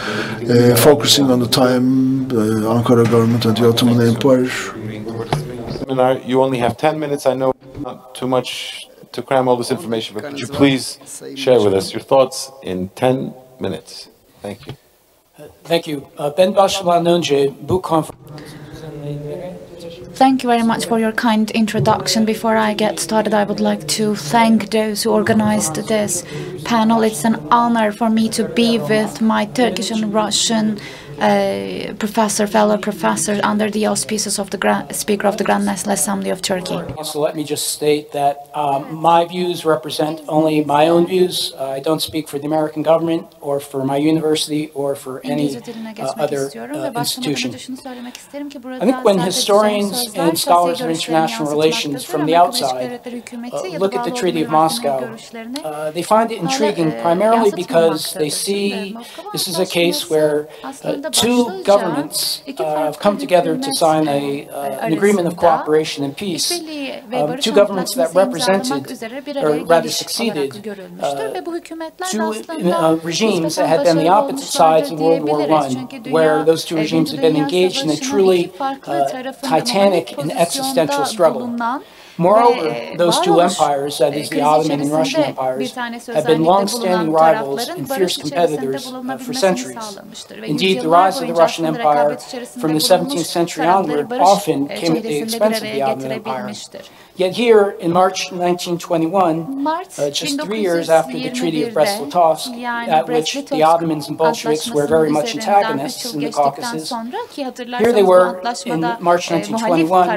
focusing on the time, Ankara government and the Ottoman Empire. You only have 10 minutes. I know not too much to cram all this information, but could you please share with us your thoughts in 10 minutes? Thank you. Thank you. Ben başlamadan önce bu konferans. Thank you very much for your kind introduction. Before I get started, I would like to thank those who organized this panel. It's an honor for me to be with my Turkish and Russian fellow professor under the auspices of the Speaker of the Grand National Assembly of Turkey. So let me just state that my views represent only my own views. I don't speak for the American government or for my university or for any other institution. I think when historians and scholars of international relations from the outside look at the Treaty of Moscow, they find it intriguing primarily because they see this is a case where 2 governments have come together to sign an agreement of cooperation and peace. 2 governments that represented, or rather succeeded, 2 regimes that had been the opposite sides of World War I, where those 2 regimes had been engaged in a truly titanic and existential struggle. Moreover, those 2 empires, that is the Ottoman and Russian empires, have been long-standing rivals and fierce competitors for centuries. Indeed, the rise of the Russian Empire from the 17th century onward often came at the expense of the Ottoman Empire. Yet here, in March 1921, just 3 years after the Treaty of Brest-Litovsk, at which the Ottomans and Bolsheviks were very much antagonists in the Caucasus, here they were in March 1921,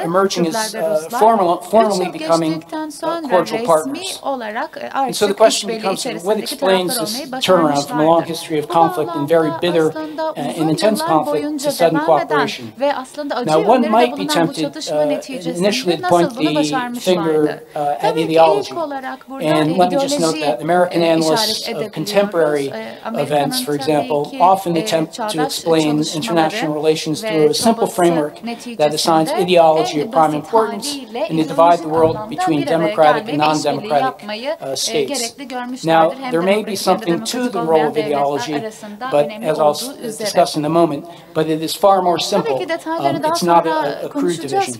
emerging as formally becoming cordial partners. And so the question becomes, what explains this turnaround from a long history of conflict and very bitter and intense conflict to sudden cooperation? Now, one might be tempted initially to point the finger at ideology. And let me just note that American analysts of contemporary events, for example, often attempt to explain international relations through a simple framework that assigns ideology a prime importance and to divide the world between democratic and non-democratic states. Now, there may be something to the role of ideology, but as I'll discuss in a moment, but it is far more simple. It's not a crude division.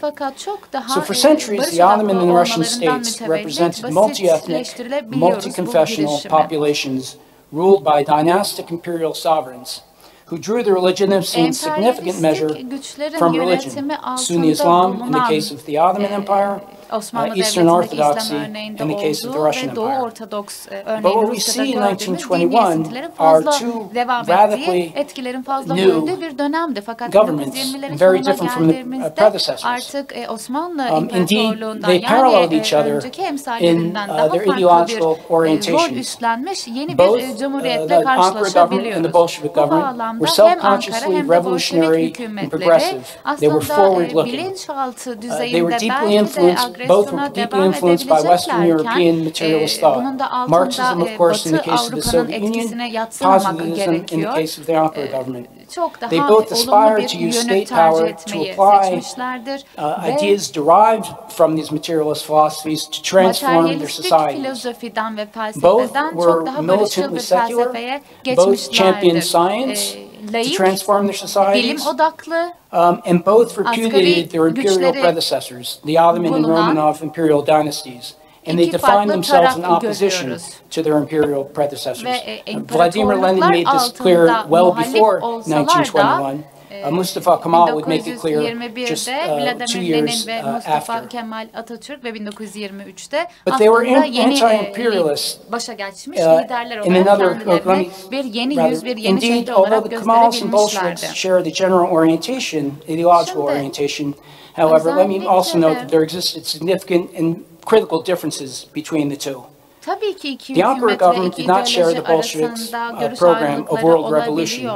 So for centuries, the Ottoman and Russian states represented multi-ethnic, multi-confessional populations ruled by dynastic imperial sovereigns who drew their legitimacy in significant measure from religion, Sunni Islam in the case of the Ottoman Empire, Eastern Orthodoxy in the case of the Russian Empire. But what we see in 1921 are two radically new governments, very different from the predecessors. Indeed, they paralleled each other in their ideological orientations. Both the Ankara government and the Bolshevik government were self-consciously revolutionary and progressive. They were forward-looking. They were deeply influenced. Both were deeply influenced by Western European materialist thought. Marxism, of course, in the case of the Soviet Union, positivism in the case of the Ankara government. They both aspire to use state power to apply ideas derived from these materialist philosophies to transform their societies. Both were militantly secular. Both championed science to transform their societies. And both repudiated their imperial predecessors, the Ottoman and Romanov imperial dynasties. And they defined themselves in opposition to their imperial predecessors. Vladimir Lenin made this clear well before 1921. Mustafa Kemal would make it clear just 2 years after. But they were anti-imperialist in another, indeed, although the Kemals and Bolsheviks share the general orientation, ideological orientation, however, let me also note that there existed significant and critical differences between the two. The Ankara government did not share the Bolsheviks' program of world revolution.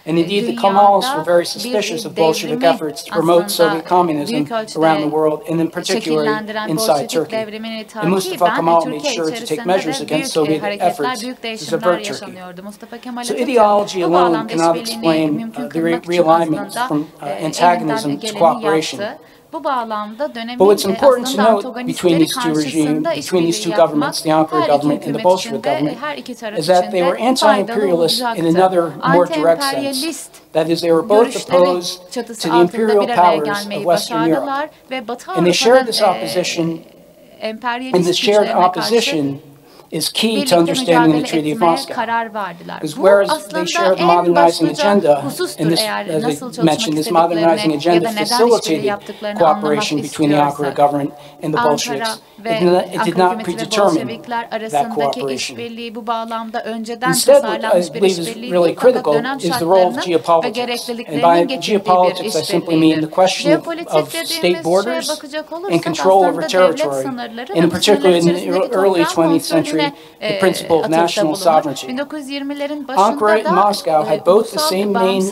And indeed, the Kemals were very suspicious of Bolshevik efforts to promote Soviet communism around the world, and in particular inside Turkey. And Mustafa Kemal made sure to take measures against Soviet efforts to subvert Turkey. So ideology alone cannot explain the realignment from antagonism to cooperation. But what's important to note between these two regimes, between these two governments, the Ankara government and the Bolshevik government, is that they were anti-imperialist in another, more direct sense. That is, they were both opposed to the imperial powers of Western Europe. And they shared this opposition, and this shared opposition is key to understanding the Treaty of Moscow. Because whereas they share the modernizing agenda, and this, as I mentioned, this modernizing agenda facilitated cooperation between the Ankara government and the Bolsheviks, it did not predetermine that cooperation. Instead, what I believe is really critical is the role of geopolitics. And by geopolitics, I simply mean the question of state borders and control over territory, and in particular in the early 20th century, the principle of national sovereignty. Ankara and Moscow had both the same main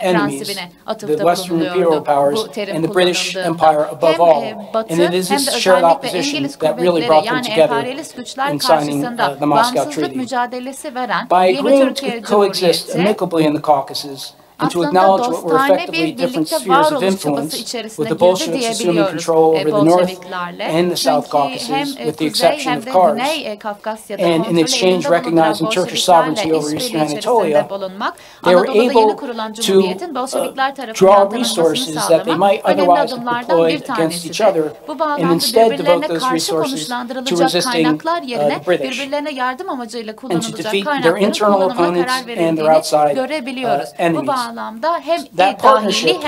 enemies, the Western imperial powers and the British Empire above all. And it is this shared opposition that really brought them together in signing the Moscow Treaty. By agreeing to coexist amicably in the Caucasus, and to acknowledge what were effectively different spheres of influence, with the Bolsheviks assuming control over the North and the South Caucasus, with the exception of Kars, and in exchange recognizing Turkish sovereignty over Eastern Anatolia, they were able to draw resources that they might otherwise have deployed against each other, and instead devote those resources to resisting the British, and to defeat their internal opponents and their outside enemies. That partnership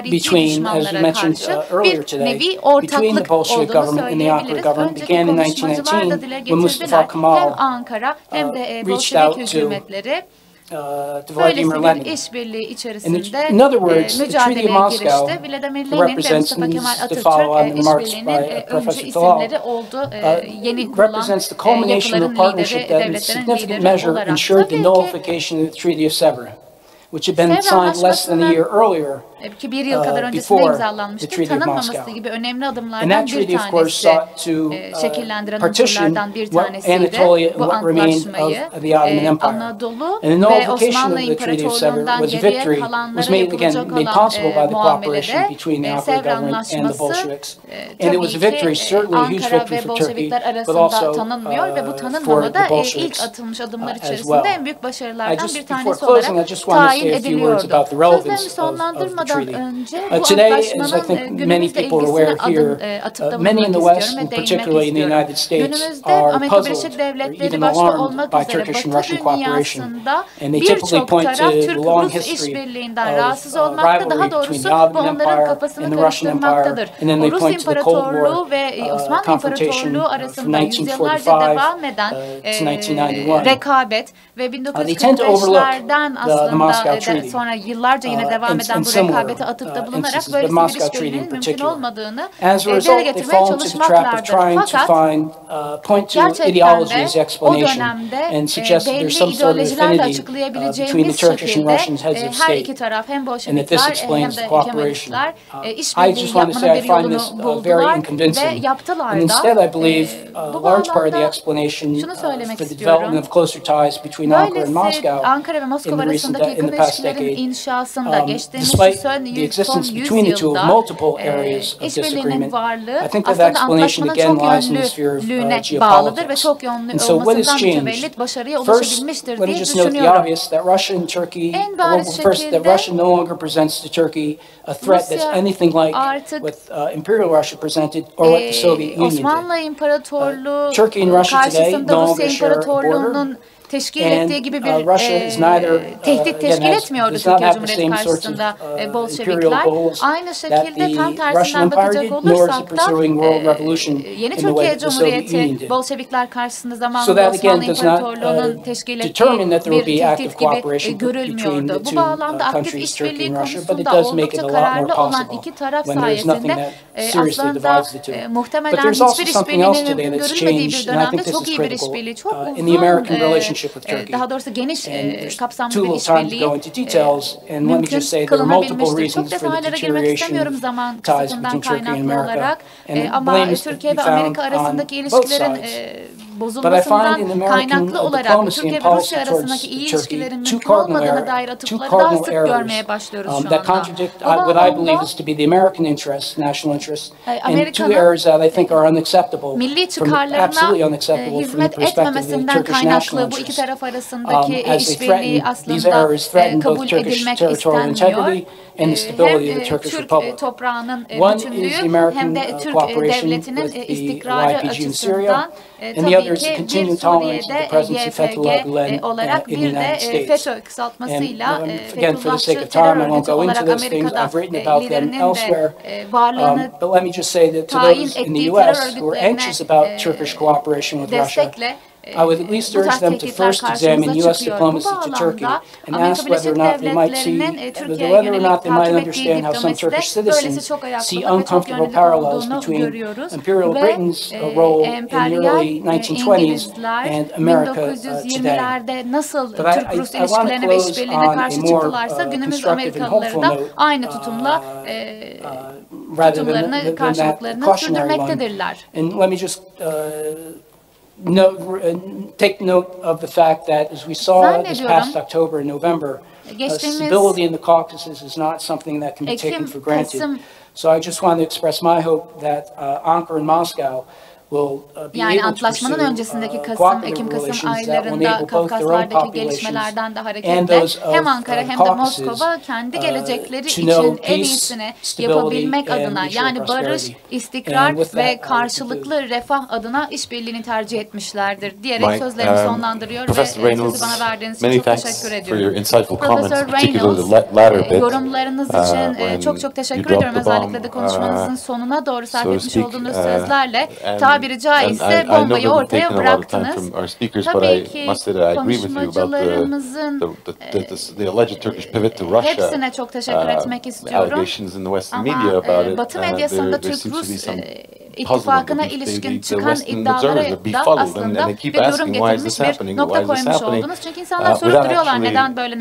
between, as we mentioned earlier today, between the Bolshevik government and the Ankara government began in 1919 when Mustafa Kemal reached out to Vladimir böylesi Lenin. bir işbirliği In içerisinde other words, the Treaty of mücadeleye Moscow girişti. Vladimir Lenin ve Mustafa Kemal represents the follow-on Atatürk remarks by işbirliğinin Professor öncü Talal, isimleri oldu. Yeni kurulan represents the culmination of a yapıların partnership lideri, that in a devletlerin significant lideri measure olarak. ensured the Tabii ki nullification of the Treaty of Sevres, which had been Sevr signed less than a year earlier ki bir yıl kadar öncesinde before the imzalanmıştı. Treaty of Tanınmaması Moscow. gibi önemli And adımlardan that bir treaty, of course, tanesi, sought to şekillendiren partition unsurlardan bir what tanesiydi. Anatolia and Bu what remained antlaşmayı of the Ottoman Empire. Anadolu And the ve nullification Osmanlı of the Treaty of Sevres İmparatorluğundan was a geriye victory, was kalanlara made yapılacak again, made olan possible by the cooperation muamelede between the Sevr Ankara government and the Anlaşması Bolsheviks. And it was a victory, tabii ki certainly a huge Ankara victory ve for Turkey, Bolşevikler but arasında also tanınmıyor ve bu for tanınmamada the ilk Bolsheviks atılmış adımlar as içerisinde well. en büyük başarılardan bir Just before tanesi closing, I olarak just want to tayin say a few words ediliyordu. about the Sözlerimi relevance of the sonlandırmadan treaty. önce bu Today, as I antlaşmanın think many günümüzde people are ilgisine aware here, atıfta many in bulunmak the West, istiyorum and ve değinmek particularly in the istiyorum. United States, Günümüzde are Amerika puzzled Birleşik or Devletleri even başta alarmed olmak by üzere Turkish and Batı Russian cooperation. dünyasında And they typically birçok point to taraf the long Türk-Rus history işbirliğinden of rahatsız olmakta, rivalry daha between doğrusu the bu Ottoman onların Empire kafasını and the Russian Empire, karıştırmaktadır. and then O they Rus point to the Cold War İmparatorluğu ve Osmanlı confrontation İmparatorluğu from arasında yüzyıllarca 1945 devam eden to 1991. rekabet ve They tend to overlook 1945'lerden the Moscow aslında Treaty. sonra yıllarca yine devam eden bu similar, rekabete atıfta bulunarak instances, the böylesi bir Moscow Treaty in işbirliğinin mümkün particular. olmadığını As a dile result, they getirmeye fall into the trap of çalışmaklardır. trying to Fakat point to gerçekten ideology de as o explanation dönemde and suggest that belli there's some sort of ideolojilerle affinity between açıklayabileceğimiz the Turkish and şekilde Russian heads of her state. iki taraf hem And that this Bolşevikler hem explains de the cooperation. Kemalistler I işbirliği just want to say yapmanın I bir find yolunu this very buldular inconvincing. ve yaptılar And da. instead, I believe Bu a large part of the bağlamda explanation şunu söylemek for the istiyorum. development of closer ties between Ankara and Böylesi Moscow Ankara ve Moskova in the recent arasındaki in yakın the past ilişkilerin decade, inşasında geçtiğimiz despite son the 100 existence between the two of yılda multiple areas of işbirliğinin disagreement, varlığı I think that aslında explanation antlaşmanın again çok lies in the sphere of yönlülüğüne bağlıdır ve geopolitics. çok yönlü And so what has olmasından changed? mütevellit başarıya First, ulaşabilmiştir let me diye just note the düşünüyorum. obvious that Russia and Turkey, En bariz first, that şekilde Russia no longer presents to Turkey a threat that's Rusya anything like artık what Imperial Russia presented or what the Soviet Union did. Osmanlı İmparatorluğu Turkey and Russia today karşısında no Rusya longer share a border. İmparatorluğu'nun teşkil ettiği gibi bir Russia is neither, tehdit teşkil again, etmiyordu does not Türkiye have the Cumhuriyeti same sorts of karşısında imperial Bolşevikler. goals Aynı that şekilde tam the Russian tersinden Empire bakacak did, nor is it olursak da pursuing world revolution yeni in the way Türkiye that the Soviet Union Cumhuriyeti did. Bolşevikler karşısında So zamanında that again Osmanlı does not İmparatorluğu'nun teşkil ettiği determine that there will bir be active tehdit gibi cooperation between the görülmüyordu. Bu two bağlamda aktif countries, Turkey işbirliği and Russia, but it konusunda does make it oldukça a lot more kararlı olan possible iki taraf when there is nothing sayesinde that seriously aslında divides the two. But muhtemelen there's also hiçbir something else işbirliğinin today that's görülmediği bir changed, and I think dönemde this çok is iyi bir critical işbirliği, çok in the American uzun, relationship with Turkey. daha doğrusu geniş kapsamlı Too bir little time to işbirliği go into details, and let me mümkün just say there are multiple kılınabilmiştir. Çok reasons for the detaylara girmek deterioration istemiyorum of zaman ties kısıtından between Turkey and kaynaklı America, olarak and ama blame is to Türkiye be ve Amerika found on arasındaki both ilişkilerin sides. But I find in bozulmasından American kaynaklı olarak diplomacy Türkiye and ve policy Rusya towards arasındaki iyi Turkey ilişkilerin two mümkün olmadığına cardinal dair atıfları two daha cardinal sık errors görmeye başlıyoruz şu that anda. contradict Bu what I believe bağlamda is to be the American interest, national interest, and two Amerika'nın errors that I think are unacceptable, milli absolutely çıkarlarına unacceptable from the hizmet perspective of the etmemesinden Turkish national kaynaklı bu iki interest. taraf arasındaki As they işbirliği threaten, these aslında errors threaten both kabul Turkish edilmek territorial istenmiyor. integrity and the stability of the Hem Turkish Türk Republic. toprağının One is the bütünlüğü American hem de Türk cooperation devletinin with the istikrarı YPG in Syria, açısından and the other tabii is the ki bir continued tolerance of the Suriye'de presence of Fethullah Gulen YPG olarak in the bir de United States. FETÖ kısaltmasıyla And again, for the sake Fethullahçı of time, terör I won't örgütü go into olarak those things. Amerika'da I've written about them liderinin elsewhere. de varlığını But let me just say that to tayin those in the ettiği U.S. terör who are anxious about Turkish cooperation with Russia, destekle I would at least bu urge tarz them to tehditler first examine karşımıza U.S. çıkıyor. Bu diplomacy to Turkey bağlamda and Amerika ask whether or Birleşik not they might see Devletleri'nin Türkiye'ye whether or yönelik not they might takip ettiği understand how some Turkish diplomaside böylesi citizens çok see ayaklı ve çok uncomfortable yönlü parallels olduğunu between görüyoruz. Imperial Ve Britain's role in the early 1920s İngilizler and America today. 1920'lerde nasıl But I Türk-Rus want to ilişkilerine ve close işbirliğine on karşı a more çıktılarsa günümüz constructive and hopeful Amerikalıları da note aynı tutumla rather tutumlarını, than that karşılıklarını cautionary one. sürdürmektedirler. And let me just take note of the fact that, as we saw this past October and November, stability in the Caucasus is not something that can be taken for granted. So I just want to express my hope that Ankara and Moscow yani antlaşmanın öncesindeki Ekim-Kasım aylarında Kafkaslardaki gelişmelerden de hareketle hem Ankara hem de Moskova kendi gelecekleri için en iyisini yapabilmek adına yani barış, istikrar ve karşılıklı refah adına işbirliğini tercih etmişlerdir diyerek sözlerimi sonlandırıyor ve sözü bana verdiğiniz için çok teşekkür ediyorum. Profesör Reynolds, yorumlarınız için çok teşekkür ediyorum. Özellikle de konuşmanızın sonuna doğru sarf etmiş olduğunuz sözlerle tabiri caizse bombayı ortaya bıraktınız. Tabii ki konuşmacılarımızın hepsine çok teşekkür etmek istiyorum. Ama Batı medyasında Türk-Rus ittifakına ilişkin çıkan iddialara da aslında bir yorum getirmiş, bir nokta koymuş oldunuz. Çünkü insanlar sorup duruyorlar neden böyle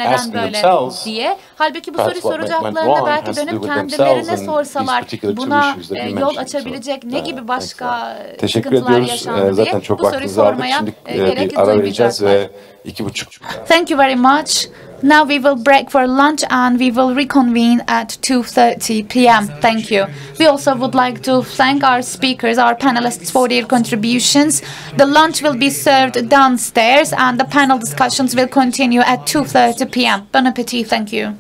diye. Halbuki bu soruyu soracaklarında belki dönüp kendilerine sorsalar buna yol açabilecek ne gibi başka sıkıntılar yaşandı diye bu soruyu sormaya gerek duymayacaklar. Thank you very much. Now we will break for lunch and we will reconvene at 2:30 p.m. Thank you. We also would like to thank our speakers, our panelists for their contributions. The lunch will be served downstairs and the panel discussions will continue at 2:30 p.m. Bon appetit. Thank you.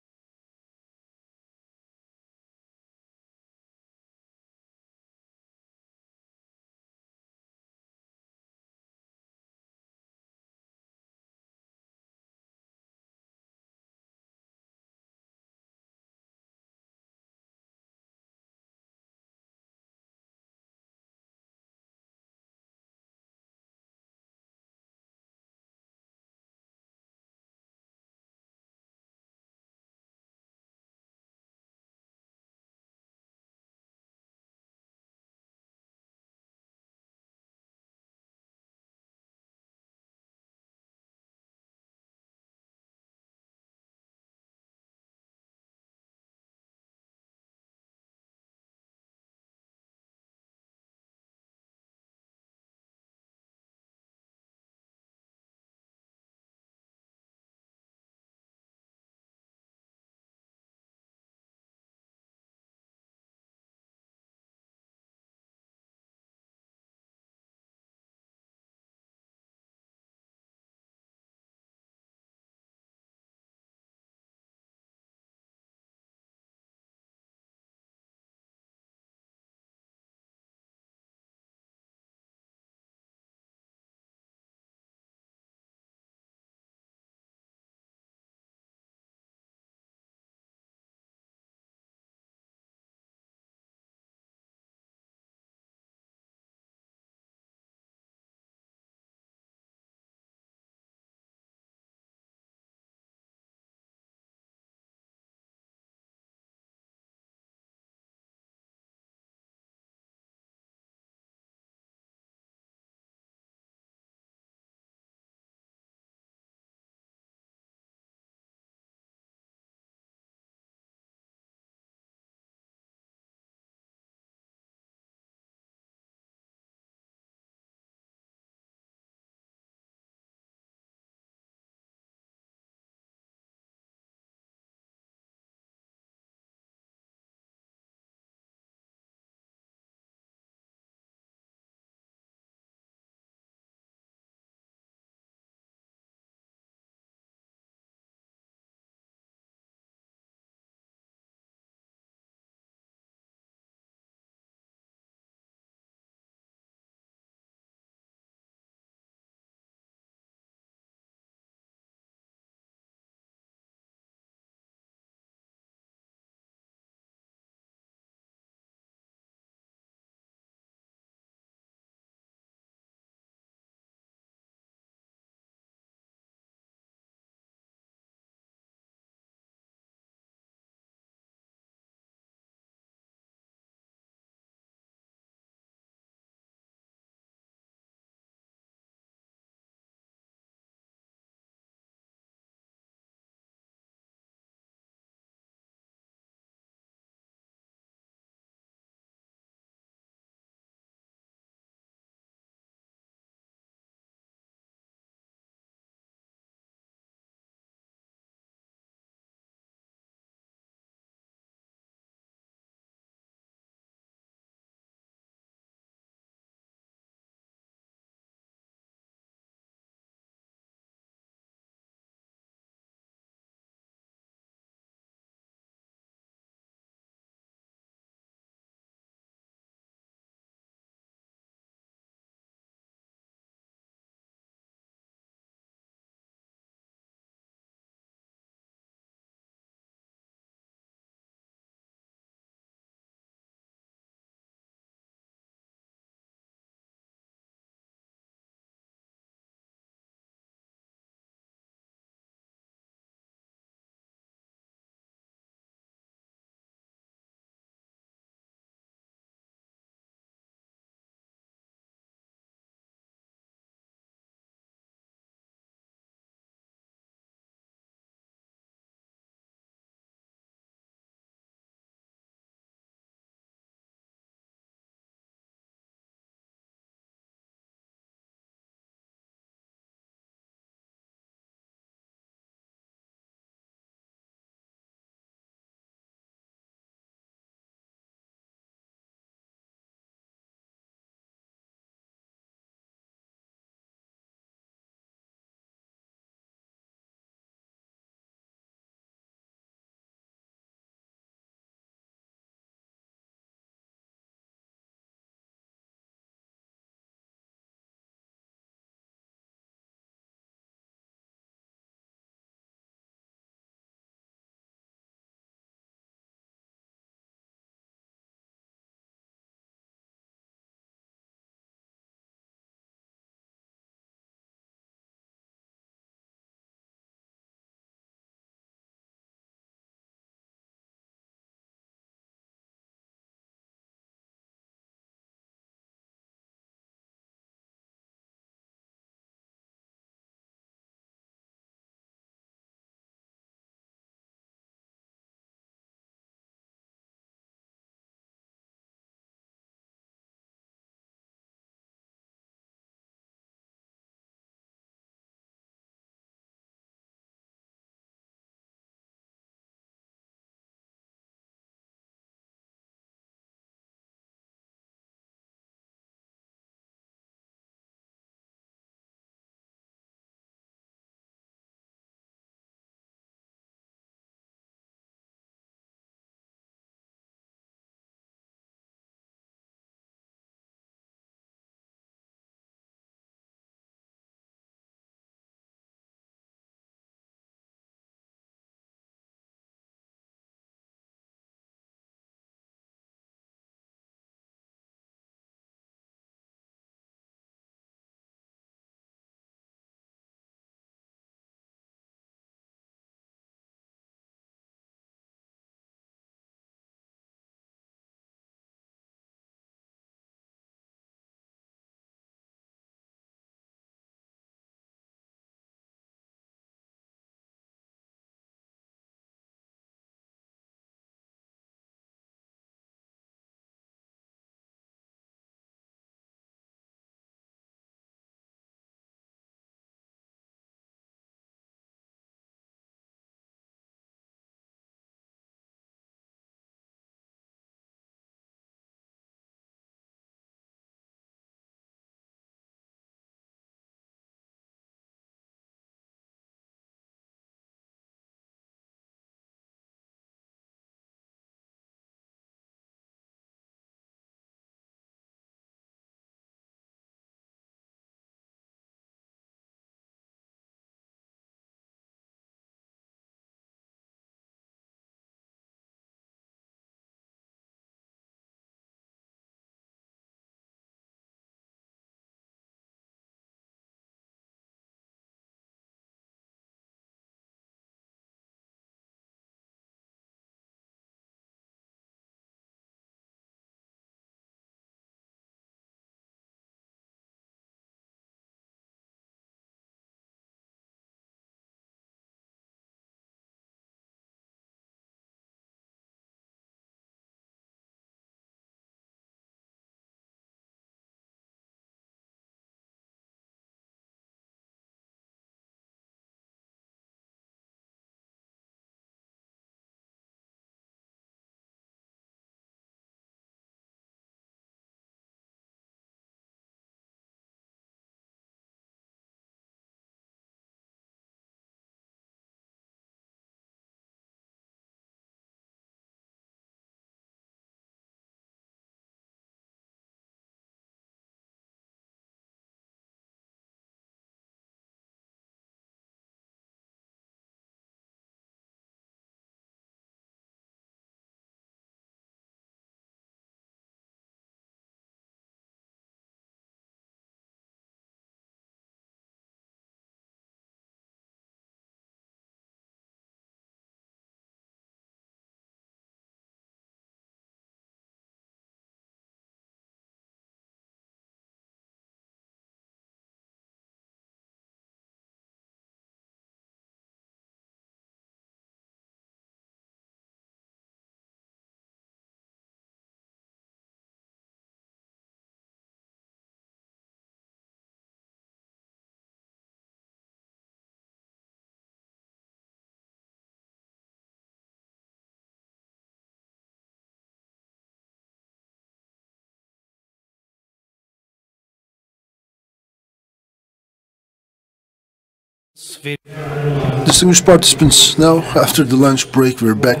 Distinguished participants, now after the lunch break we're back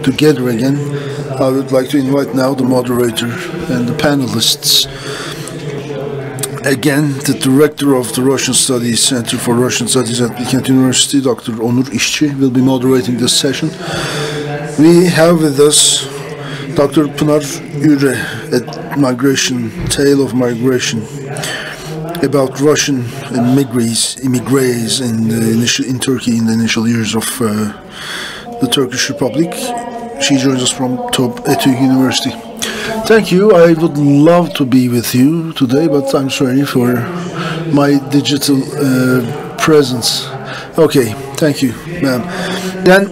together again. I would like to invite now the moderator and the panelists. Again, the director of the Russian Studies Center for Russian Studies at Bilkent University, Dr. Onur İşçi, will be moderating this session. We have with us Dr. Pınar Üre at Migration, Tale of Migration, about Russian immigrants in Turkey in the initial years of the Turkish Republic. She joins us from ETÜ University. Thank you. I would love to be with you today, but I'm sorry for my digital presence. Okay, thank you, ma'am. Then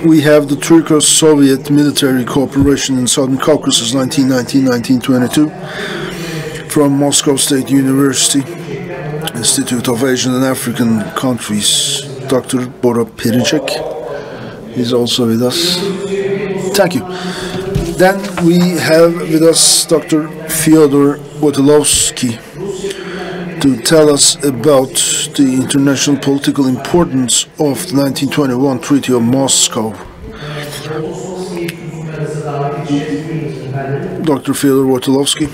we have the Turco-Soviet military cooperation in Southern Caucasus, 1919-1922, from Moscow State University, Institute of Asian and African Countries, Dr. Bora Pericek is also with us. Thank you. Then we have with us Dr. Fyodor Botilovsky to tell us about the international political importance of the 1921 Treaty of Moscow. Dr. Fyodor Botilovsky,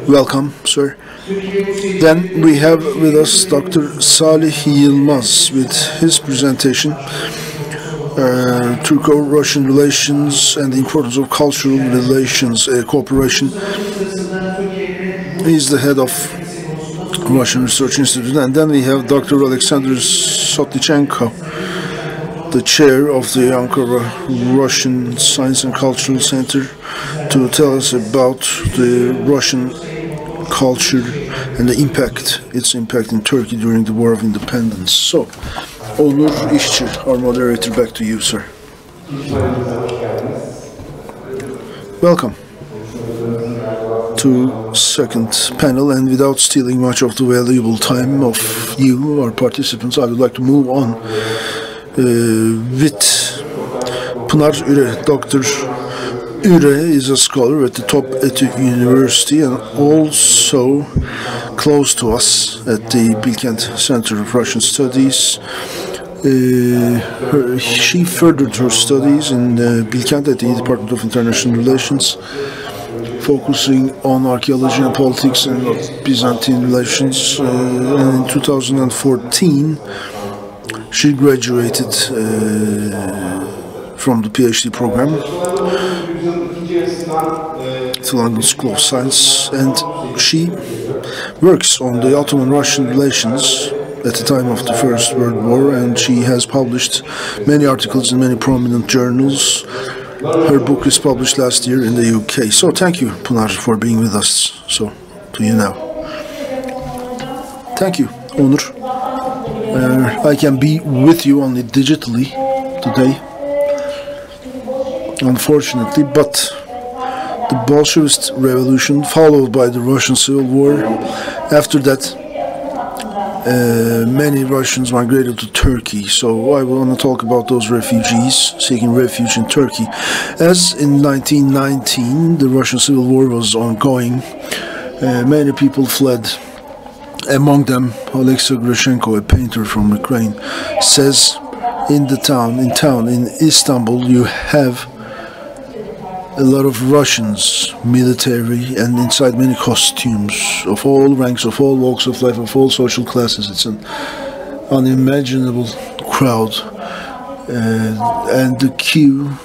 welcome, sir. Then we have with us Dr. Salih Yilmaz with his presentation, Turco-Russian relations and the importance of cultural relations cooperation. He's the head of Russian Research Institute. And then we have Dr. Alexander Sotnichenko, the chair of the Ankara Russian Science and Cultural Center, to tell us about the Russian culture and the its impact in Turkey during the War of Independence. So, Onur İşçi, our moderator, back to you, sir. Welcome to second panel, and without stealing much of the valuable time of you, our participants, I would like to move on with Pınar Üre. Dr. Üre is a scholar at the top ETÜ University and also close to us at the Bilkent Center of Russian Studies. She furthered her studies in Bilkent at the Department of International Relations, focusing on archaeology and politics and Byzantine relations. And in 2014, she graduated from the PhD program at the London School of Science, and she works on the Ottoman-Russian relations at the time of the First World War, and she has published many articles in many prominent journals. Her book is published last year in the UK. So thank you, Pınar, for being with us. So, to you now. Thank you, Onur. I can be with you only digitally today, unfortunately, but the Bolshevist Revolution, followed by the Russian Civil War, after that, many Russians migrated to Turkey. So I want to talk about those refugees seeking refuge in Turkey. As in 1919, the Russian Civil War was ongoing, many people fled. Among them, Alexei Grushenko, a painter from Ukraine, says in Istanbul, you have a lot of Russians, military, and inside many costumes, of all ranks, of all walks of life, of all social classes. It's an unimaginable crowd. And the queue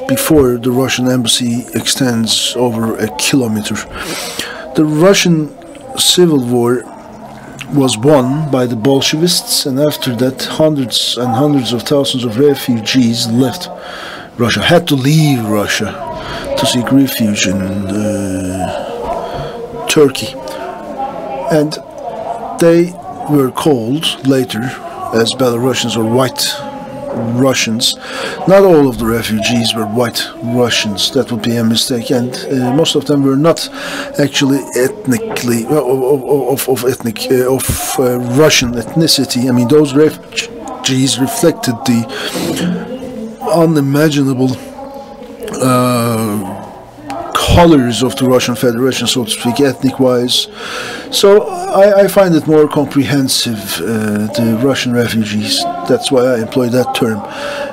before the Russian embassy extends over a kilometer. The Russian Civil War was won by the Bolshevists, and after that hundreds and hundreds of thousands of refugees left Russia, had to leave Russia to seek refuge in Turkey. And they were called later as Belarusians or White Russians. Not all of the refugees were White Russians. That would be a mistake, and most of them were not actually ethnically of Russian ethnicity. I mean, those refugees reflected the unimaginable colors of the Russian Federation, so to speak, ethnic-wise. So I find it more comprehensive, the Russian refugees. That's why I employ that term.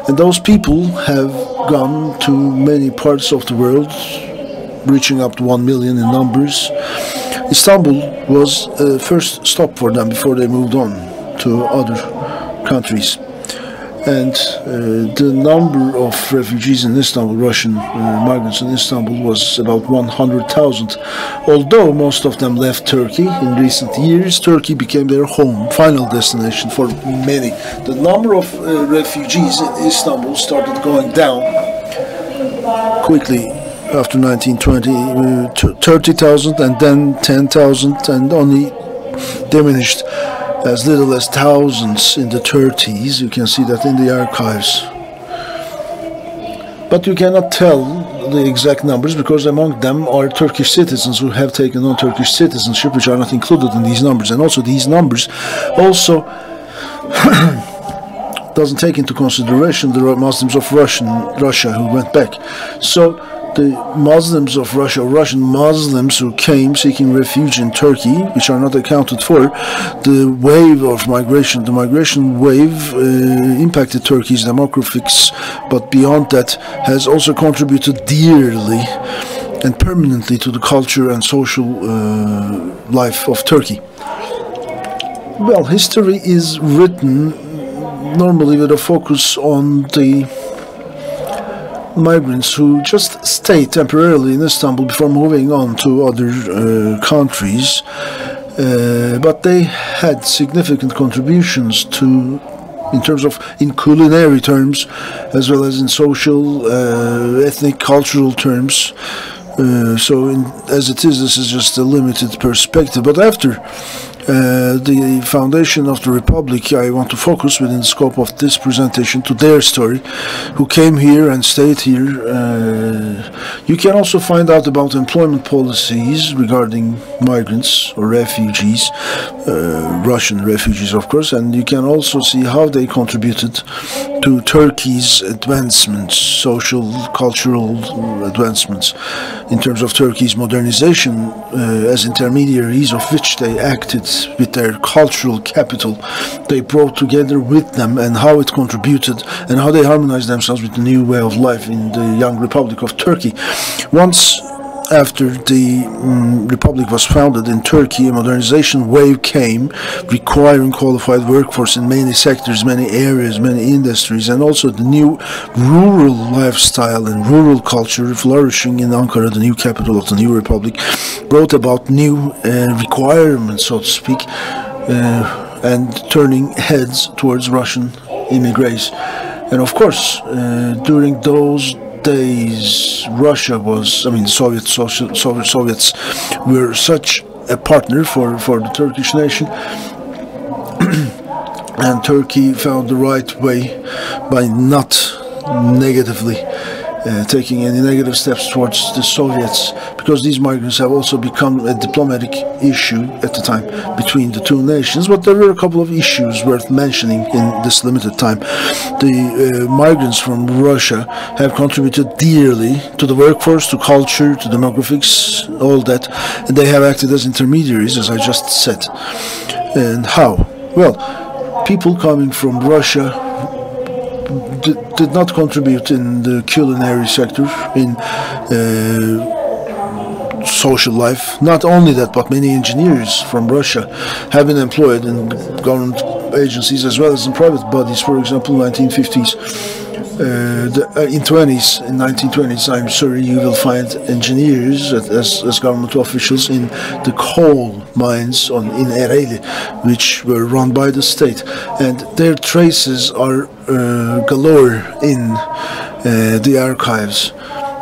And those people have gone to many parts of the world, reaching up to 1 million in numbers. Istanbul was a first stop for them before they moved on to other countries. And the number of refugees in Istanbul, Russian migrants in Istanbul, was about 100,000. Although most of them left Turkey in recent years, Turkey became their home, final destination for many. The number of refugees in Istanbul started going down quickly after 1920, 30,000 and then 10,000, and only diminished as little as thousands in the 30s. You can see that in the archives. But you cannot tell the exact numbers because among them are Turkish citizens who have taken on Turkish citizenship, which are not included in these numbers. And also these numbers also doesn't take into consideration the Muslims of Russia who went back. So the Muslims of Russia, Russian Muslims who came seeking refuge in Turkey, which are not accounted for, the wave of migration, the migration wave impacted Turkey's demographics, but beyond that has also contributed dearly and permanently to the culture and social life of Turkey. Well, history is written normally with a focus on the migrants who just stayed temporarily in Istanbul before moving on to other countries, but they had significant contributions to, in terms of, in culinary terms, as well as in social, ethnic, cultural terms. As it is, this is just a limited perspective. But after the foundation of the Republic, I want to focus within the scope of this presentation to their story, who came here and stayed here. You can also find out about employment policies regarding migrants or refugees, Russian refugees of course, and you can also see how they contributed to Turkey's advancements, social, cultural advancements, in terms of Turkey's modernization, as intermediaries of which they acted with their cultural capital. They brought together with them, and how it contributed and how they harmonized themselves with the new way of life in the young Republic of Turkey. Once after the Republic was founded in Turkey, a modernization wave came, requiring qualified workforce in many sectors, many areas, many industries, and also the new rural lifestyle and rural culture flourishing in Ankara, the new capital of the new Republic, brought about new requirements, so to speak, and turning heads towards Russian immigration. And of course, during those days, Russia was, Soviets were such a partner for the Turkish nation, and Turkey found the right way by not negatively taking any negative steps towards the Soviets, because these migrants have also become a diplomatic issue at the time between the two nations. But there were a couple of issues worth mentioning in this limited time. The migrants from Russia have contributed dearly to the workforce, to culture, to demographics, all that, and they have acted as intermediaries, as I just said. And how? Well, people coming from Russia did not contribute in the culinary sector, in social life. Not only that, but many engineers from Russia have been employed in government agencies as well as in private bodies. For example, 1950s. In 1920s, I'm sorry, you will find engineers as government officials in the coal mines in Ereğli, which were run by the state, and their traces are galore in the archives,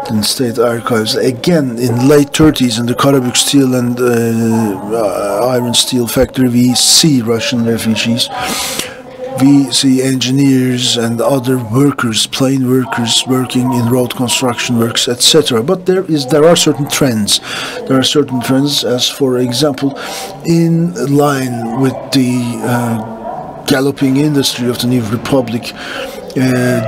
in state archives. Again, in late 30s, in the Karabük steel and iron steel factory, we see Russian refugees. We see engineers and other workers, plain workers, working in road construction works, etc. But there are certain trends. There are certain trends, as for example, in line with the galloping industry of the new republic.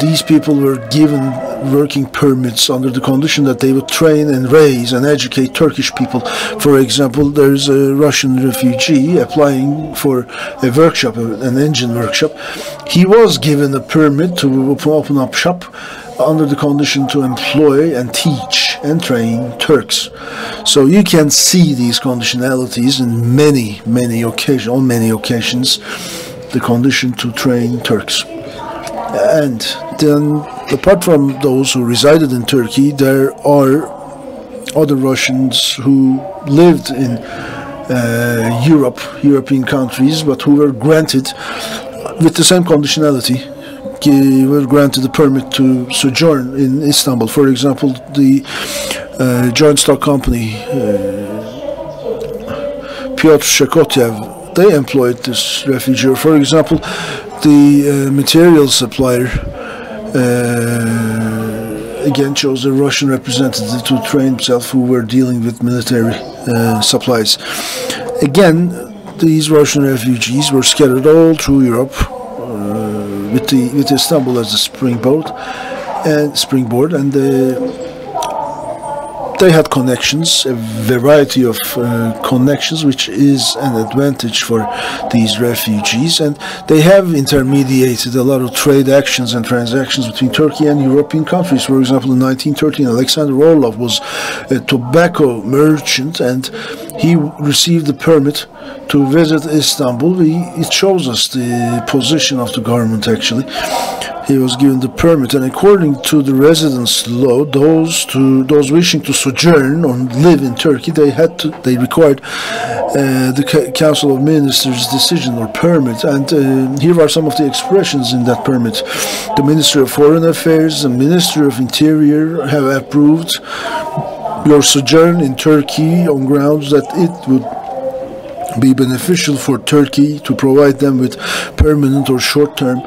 These people were given working permits under the condition that they would train and raise and educate Turkish people. For example, there's a Russian refugee applying for a workshop, an engine workshop. He was given a permit to open up shop under the condition to employ and teach and train Turks. So you can see these conditionalities in many occasions, the condition to train Turks. And then, apart from those who resided in Turkey, there are other Russians who lived in European countries, but who were granted, with the same conditionality, were granted a permit to sojourn in Istanbul. For example, the joint stock company Piotr Shekotyev, they employed this refugee. Or for example, the material supplier again chose a Russian representative to train himself, who were dealing with military supplies. Again, these Russian refugees were scattered all through Europe, with Istanbul as the springboard, and they had connections, a variety of connections, which is an advantage for these refugees, and they have intermediated a lot of trade actions and transactions between Turkey and European countries. For example, in 1913, Alexander Orlov was a tobacco merchant, and he received a permit to visit Istanbul. It shows us the position of the government, actually. He was given the permit, and according to the residence law, those wishing to sojourn or live in Turkey, they required the Council of Ministers' decision or permit. And here are some of the expressions in that permit. The Ministry of Foreign Affairs and Ministry of Interior have approved your sojourn in Turkey on grounds that it would be beneficial for Turkey to provide them with permanent or short-term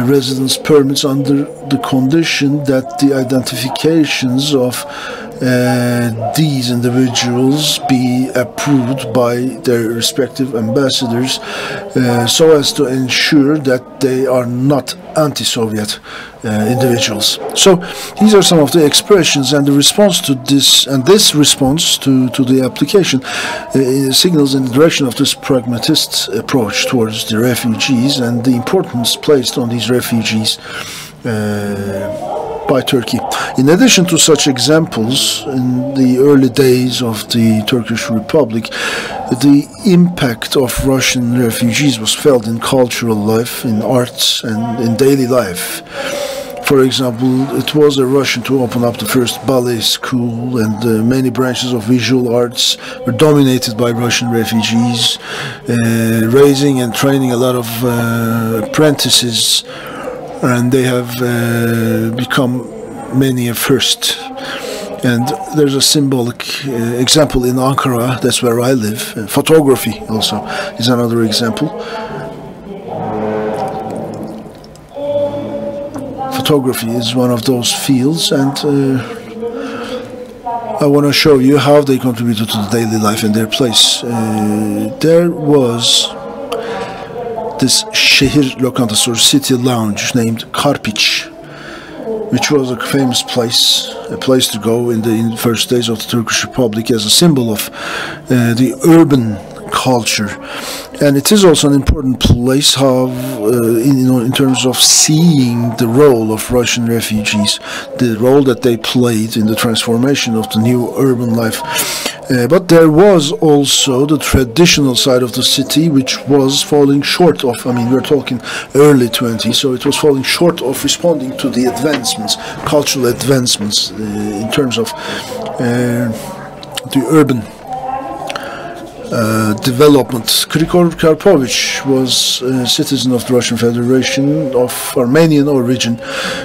residence permits under the condition that the identifications of these individuals be approved by their respective ambassadors, so as to ensure that they are not anti-Soviet individuals. So these are some of the expressions, and the response to this, and this response to the application signals in the direction of this pragmatist approach towards the refugees and the importance placed on these refugees by Turkey. In addition to such examples, in the early days of the Turkish Republic, the impact of Russian refugees was felt in cultural life, in arts, and in daily life. For example, it was a Russian to open up the first ballet school, and many branches of visual arts were dominated by Russian refugees, raising and training a lot of apprentices, and they have become many a first. And there's a symbolic example in Ankara, that's where I live. Photography also is another example. Photography is one of those fields, and I want to show you how they contributed to the daily life and their place. There was this Şehir Lokantası, or city lounge, named Karpiç, which was a famous place, a place to go in the first days of the Turkish Republic as a symbol of the urban culture. And it is also an important place in terms of seeing the role of Russian refugees, the role that they played in the transformation of the new urban life. But there was also the traditional side of the city, which was falling short of, we're talking early 20s, so it was falling short of responding to the advancements, cultural advancements in terms of the urban development. Krikor Karpovich was a citizen of the Russian Federation of Armenian origin.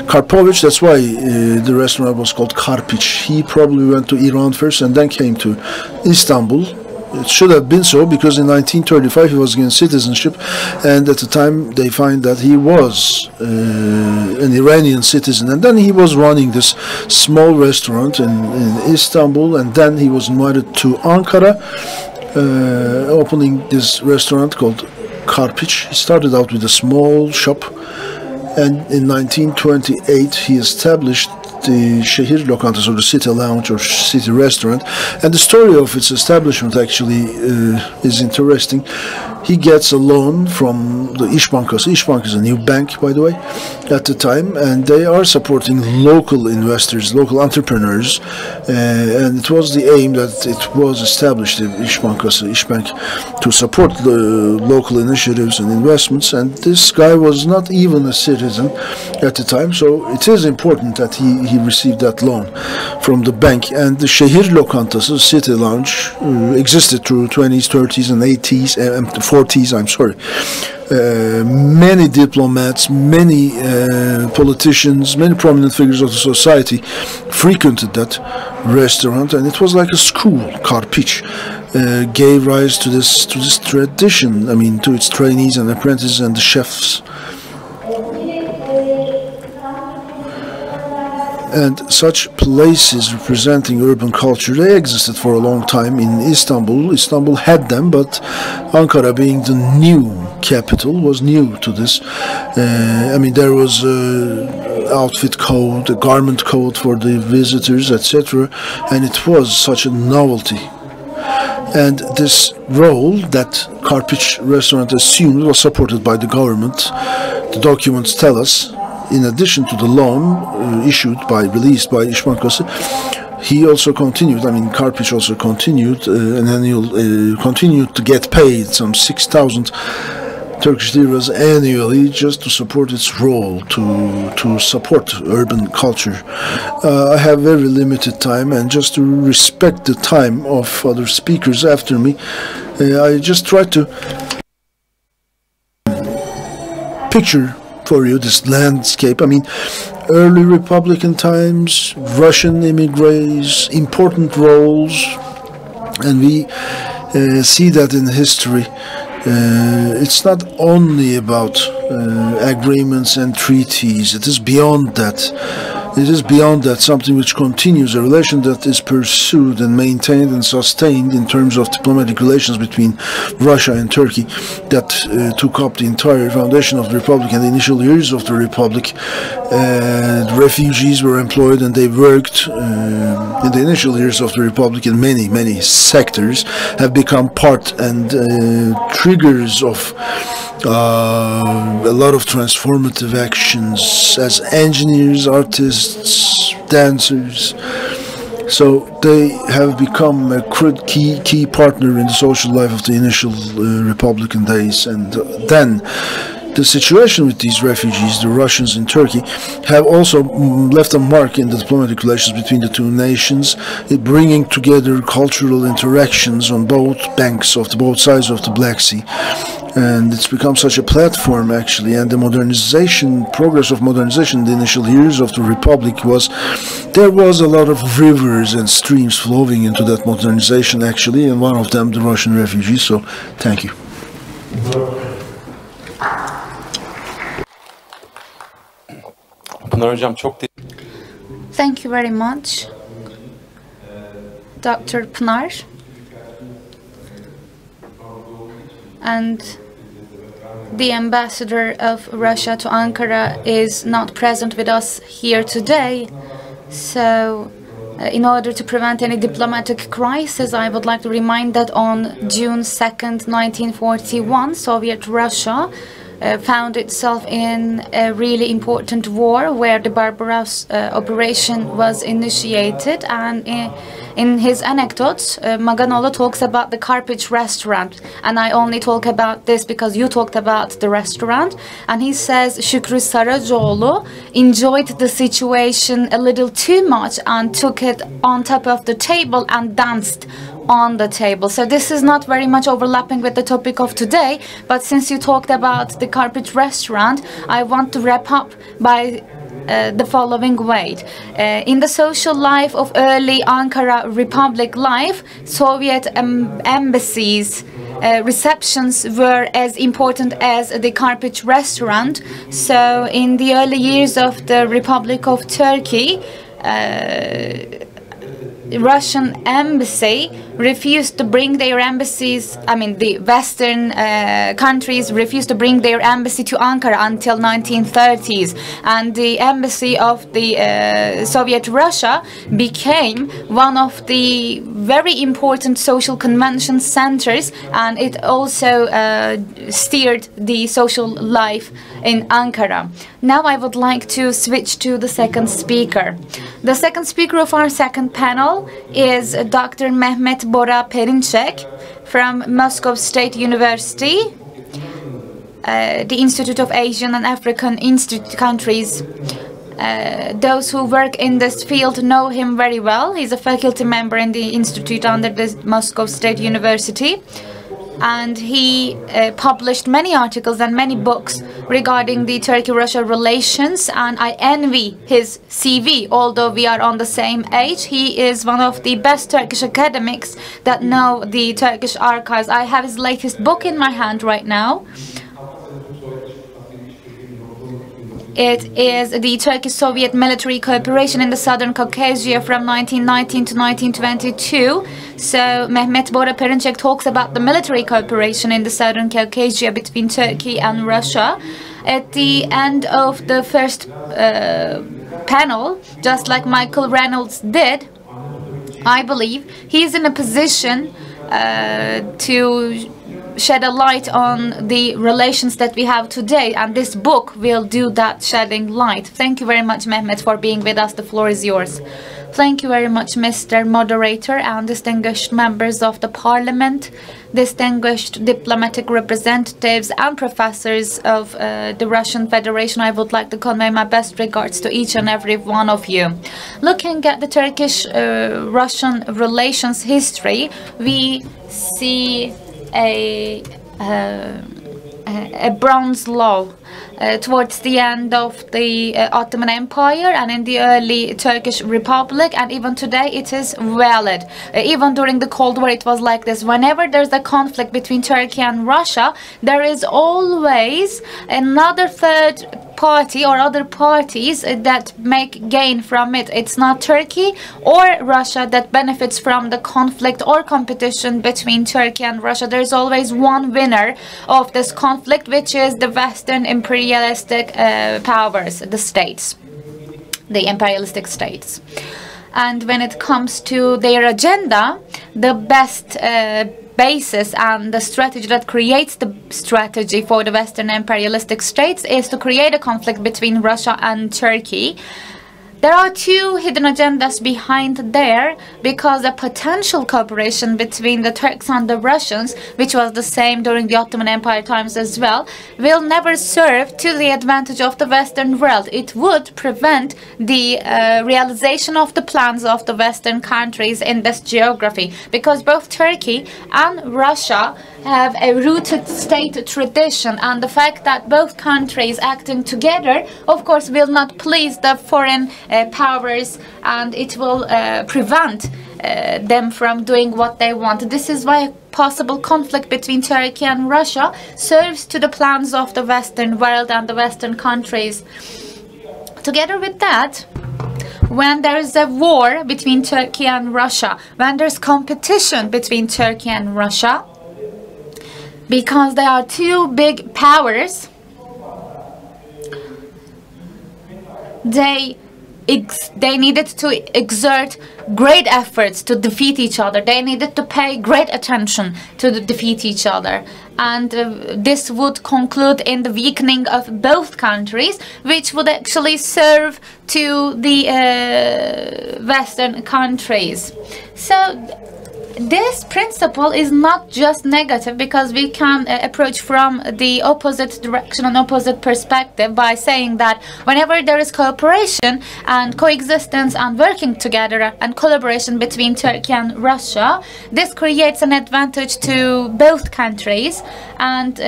Karpovich, that's why the restaurant was called Karpiç. He probably went to Iran first and then came to Istanbul. It should have been so, because in 1935 he was given citizenship, and at the time they find that he was an Iranian citizen, and then he was running this small restaurant in Istanbul, and then he was invited to Ankara, opening this restaurant called Karpiç. He started out with a small shop, And in 1928, he established the Şehir Lokantası, or the city lounge or city restaurant. And the story of its establishment actually is interesting. He gets a loan from the İş Bankası. İş Bank is a new bank, by the way, at the time, and they are supporting local investors, local entrepreneurs, and it was the aim that it was established, the İş Bankası, İş Bank, to support the local initiatives and investments. And this guy was not even a citizen at the time, so it is important that he received that loan from the bank. And the Şehir Lokantası, city lounge, existed through 20s, 30s, and 80s, 40s, I'm sorry. Many diplomats, many politicians, many prominent figures of the society frequented that restaurant, and it was like a school. Karpiç gave rise to this tradition. I mean, to its trainees and apprentices and the chefs. And such places representing urban culture, they existed for a long time in Istanbul. Istanbul had them, but Ankara, being the new capital, was new to this. I mean, there was outfit code, a garment code for the visitors, etc. And it was such a novelty. And this role that Karpiç restaurant assumed was supported by the government. The documents tell us, in addition to the loan released by İş Bankası, he also continued. I mean, Karpiç also continued continued to get paid some 6,000 Turkish liras annually just to support its role, to support urban culture. I have very limited time, and just to respect the time of other speakers after me, I just try to picture for you this landscape. I mean, early Republican times, Russian immigrants, important roles, and we see that in history. It's not only about agreements and treaties. It is beyond that. It is beyond that, something which continues, a relation that is pursued and maintained and sustained in terms of diplomatic relations between Russia and Turkey, that took up the entire foundation of the Republic and the initial years of the Republic. Refugees were employed, and they worked in the initial years of the Republic in many, many sectors, have become part and triggers of a lot of transformative actions as engineers, artists, dancers. So they have become a key partner in the social life of the initial Republican days. And then the situation with these refugees, the Russians in Turkey, have also left a mark in the diplomatic relations between the two nations, bringing together cultural interactions on both banks of both sides of the Black Sea. And it's become such a platform, actually, and the progress of modernization in the initial years of the Republic there was a lot of rivers and streams flowing into that modernization, actually, and one of them the Russian refugees. So, thank you. Thank you very much, Dr. Pınar. And the ambassador of Russia to Ankara is not present with us here today. So, in order to prevent any diplomatic crisis, I would like to remind that on June 2nd, 1941, Soviet Russia found itself in a really important war where the Barbaros operation was initiated. And in his anecdotes, Maganolo talks about the Karpiç restaurant, and I only talk about this because you talked about the restaurant. And he says Şükrü Saracoğlu enjoyed the situation a little too much and took it on top of the table and danced on the table. So this is not very much overlapping with the topic of today, but since you talked about the Karpiç restaurant, I want to wrap up by the following way. In the social life of early Ankara Republic life, Soviet embassies receptions were as important as the Karpiç restaurant. So in the early years of the Republic of Turkey, Russian embassy refused to bring their embassies, the Western countries refused to bring their embassy to Ankara until 1930s. And the embassy of the Soviet Russia became one of the very important social convention centers, and it also steered the social life in Ankara. Now I would like to switch to the second speaker. The second speaker of our second panel is Dr. Mehmet Bora Perinçek from Moscow State University, the Institute of Asian and African countries. Those who work in this field know him very well. He's a faculty member in the institute under the Moscow State University. And he published many articles and many books regarding the Turkey-Russia relations, and I envy his CV. Although we are on the same age, he is one of the best Turkish academics that know the Turkish archives. I have his latest book in my hand right now. It is the Turkish-Soviet military cooperation in the Southern Caucasia from 1919 to 1922. So Mehmet Bora Perinçek talks about the military cooperation in the Southern Caucasia between Turkey and Russia. At the end of the first panel, just like Michael Reynolds did, I believe he's in a position to shed a light on the relations that we have today, and this book will do that, shedding light. Thank you very much, Mehmet, for being with us. The floor is yours. Thank you very much, Mr. Moderator and distinguished members of the Parliament, distinguished diplomatic representatives and professors of the Russian Federation. I would like to convey my best regards to each and every one of you. Looking at the Turkish-Russian relations history, we see a bronze law towards the end of the Ottoman Empire and in the early Turkish Republic, and even today it is valid. Even during the Cold War it was like this. Whenever there's a conflict between Turkey and Russia, there is always another third party or other parties that make gain from it. It's not Turkey or Russia that benefits from the conflict or competition between Turkey and Russia. There's always one winner of this conflict, which is the Western imperialistic powers, the states, the imperialistic states. And when it comes to their agenda, the best basis and the strategy that creates the strategy for the Western imperialistic states is to create a conflict between Russia and Turkey. There are two hidden agendas behind there, because a potential cooperation between the Turks and the Russians, which was the same during the Ottoman Empire times as well, will never serve to the advantage of the Western world. It would prevent the realization of the plans of the Western countries in this geography, because both Turkey and Russia have a rooted state tradition, and the fact that both countries acting together, of course, will not please the foreign powers, and it will prevent them from doing what they want. This is why a possible conflict between Turkey and Russia serves to the plans of the Western world and the Western countries. Together with that, when there is a war between Turkey and Russia, when there's competition between Turkey and Russia, because they are two big powers, they needed to exert great efforts to defeat each other. They needed to pay great attention to defeat each other. And this would conclude in the weakening of both countries, which would actually serve to the Western countries. So this principle is not just negative, because we can approach from the opposite direction and opposite perspective by saying that whenever there is cooperation and coexistence and working together and collaboration between Turkey and Russia, this creates an advantage to both countries, and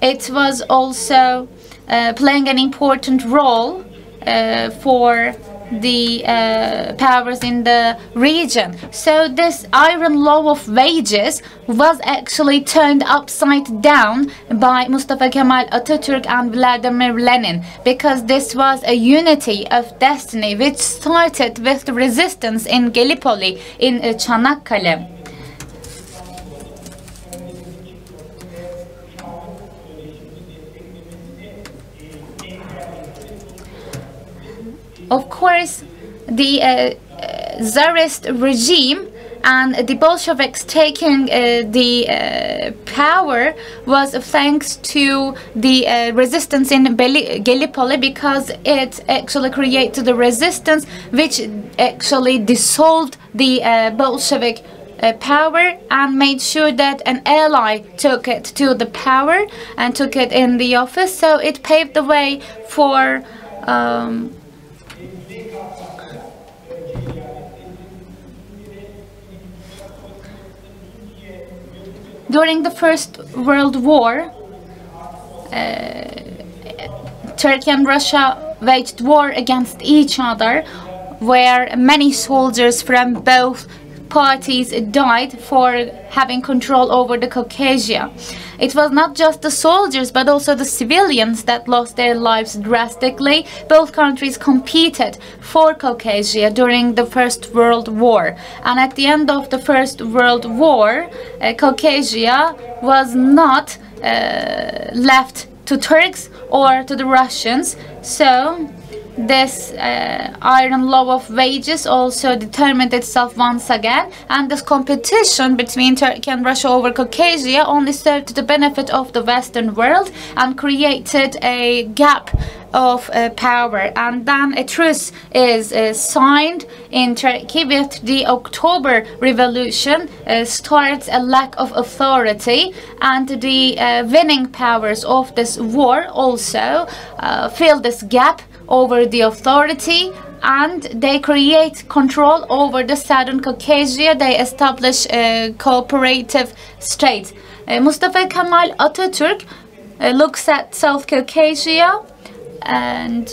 it was also playing an important role for the powers in the region. So this iron law of wages was actually turned upside down by Mustafa Kemal Atatürk and Vladimir Lenin, because this was a unity of destiny which started with the resistance in Gallipoli in Çanakkale. Of course, the Tsarist regime and the Bolsheviks taking the power was thanks to the resistance in Gallipoli, because it actually created the resistance which actually dissolved the Bolshevik power and made sure that an ally took it to the power and took it in the office. So it paved the way for during the First World War, Turkey and Russia waged war against each other, where many soldiers from both parties died for having control over the Caucasia. It was not just the soldiers but also the civilians that lost their lives drastically. Both countries competed for Caucasia during the First World War, and at the end of the First World War, Caucasia was not left to Turks or to the Russians. So this iron law of wages also determined itself once again, and this competition between Turkey and Russia over Caucasia only served to the benefit of the Western world and created a gap of power. And then a truce is signed in Turkey with the October Revolution. Starts a lack of authority, and the winning powers of this war also fill this gap over the authority, and they create control over the Southern Caucasia. They establish a cooperative state. Mustafa Kemal Atatürk looks at South Caucasia and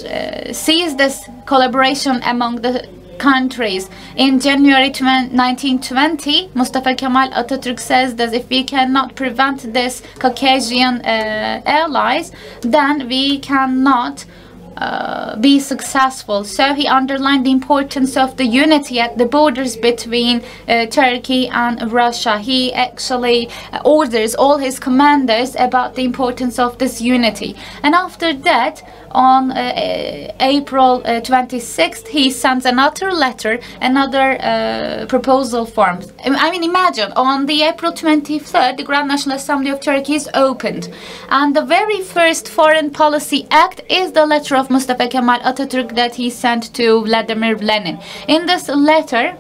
sees this collaboration among the countries. In January 1920, Mustafa Kemal Atatürk says that if we cannot prevent this Caucasian allies, then we cannot be successful. So he underlined the importance of the unity at the borders between Turkey and Russia. He actually orders all his commanders about the importance of this unity. And after that, on April 26th, he sends another letter, another proposal form. I mean, imagine, on the April 23rd, the Grand National Assembly of Turkey is opened. And the very first foreign policy act is the letter of Mustafa Kemal Atatürk that he sent to Vladimir Lenin. In this letter,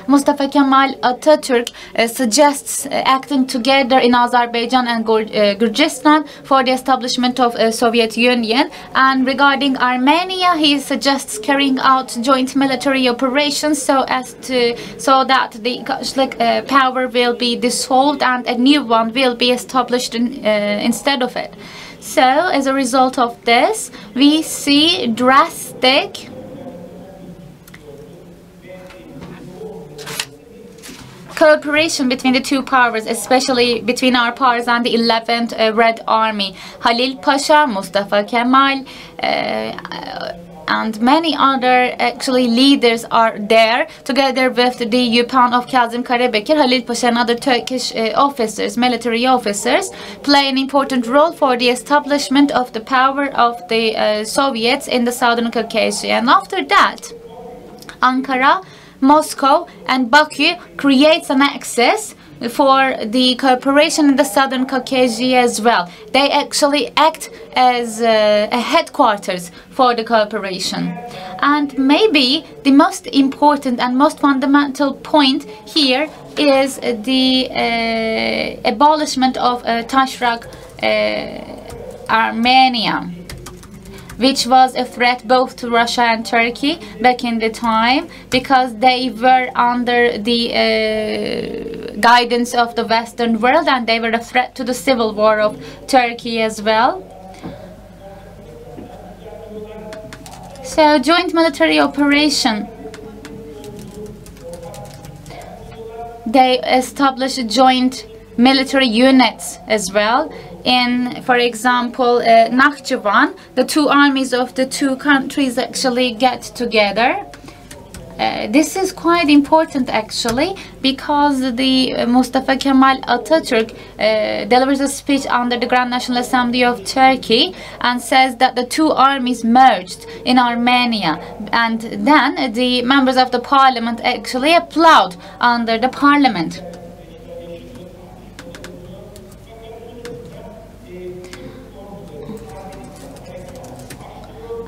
Mustafa Kemal Atatürk suggests acting together in Azerbaijan and Gürcistan for the establishment of a Soviet Union. And regarding Armenia, he suggests carrying out joint military operations so that the Kashlik power will be dissolved and a new one will be established instead of it. So, as a result of this, we see drastic cooperation between the two powers, especially between our powers and the 11th Red Army. Halil Pasha, Mustafa Kemal, and many other leaders are there, together with the Yupan of Kazım Karabekir. Halil Pasha and other Turkish officers, military officers, play an important role for the establishment of the power of the Soviets in the Southern Caucasia. And after that, Ankara, Moscow and Baku creates an axis for the cooperation in the Southern Caucasia as well. They actually act as a headquarters for the cooperation. And maybe the most important and most fundamental point here is the abolishment of Taşrak Armenia, which was a threat both to Russia and Turkey back in the time, because they were under the guidance of the Western world and they were a threat to the civil war of Turkey as well. So, joint military operation. They established joint military units as well. In, for example, Nakhchivan, the two armies of the two countries actually get together. This is quite important actually, because the Mustafa Kemal Atatürk delivers a speech under the Grand National Assembly of Turkey and says that the two armies merged in Armenia, and then the members of the parliament actually applaud under the parliament.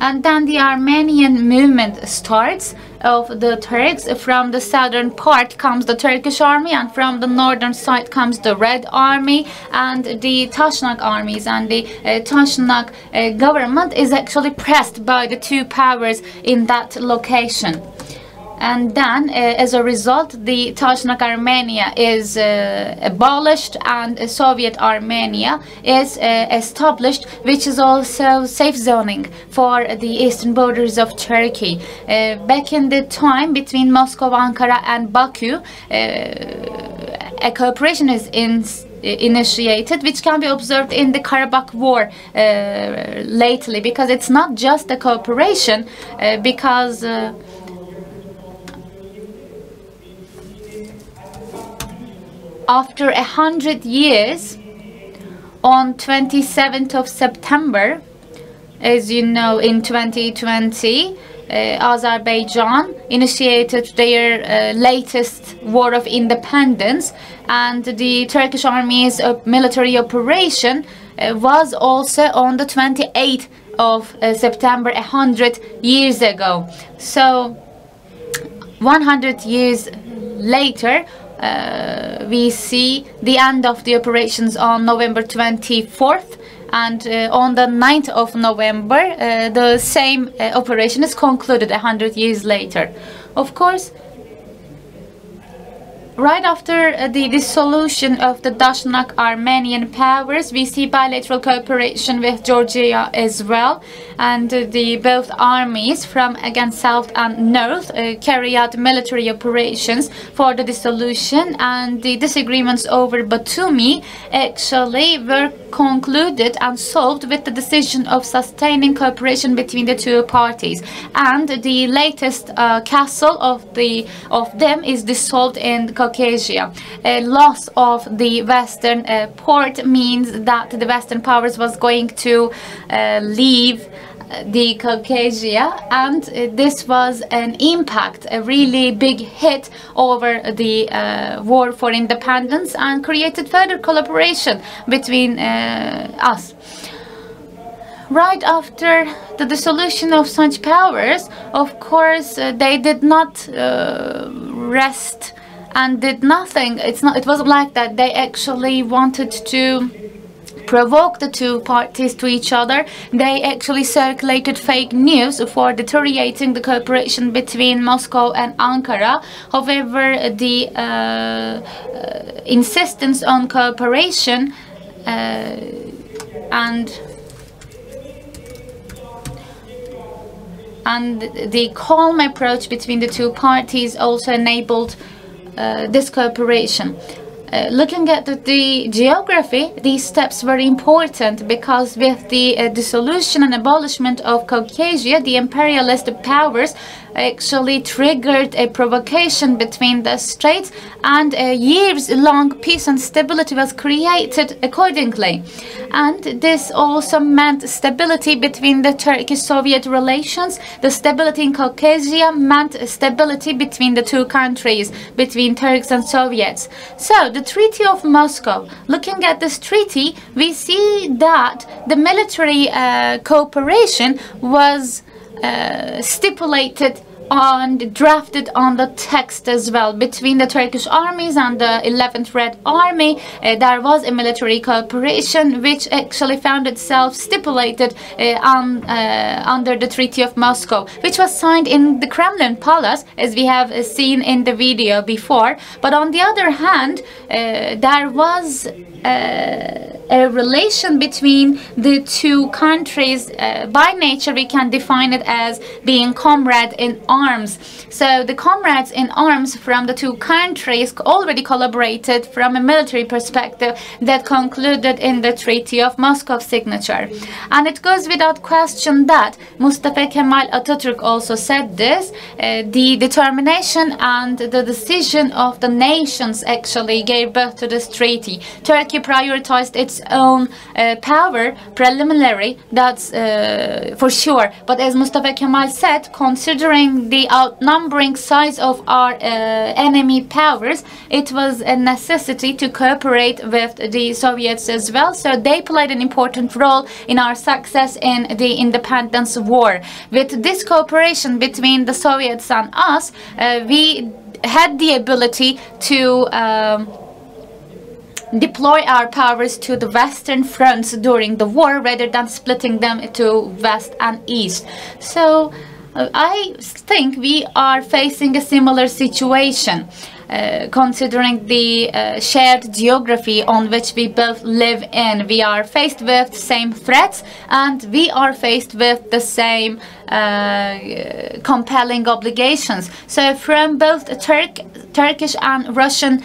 And then the Armenian movement starts of the Turks. From the southern part comes the Turkish army, and from the northern side comes the Red Army and the Tashnak armies. And the Tashnak government is actually pressed by the two powers in that location. And then, as a result, the Tashnak Armenia is abolished, and Soviet Armenia is established, which is also safe zoning for the eastern borders of Turkey. Back in the time between Moscow, Ankara, and Baku, a cooperation is initiated, which can be observed in the Karabakh War lately, because it's not just a cooperation, because after 100 years, on 27th of September, as you know, in 2020, Azerbaijan initiated their latest war of independence, and the Turkish army's military operation was also on the 28th of September, 100 years ago. So 100 years later, we see the end of the operations on November 24th, and on the 9th of November the same operation is concluded 100 years later. Of course, right after the dissolution of the Tashnak Armenian powers, we see bilateral cooperation with Georgia as well, and the both armies from again south and north carry out military operations for the dissolution, and the disagreements over Batumi actually were concluded and solved with the decision of sustaining cooperation between the two parties. And the latest castle of them is dissolved in Caucasia. A loss of the western port means that the Western powers was going to leave the Caucasia, and this was an impact, a really big hit over the war for independence, and created further collaboration between us. Right after the dissolution of such powers, of course, they did not rest and did nothing. It wasn't like that. They actually wanted to provoke the two parties to each other. They actually circulated fake news for deteriorating the cooperation between Moscow and Ankara. However, the insistence on cooperation and the calm approach between the two parties also enabled this cooperation. Looking at the geography, these steps were important because with the dissolution and abolishment of Caucasia, the imperialist powers actually triggered a provocation between the states, and a years-long peace and stability was created accordingly. And this also meant stability between the Turkish-Soviet relations. The stability in Caucasia meant stability between the two countries, between Turks and Soviets. So, the Treaty of Moscow. Looking at this treaty, we see that the military cooperation was stipulated and drafted on the text as well. Between the Turkish armies and the 11th Red Army, there was a military cooperation which actually found itself stipulated under the Treaty of Moscow, which was signed in the Kremlin Palace, as we have seen in the video before. But on the other hand, there was a relation between the two countries. By nature, we can define it as being comrades in arms. So the comrades in arms from the two countries already collaborated from a military perspective that concluded in the Treaty of Moscow signature. And it goes without question that Mustafa Kemal Atatürk also said this, the determination and the decision of the nations actually gave birth to this treaty. Turkey prioritized its own power preliminary, that's for sure. But as Mustafa Kemal said, considering the outnumbering size of our enemy powers, it was a necessity to cooperate with the Soviets as well. So they played an important role in our success in the independence war. With this cooperation between the Soviets and us, we had the ability to deploy our powers to the western fronts during the war rather than splitting them to west and east. So I think we are facing a similar situation. Considering the shared geography on which we both live in, we are faced with the same threats and we are faced with the same compelling obligations. So from both Turkish and Russian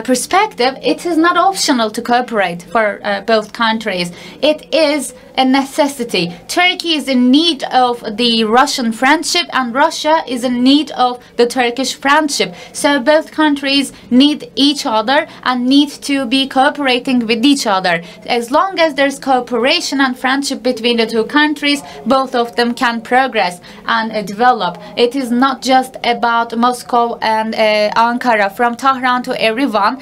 perspective, it is not optional to cooperate for both countries. It is a necessity. Turkey is in need of the Russian friendship and Russia is in need of the Turkish friendship. So both countries need each other and need to be cooperating with each other. As long as there's cooperation and friendship between the two countries, both of them can progress and develop. It is not just about Moscow and Ankara. From Tehran to Yerevan,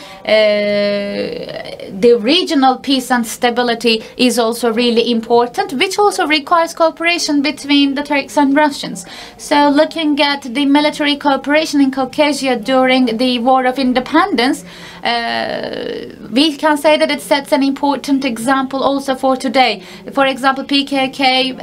the regional peace and stability is also really important, which also requires cooperation between the Turks and Russians. So looking at the military cooperation in Caucasia during the War of Independence, we can say that it sets an important example also for today. For example, PKK,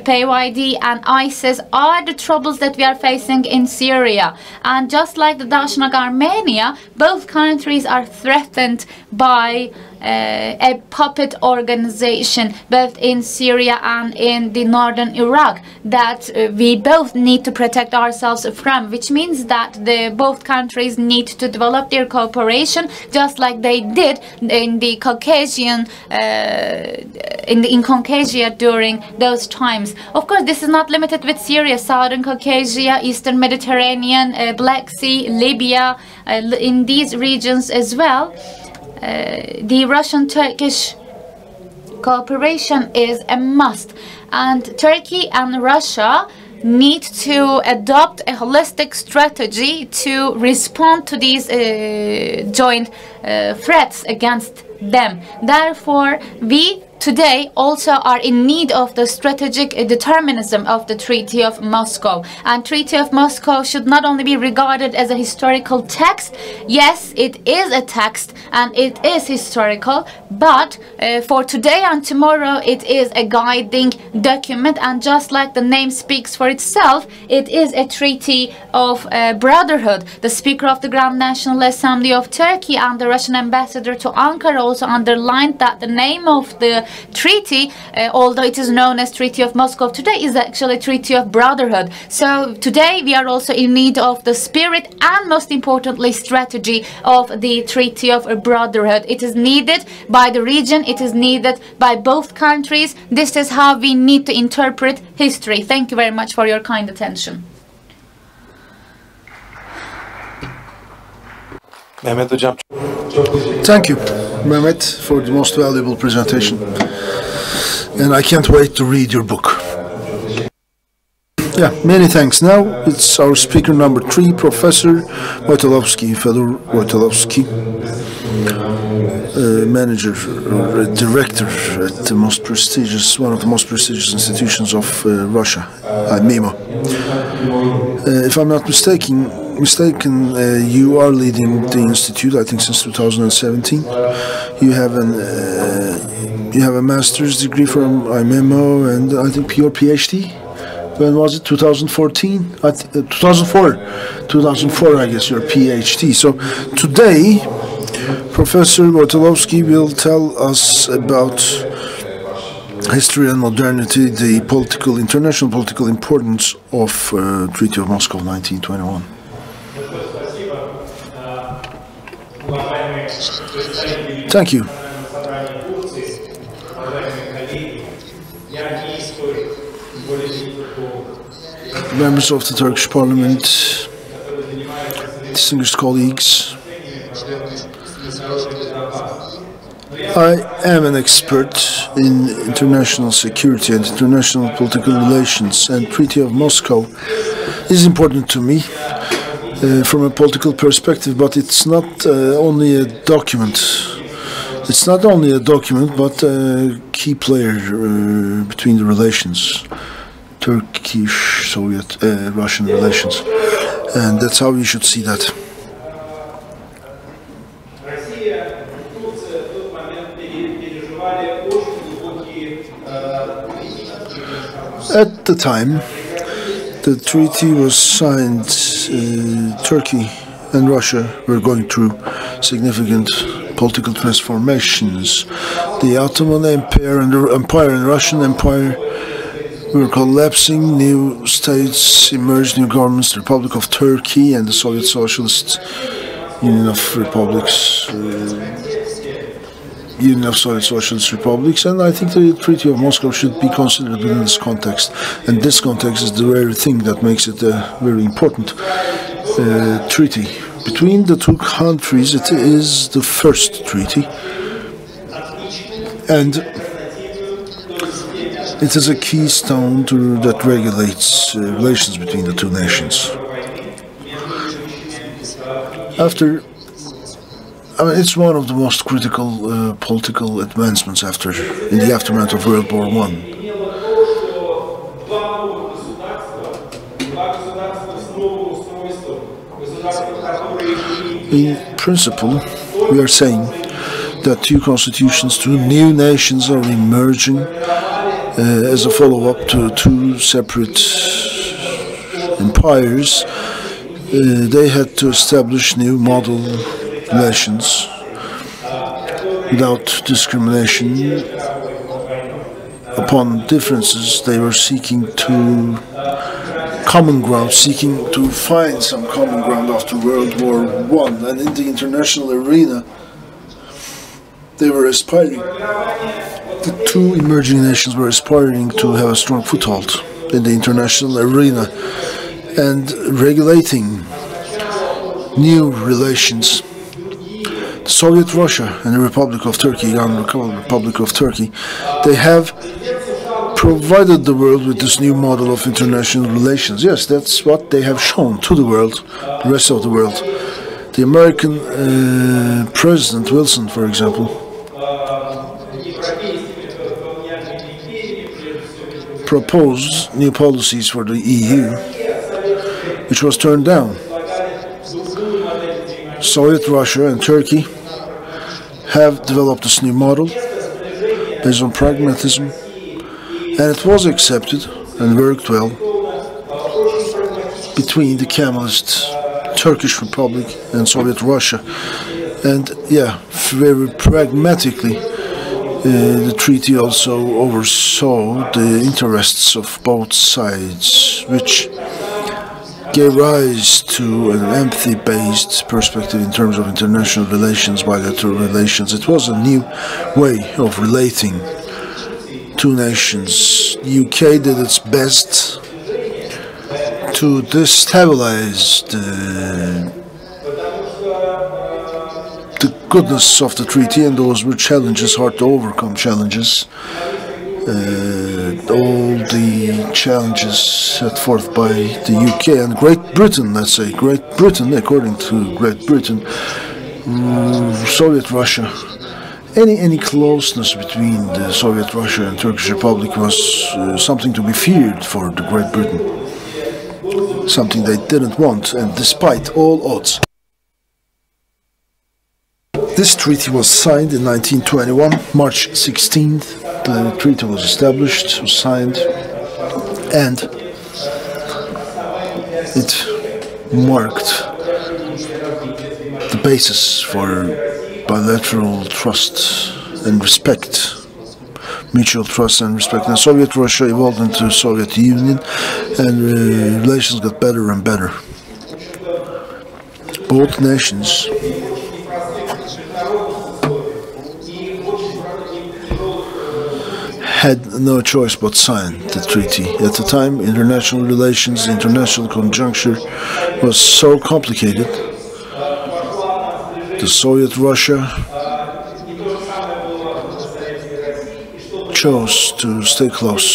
PYD and ISIS are the troubles that we are facing in Syria. And just like the Daesh Armenia, both countries are threatened by a puppet organization both in Syria and in the northern Iraq that we both need to protect ourselves from, which means that both countries need to develop their cooperation just like they did in the Caucasian in Caucasia during those times. Of course, this is not limited with Syria, Southern Caucasia, Eastern Mediterranean, Black Sea, Libya, in these regions as well. The Russian-Turkish cooperation is a must, and Turkey and Russia need to adopt a holistic strategy to respond to these joint threats against them. Therefore, we today also are in need of the strategic determinism of the Treaty of Moscow. And Treaty of Moscow should not only be regarded as a historical text. Yes, it is a text and it is historical, but for today and tomorrow it is a guiding document, and just like the name speaks for itself, it is a treaty of brotherhood. The Speaker of the Grand National Assembly of Turkey and the Russian ambassador to Ankara also underlined that the name of the treaty, although it is known as Treaty of Moscow today, is actually Treaty of Brotherhood. So today we are also in need of the spirit and most importantly strategy of the Treaty of Brotherhood. It is needed by the region, it is needed by both countries. This is how we need to interpret history. Thank you very much for your kind attention. Thank you, Mehmet, for the most valuable presentation. And I can't wait to read your book. Yeah, many thanks. Now it's our speaker number 3, Professor Wojtolowski, Fedor Wojtolowski, manager or director at the most prestigious, one of the most prestigious institutions of Russia, MIMO. If I'm not mistaken, you are leading the institute, I think, since 2017. You have a master's degree from MIMO and I think your PhD. When was it? 2014? 2004. 2004, I guess, your PhD. So today Professor Bortolowski will tell us about history and modernity, the international political importance of Treaty of Moscow 1921. Thank you. Members of the Turkish Parliament, distinguished colleagues, I am an expert in international security and international political relations, and Treaty of Moscow is important to me from a political perspective, but it's not only a document. It's not only a document, but a key player between the relations, Turkish, Soviet, Russian relations, and that's how you should see that. At the time the treaty was signed, Turkey and Russia were going through significant political transformations. The Ottoman Empire and the Russian Empire were collapsing, new states emerged, new governments, the Republic of Turkey and the Soviet Socialist Union of Republics, Union of Soviet Socialist Republics, and I think the Treaty of Moscow should be considered within this context. And this context is the very thing that makes it a very important treaty. Between the two countries, it is the first treaty, and it is a keystone that regulates relations between the two nations. It's one of the most critical political advancements in the aftermath of World War I. In principle, we are saying that two constitutions, two new nations are emerging as a follow-up to two separate empires. They had to establish new model relations without discrimination upon differences. They were seeking to common ground, seeking to find some common ground after World War I, and in the international arena they were aspiring, the two emerging nations were aspiring to have a strong foothold in the international arena and regulating new relations. Soviet Russia and the Republic of Turkey, Young Republic of Turkey, they have provided the world with this new model of international relations. Yes, that's what they have shown to the world, the rest of the world. The American President Wilson, for example, proposed new policies for the EU, which was turned down. Soviet Russia and Turkey have developed this new model based on pragmatism, and it was accepted and worked well between the Kemalist Turkish Republic and Soviet Russia. And yeah, very pragmatically, the treaty also oversaw the interests of both sides, which gave rise to an empathy-based perspective in terms of international relations, bilateral relations. It was a new way of relating two nations. The UK did its best to destabilize the goodness of the treaty, and those were challenges, hard to overcome challenges. All the challenges set forth by the UK and Great Britain, let's say, Great Britain, according to Great Britain, Soviet Russia, any closeness between the Soviet Russia and Turkish Republic was something to be feared for the Great Britain, something they didn't want, and despite all odds. This treaty was signed in 1921, March 16th. The treaty was established, was signed, and it marked the basis for bilateral trust and respect, mutual trust and respect. And Soviet Russia evolved into Soviet Union, and relations got better and better. Both nations had no choice but sign the treaty. At the time, international relations, international conjuncture was so complicated. The Soviet Russia chose to stay close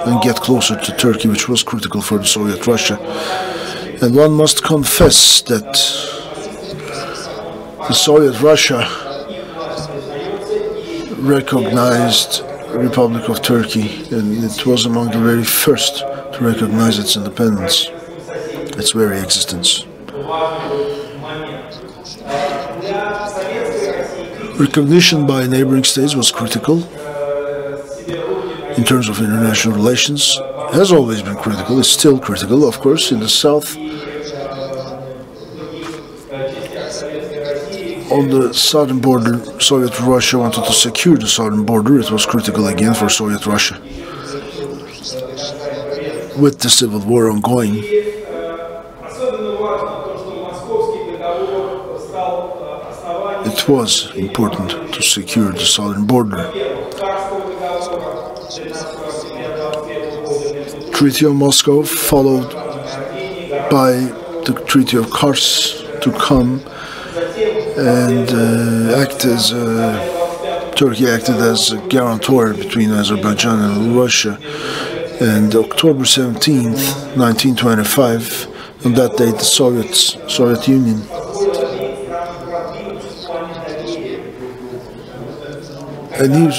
and get closer to Turkey, which was critical for the Soviet Russia. And one must confess that the Soviet Russia recognized the Republic of Turkey, and it was among the very first to recognize its independence, its very existence. Recognition by neighboring states was critical in terms of international relations. Has always been critical, is still critical, of course. In the south, on the southern border, Soviet Russia wanted to secure the southern border. It was critical again for Soviet Russia. With the civil war ongoing, it was important to secure the southern border. Treaty of Moscow, followed by the Treaty of Kars, to come and Turkey acted as a guarantor between Azerbaijan and Russia. And October 17th, 1925, on that date, the Soviet Union a new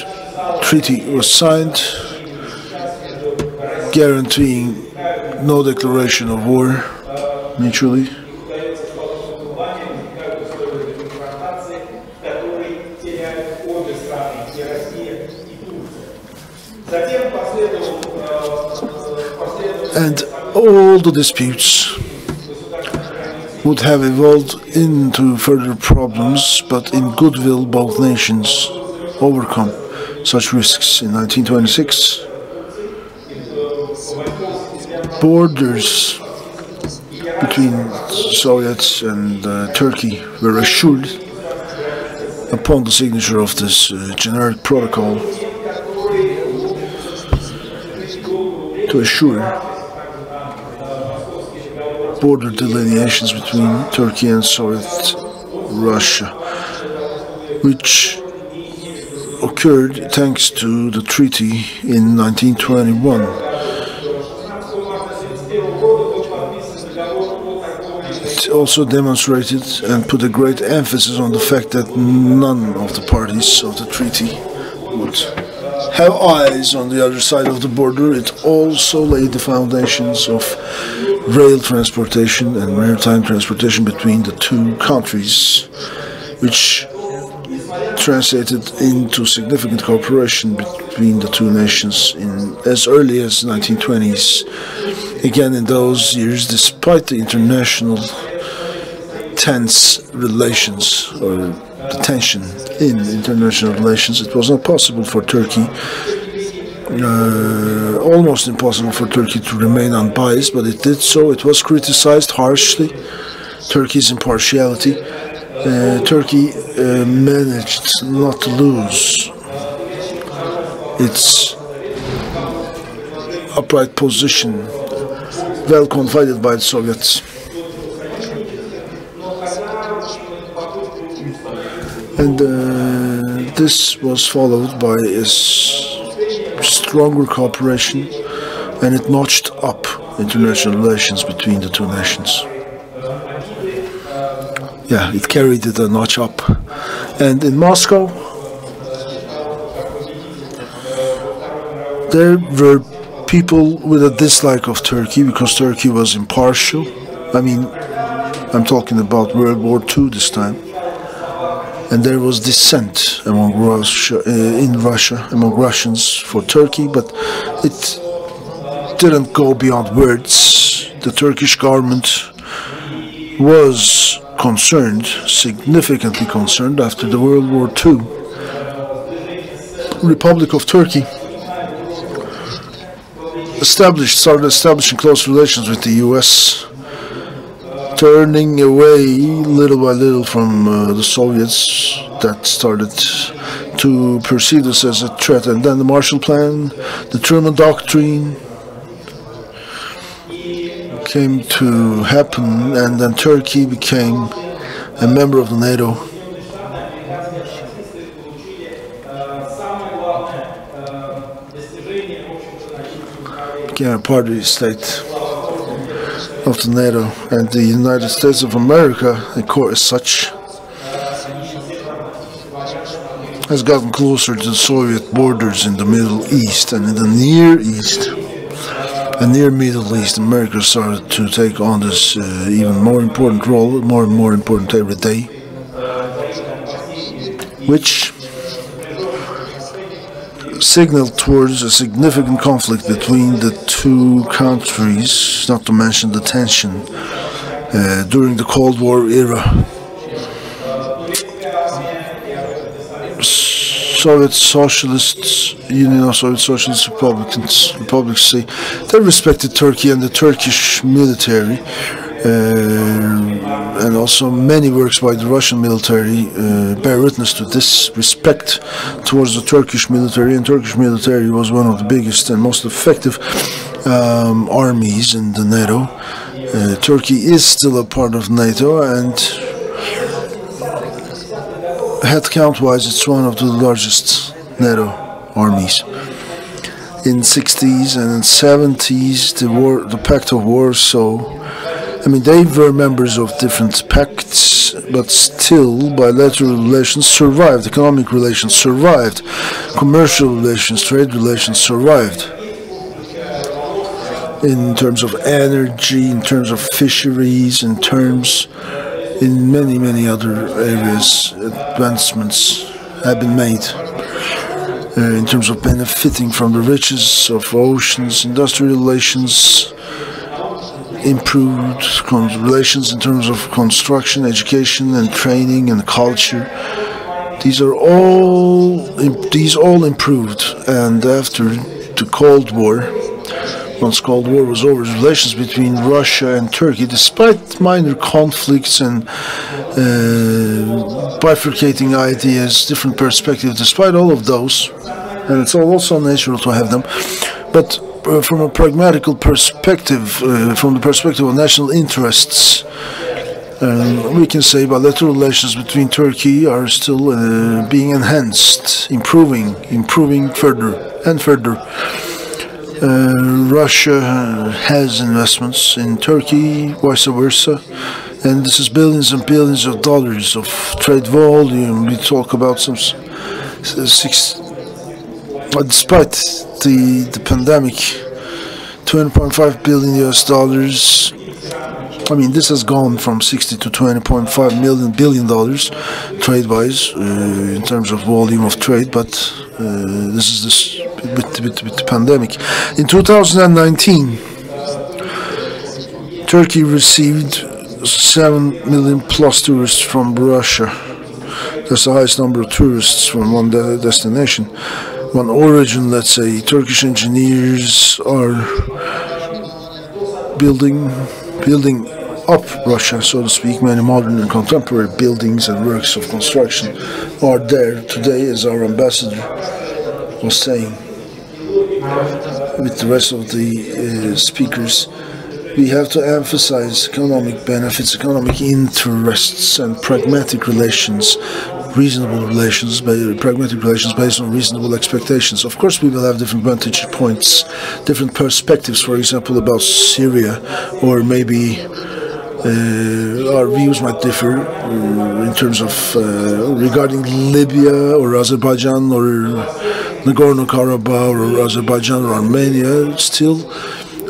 treaty was signed, guaranteeing no declaration of war mutually. And all the disputes would have evolved into further problems, but in goodwill both nations overcome such risks. In 1926, borders between Soviets and Turkey were assured upon the signature of this generic protocol to assure border delineations between Turkey and Soviet Russia, which occurred thanks to the treaty in 1921. It also demonstrated and put a great emphasis on the fact that none of the parties of the treaty would have eyes on the other side of the border. It also laid the foundations of rail transportation and maritime transportation between the two countries, which translated into significant cooperation between the two nations in as early as 1920s. Again, in those years, despite the international tense relations or the tension in international relations, it was not possible for Turkey, almost impossible for Turkey to remain unbiased, but it did so. It was criticized harshly, Turkey's impartiality. Turkey managed not to lose its upright position, well confided by the Soviets. And this was followed by a stronger cooperation, and it notched up international relations between the two nations. Yeah, it carried it a notch up. And in Moscow, there were people with a dislike of Turkey because Turkey was impartial. I mean, I'm talking about World War II this time. And there was dissent among in Russia, among Russians for Turkey, but it didn't go beyond words. The Turkish government was concerned, significantly concerned, after the World War II. Republic of Turkey started establishing close relations with the U.S., turning away little by little from the Soviets that started to perceive this as a threat. And then the Marshall Plan, the Truman Doctrine came to happen, and then Turkey became a member of the NATO. Became a party state of the NATO, and the United States of America, as such, has gotten closer to the Soviet borders in the Middle East and in the Near East. And near Middle East, America started to take on this even more important role, more and more important every day, which signaled towards a significant conflict between the two countries, not to mention the tension during the Cold War era. Soviet Socialists, Union of Soviet Socialist Republics say they respected Turkey and the Turkish military, and also many works by the Russian military bear witness to this respect towards the Turkish military, and Turkish military was one of the biggest and most effective armies in the NATO. Turkey is still a part of NATO, and headcount-wise, it's one of the largest NATO armies. In 60s and in 70s, the Pact of Warsaw, I mean, they were members of different pacts, but still bilateral relations survived, economic relations survived, commercial relations, trade relations survived. In terms of energy, in terms of fisheries, in many, many other areas, advancements have been made. In terms of benefiting from the riches of oceans, industrial relations, improved relations in terms of construction, education, and training and culture. These all improved, and after the Cold War, once Cold War was over, relations between Russia and Turkey, despite minor conflicts and bifurcating ideas, different perspectives, despite all of those, and it's also natural to have them, but from a pragmatical perspective, from the perspective of national interests, we can say bilateral relations between Turkey are still being enhanced, improving further and further. Russia has investments in Turkey, vice versa, and this is billions and billions of dollars of trade volume. We talk about some despite the pandemic, $20.5 billion US. I mean, this has gone from 60 to $20.5 billion trade-wise in terms of volume of trade, but this is with the pandemic. In 2019, Turkey received 7 million plus tourists from Russia. That's the highest number of tourists from one destination. One origin, let's say. Turkish engineers are building up Russia, so to speak. Many modern and contemporary buildings and works of construction are there today, as our ambassador was saying. With the rest of the speakers, we have to emphasize economic benefits, economic interests, and pragmatic relations, reasonable relations, pragmatic relations based on reasonable expectations. Of course, we will have different vantage points, different perspectives, for example, about Syria, or maybe our views might differ in terms of regarding Libya or Azerbaijan or Nagorno-Karabakh or Azerbaijan or Armenia. Still,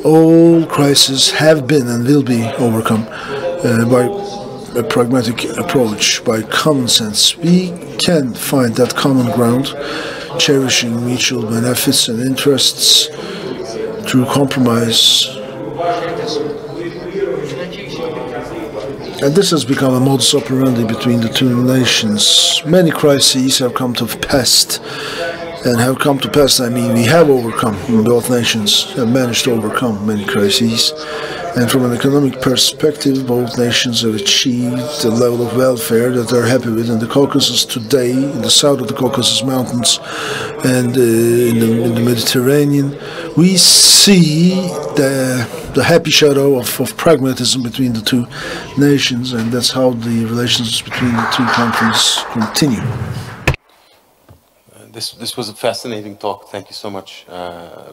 all crises have been and will be overcome by a pragmatic approach, by common sense. We can find that common ground, cherishing mutual benefits and interests through compromise And this has become a modus operandi between the two nations. Many crises have come to pass. And have come to pass, I mean, we have overcome, both nations have managed to overcome many crises. And from an economic perspective, both nations have achieved a level of welfare that they're happy with. In the Caucasus today, in the south of the Caucasus Mountains and in the Mediterranean, we see the happy shadow of pragmatism between the two nations, and that's how the relations between the two countries continue. This was a fascinating talk. Thank you so much.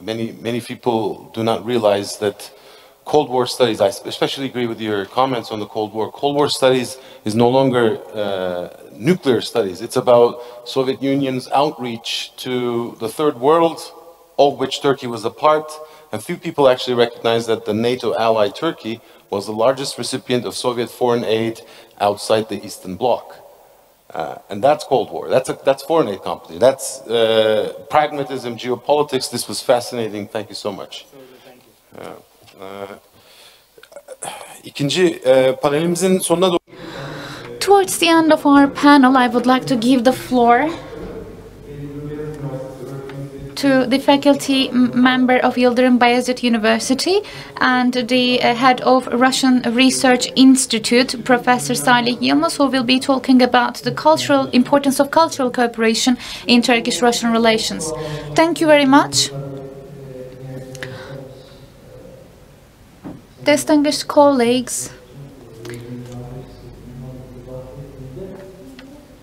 Many people do not realize that Cold War studies, I especially agree with your comments on the Cold War. Cold War studies is no longer nuclear studies. It's about Soviet Union's outreach to the third world, of which Turkey was a part. And few people actually recognize that the NATO ally Turkey was the largest recipient of Soviet foreign aid outside the Eastern Bloc. And that's Cold War. That's foreign aid competition. That's pragmatism, geopolitics. This was fascinating. Thank you so much. İkinci panelimizin sonuna doğru. Towards the end of our panel, I would like to give the floor to the faculty member of Yıldırım Bayezid University and the head of Russian Research Institute, Professor Salih Yılmaz, who will be talking about the importance of cultural cooperation in Turkish-Russian relations. Thank you very much. Distinguished colleagues,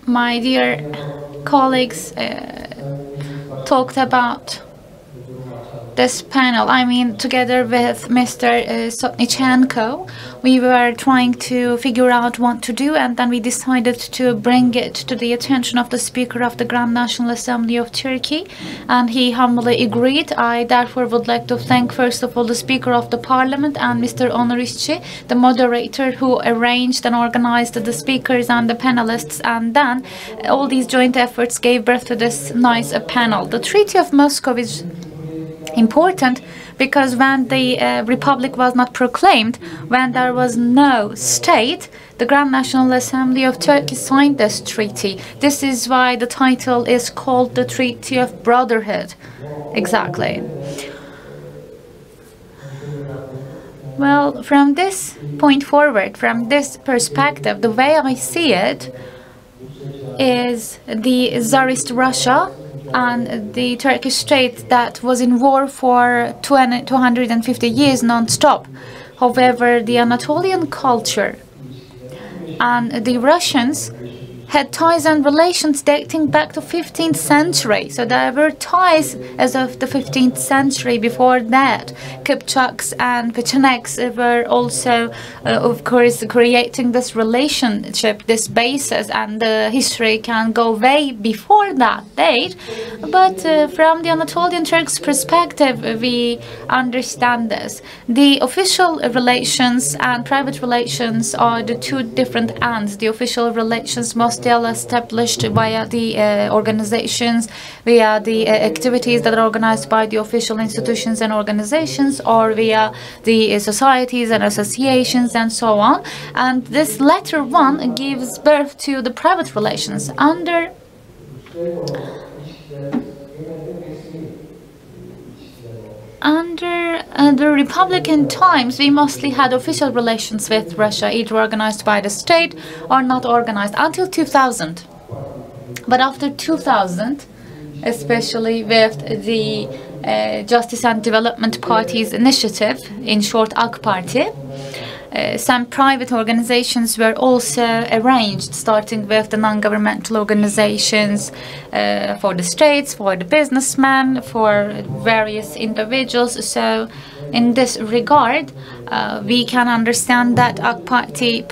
my dear colleagues, talked about this panel. I mean, together with Mr. Sotnichenko, we were trying to figure out what to do, and then we decided to bring it to the attention of the Speaker of the Grand National Assembly of Turkey, and he humbly agreed. I therefore would like to thank first of all the Speaker of the Parliament and Mr. Onur İşçi, the moderator who arranged and organized the speakers and the panelists, and then all these joint efforts gave birth to this nice panel. The Treaty of Moscow is important because when the Republic was not proclaimed, when there was no state, the Grand National Assembly of Turkey signed this treaty. This is why the title is called the Treaty of Brotherhood. Exactly. Well, from this point forward, from this perspective, the way I see it is the Tsarist Russia and the Turkish state that was in war for 250 years non-stop. However, the Anatolian culture and the Russians had ties and relations dating back to 15th century. So there were ties as of the 15th century. Before that, Kipchaks and Pecheneks were also, of course, creating this relationship, this basis, and the history can go way before that date. But from the Anatolian Turks' perspective, we understand this. The official relations and private relations are the two different ends. The official relations must still established via the organizations, via the activities that are organized by the official institutions and organizations, or via the societies and associations and so on. And this latter one gives birth to the private relations. Under the Republican times, we mostly had official relations with Russia, either organized by the state or not organized, until 2000. But after 2000, especially with the Justice and Development Party's initiative, in short AK Party, some private organizations were also arranged, starting with the non-governmental organizations for the states, for the businessmen, for various individuals. So in this regard, we can understand that AK Party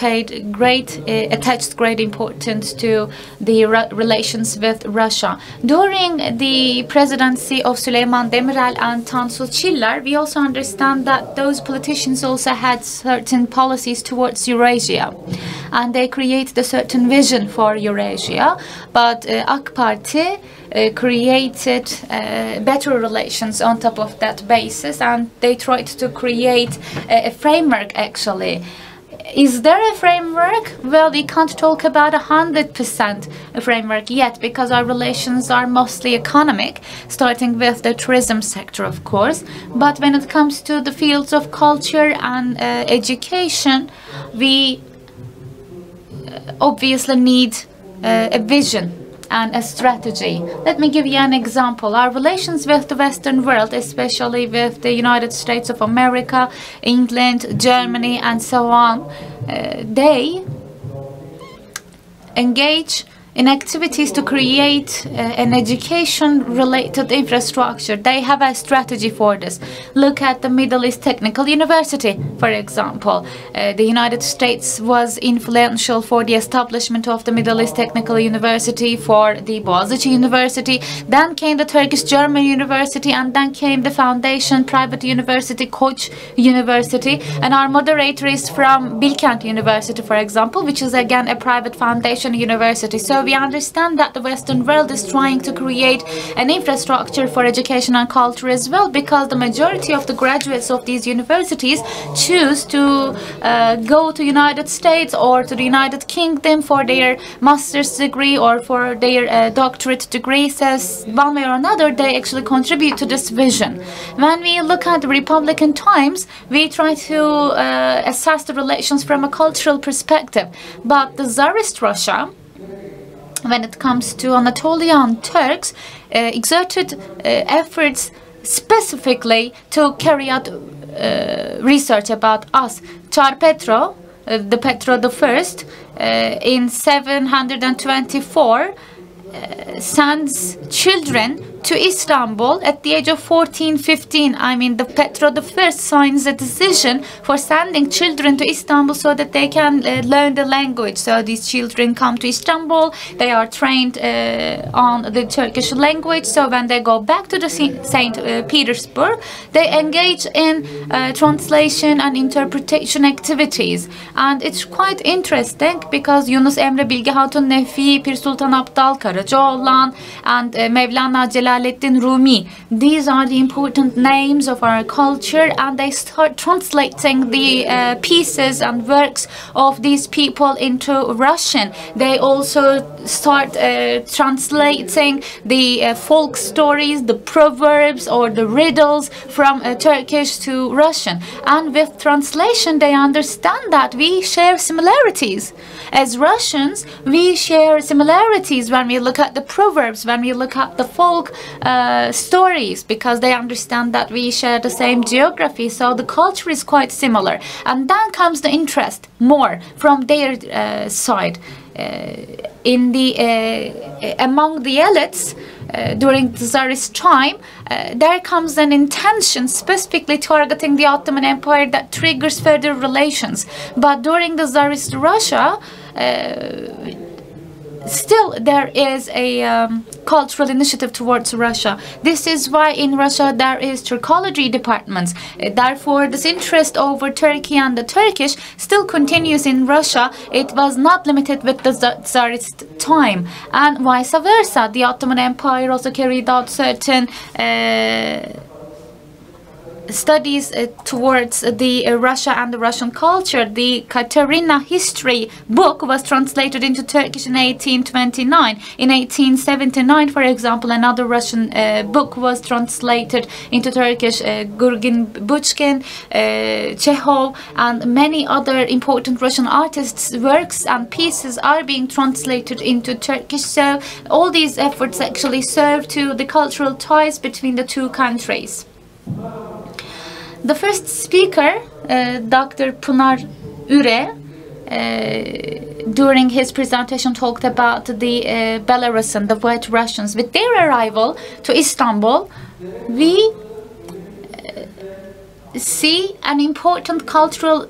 attached great importance to the relations with Russia. During the presidency of Süleyman Demirel and Tansu Çiller, we also understand that those politicians also had certain policies towards Eurasia, and they created a certain vision for Eurasia. But AK Party created better relations on top of that basis, and they tried to create a framework, actually. Is there a framework? Well, we can't talk about 100% framework yet because our relations are mostly economic, starting with the tourism sector, of course. But when it comes to the fields of culture and education, we obviously need a vision and a strategy. Let me give you an example. Our relations with the Western world, especially with the United States of America, England, Germany, and so on, they engage in activities to create an education-related infrastructure. They have a strategy for this. Look at the Middle East Technical University, for example. The United States was influential for the establishment of the Middle East Technical University, for the Boğaziçi University. Then came the Turkish-German University, and then came the foundation private university, Koç University. And our moderator is from Bilkent University, for example, which is again a private foundation university. So we understand that the Western world is trying to create an infrastructure for education and culture as well, because the majority of the graduates of these universities choose to go to United States or to the United Kingdom for their master's degree or for their doctorate degree. So one way or another, they actually contribute to this vision. When we look at the Republican Times, we try to assess the relations from a cultural perspective. But the Tsarist Russia, when it comes to Anatolian Turks, exerted efforts specifically to carry out research about us. Tsar Petro, the Petro I, in 724, sends children to Istanbul at the age of 14, 15. I mean, the Petro I signs a decision for sending children to Istanbul so that they can learn the language. So these children come to Istanbul, they are trained on the Turkish language. So when they go back to the St. Petersburg, they engage in translation and interpretation activities. And it's quite interesting because Yunus Emre Bilge Hatun Nefi, Pir Sultan Abdal Karacaoğlan, and Mevlana Celaleddin Rumi. These are the important names of our culture, and they start translating the pieces and works of these people into Russian. They also start translating the folk stories, the proverbs or the riddles from Turkish to Russian. And with translation, they understand that we share similarities. As Russians, we share similarities when we look at the proverbs, when we look at the folk stories, because they understand that we share the same geography, so the culture is quite similar. And then comes the interest more from their side. In the among the elites during the Tsarist time, there comes an intention specifically targeting the Ottoman Empire that triggers further relations. But during the Tsarist Russia, still there is a cultural initiative towards Russia. This is why in Russia there is Turkology departments. Therefore, this interest over Turkey and the Turkish still continues in Russia. It was not limited with the Tsarist time, and vice versa. The Ottoman Empire also carried out certain studies towards the Russia and the Russian culture. The Katerina history book was translated into Turkish in 1829. In 1879, for example, another Russian book was translated into Turkish. Gurgen Buchkin, Chekhov, and many other important Russian artists' works and pieces are being translated into Turkish. So all these efforts actually serve to the cultural ties between the two countries. The first speaker, Dr. Pınar Üre, during his presentation talked about the Belarusian, the White Russians. With their arrival to Istanbul, we see an important cultural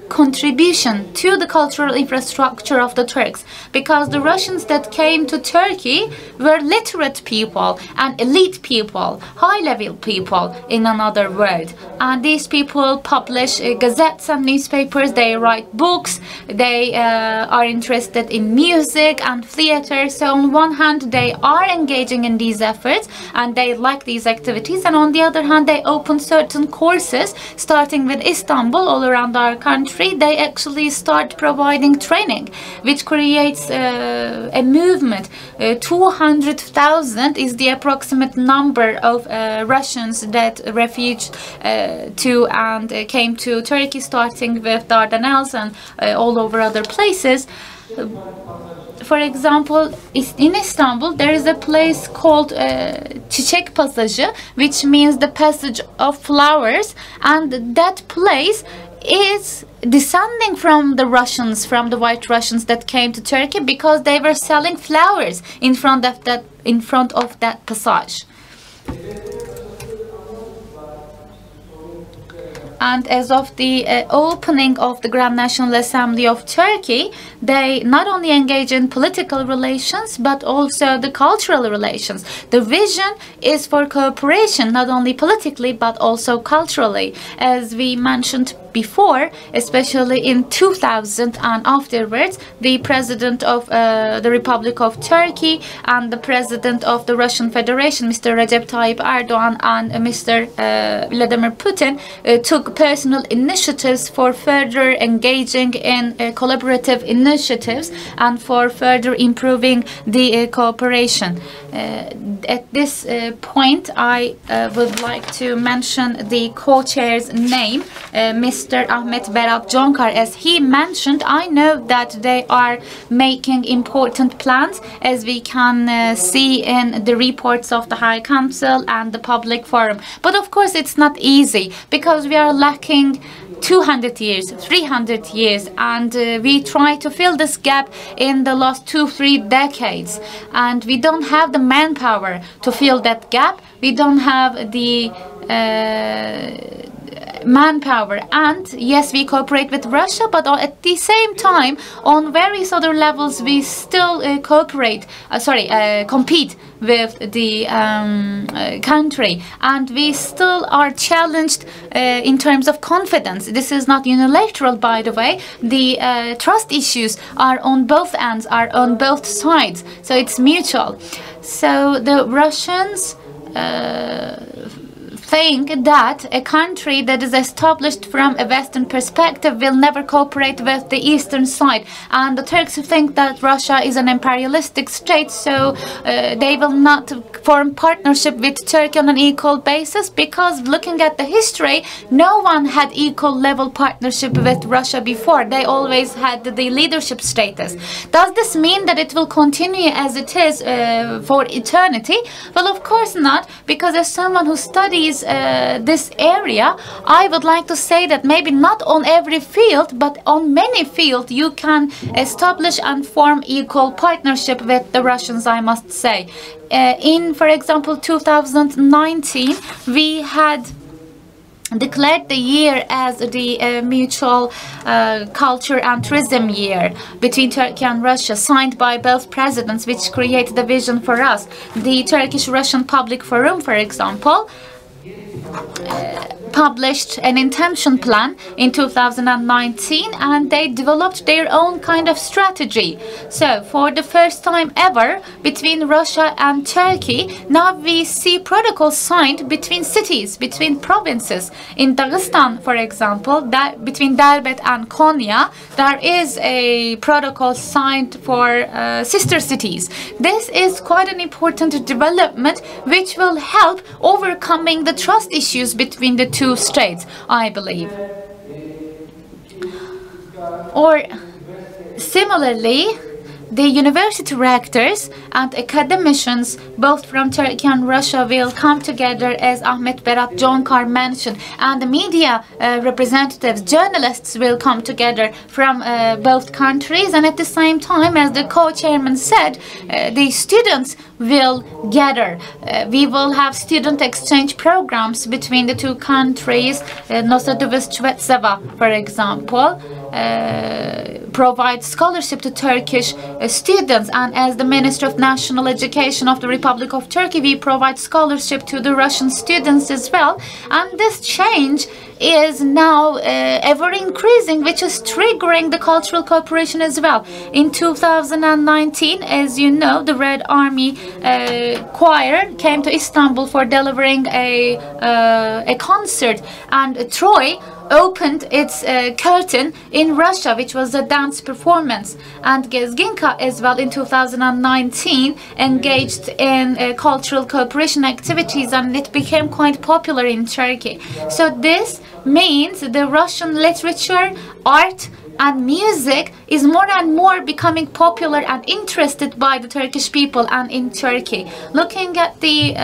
contribution to the cultural infrastructure of the Turks, because the Russians that came to Turkey were literate people and elite people, high-level people in another word. And these people publish gazettes and newspapers, they write books, they are interested in music and theater. So on one hand, they are engaging in these efforts and they like these activities, and on the other hand, they open certain courses places, starting with Istanbul all around our country. They actually start providing training, which creates a movement. 200,000 is the approximate number of Russians that refuged to and came to Turkey, starting with Dardanelles and all over other places. For example, in Istanbul, there is a place called Çiçek Pasajı, which means the passage of flowers, and that place is descending from the Russians, from the white Russians that came to Turkey, because they were selling flowers in front of that passage. And as of the opening of the Grand National Assembly of Turkey, they not only engage in political relations, but also the cultural relations. The vision is for cooperation, not only politically, but also culturally. As we mentioned before, especially in 2000 and afterwards, the President of the Republic of Turkey and the President of the Russian Federation, Mr. Recep Tayyip Erdogan, and Mr. Vladimir Putin took personal initiatives for further engaging in collaborative initiatives and for further improving the cooperation. At this point, I would like to mention the co-chair's name, Mr. Ahmet Berat Jonkar. As he mentioned, I know that they are making important plans, as we can see in the reports of the High Council and the public forum. But of course, it's not easy, because we are lacking 200 years, 300 years, and we try to fill this gap in the last 2-3 decades, and we don't have the manpower to fill that gap. We don't have the manpower, and yes, we cooperate with Russia, but at the same time, on various other levels, we still compete with the country, and we still are challenged in terms of confidence. This is not unilateral, by the way. The trust issues are on both ends, are on both sides, so it's mutual. So the Russians think that a country that is established from a Western perspective will never cooperate with the Eastern side, and the Turks think that Russia is an imperialistic state, so they will not form partnership with Turkey on an equal basis, because looking at the history, no one had equal level partnership with Russia before. They always had the leadership status. Does this mean that it will continue as it is for eternity? Well, of course not, because as someone who studies this area, I would like to say that maybe not on every field, but on many fields, you can establish and form equal partnership with the Russians, I must say. For example, 2019, we had declared the year as the mutual culture and tourism year between Turkey and Russia, signed by both presidents, which created the vision for us. The Turkish-Russian Public Forum, for example, published an intention plan in 2019, and they developed their own kind of strategy. So for the first time ever between Russia and Turkey, now we see protocols signed between cities, between provinces. In Dagestan, for example, between Derbent and Konya, there is a protocol signed for sister cities. This is quite an important development, which will help overcoming the trust issues between the two states, I believe. Or similarly, the university rectors and academicians, both from Turkey and Russia, will come together, as Ahmet Berat Jonkar mentioned, and the media representatives, journalists, will come together from both countries, and at the same time, as the co-chairman said, the students will gather. We will have student exchange programs between the two countries, Nosodovus Chvetseva, for example. provide scholarship to Turkish students, and as the Minister of National Education of the Republic of Turkey, we provide scholarship to the Russian students as well. And this change is now ever increasing, which is triggering the cultural cooperation as well. In 2019, as you know, the Red Army choir came to Istanbul for delivering a concert, and Troy opened its curtain in Russia, which was a dance performance, and Gezginka as well in 2019 engaged in cultural cooperation activities, and it became quite popular in Turkey. So this means the Russian literature, art and music is more and more becoming popular and interested by the Turkish people and in Turkey. Looking at the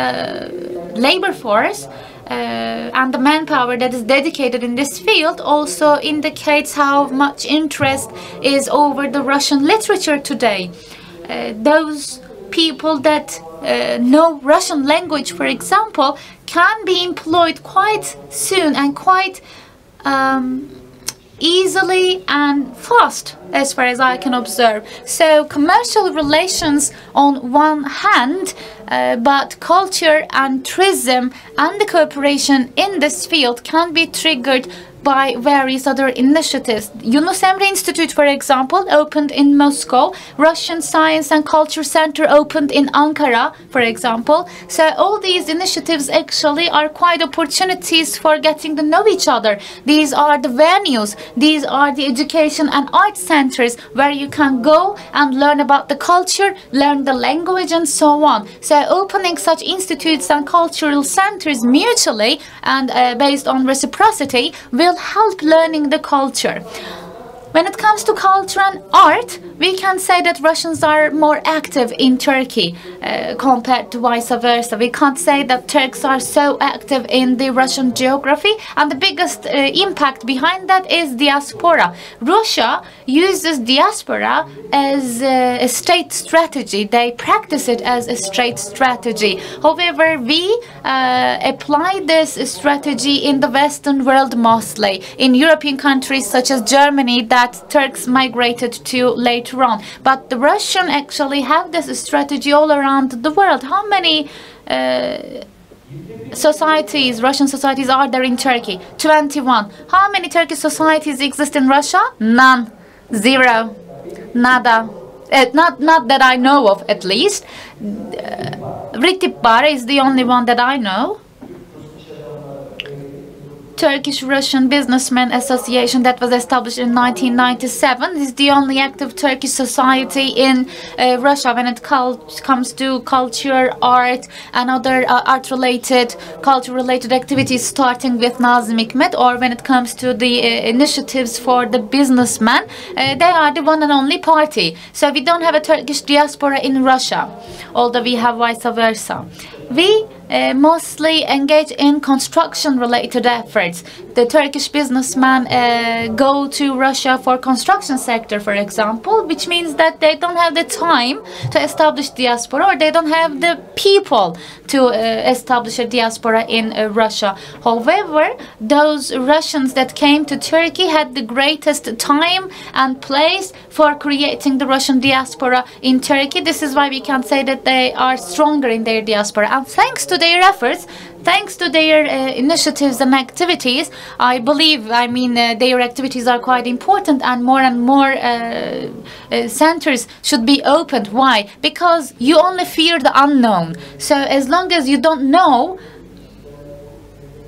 labor force, and the manpower that is dedicated in this field also indicates how much interest is over the Russian literature today. Those people that know Russian language, for example, can be employed quite soon and quite easily and fast, as far as I can observe. So commercial relations on one hand, but culture and tourism and the cooperation in this field can be triggered by various other initiatives. Yunus Emre Institute, for example, opened in Moscow. Russian Science and Culture Center opened in Ankara, for example. So all these initiatives actually are quite opportunities for getting to know each other. These are the venues, these are the education and art centers where you can go and learn about the culture, learn the language and so on. So opening such institutes and cultural centers mutually and based on reciprocity will help learning the culture. When it comes to culture and art, we can say that Russians are more active in Turkey compared to vice versa. We can't say that Turks are so active in the Russian geography, and the biggest impact behind that is diaspora. Russia uses diaspora as a state strategy. They practice it as a state strategy. However, we apply this strategy in the Western world mostly. In European countries such as Germany, that Turks migrated to later on. But the Russian actually have this strategy all around the world. How many societies, Russian societies, are there in Turkey? 21. How many Turkish societies exist in Russia? None. Zero. Nada. Not that I know of, at least. Ritipbar is the only one that I know. Turkish-Russian Businessmen Association that was established in 1997 is the only active Turkish society in Russia when it comes to culture, art and other art-related, culture-related activities, starting with Nazım Hikmet, or when it comes to the initiatives for the businessmen, they are the one and only party. So we don't have a Turkish diaspora in Russia, although we have vice versa. We mostly engage in construction-related efforts. The Turkish businessmen go to Russia for construction sector, for example, which means that they don't have the time to establish diaspora, or they don't have the people to establish a diaspora in Russia. However, those Russians that came to Turkey had the greatest time and place for creating the Russian diaspora in Turkey. This is why we can say that they are stronger in their diaspora. And thanks to their efforts, thanks to their initiatives and activities, I believe, their activities are quite important, and more centers should be opened. Why? Because you only fear the unknown. So as long as you don't know,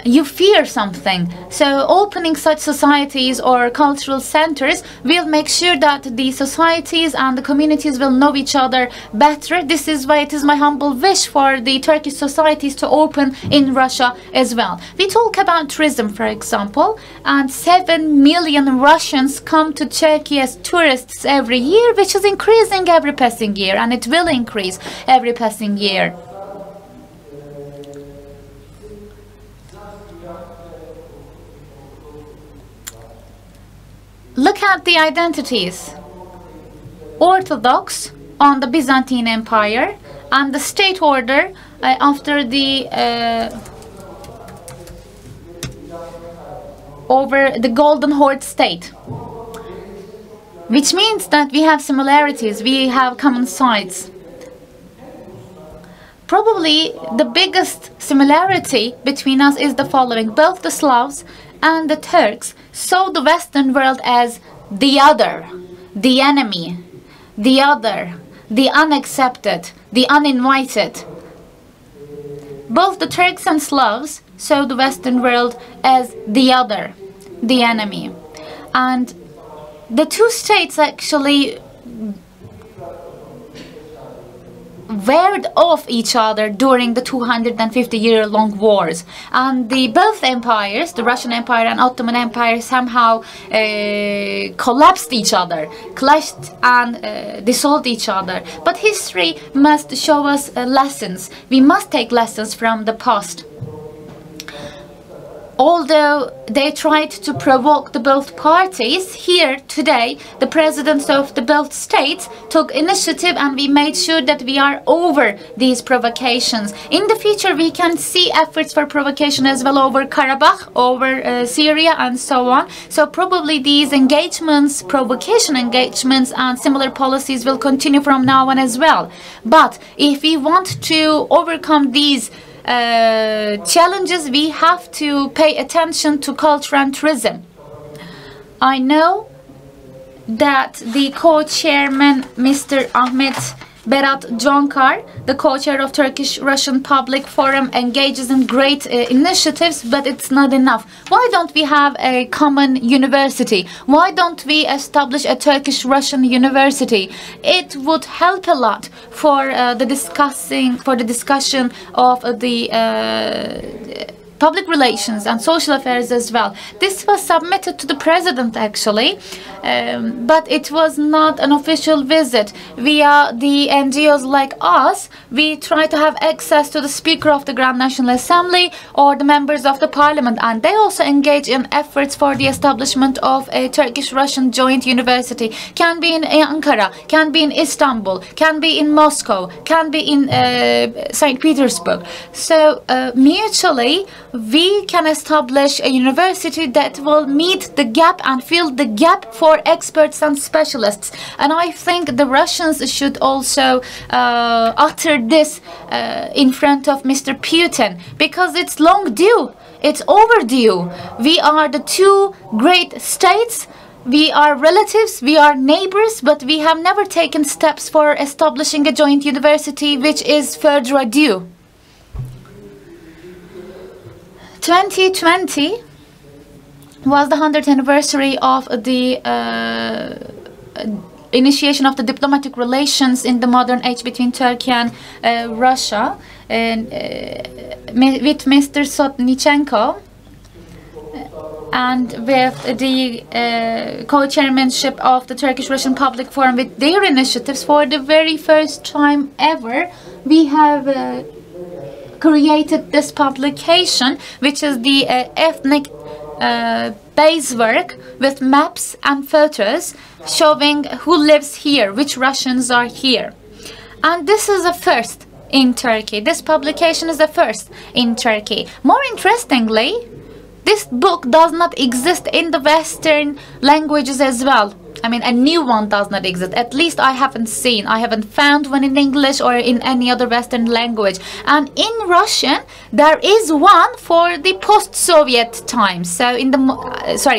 you fear something. So opening such societies or cultural centers will make sure that the societies and the communities will know each other better. This is why it is my humble wish for the Turkish societies to open in Russia as well. We talk about tourism, for example, and 7 million Russians come to Turkey as tourists every year, which is increasing every passing year, and it will increase every passing year. Look at the identities. Orthodox on the Byzantine Empire, and the state order after the over the Golden Horde state. which means that we have similarities, we have common sides. Probably the biggest similarity between us is the following. Both the Slavs and the Turks saw the Western world as the other, the enemy, the other, the unaccepted, the uninvited. Both the Turks and Slavs saw the Western world as the other, the enemy. And the two states actually warred off each other during the 250-year-long wars, and both empires, the Russian Empire and Ottoman Empire, somehow collapsed each other, clashed and dissolved each other. But history must show us lessons. We must take lessons from the past. Although they tried to provoke the both parties, here today the presidents of the both states took initiative, and we made sure that we are over these provocations. In the future we can see efforts for provocation as well over Karabakh, over Syria and so on. So probably these engagements, provocation engagements and similar policies will continue from now on as well. But if we want to overcome these challenges, we have to pay attention to culture and tourism. I know that the co-chairman, Mr. Ahmet Berat Jonkar, the co-chair of Turkish-Russian Public Forum, engages in great initiatives, but it's not enough. Why don't we have a common university? Why don't we establish a Turkish-Russian university? It would help a lot for the discussion of the public relations and social affairs as well. This was submitted to the president actually, but it was not an official visit. Via the NGOs like us, we try to have access to the Speaker of the Grand National Assembly or the members of the parliament, and they also engage in efforts for the establishment of a Turkish-Russian joint university. Can be in Ankara, can be in Istanbul, can be in Moscow, can be in St. Petersburg. So mutually we can establish a university that will meet the gap and fill the gap for experts and specialists. And I think the Russians should also utter this in front of Mr. Putin, because it's long due. It's overdue. We are the two great states. We are relatives, we are neighbors, but we have never taken steps for establishing a joint university, which is further ado. 2020 was the 100th anniversary of the initiation of the diplomatic relations in the modern age between Turkey and Russia, and with Mr. Sotnichenko and with the co-chairmanship of the Turkish-Russian Public Forum, with their initiatives. For the very first time ever, we have created this publication, which is the ethnic base work with maps and photos showing who lives here, which Russians are here. And this is a first in Turkey. This publication is a first in Turkey. More interestingly, this book does not exist in the Western languages as well. I mean, a new one does not exist. At least I haven't seen. I haven't found one in English or in any other Western language. And in Russian, there is one for the post-Soviet times. So in the,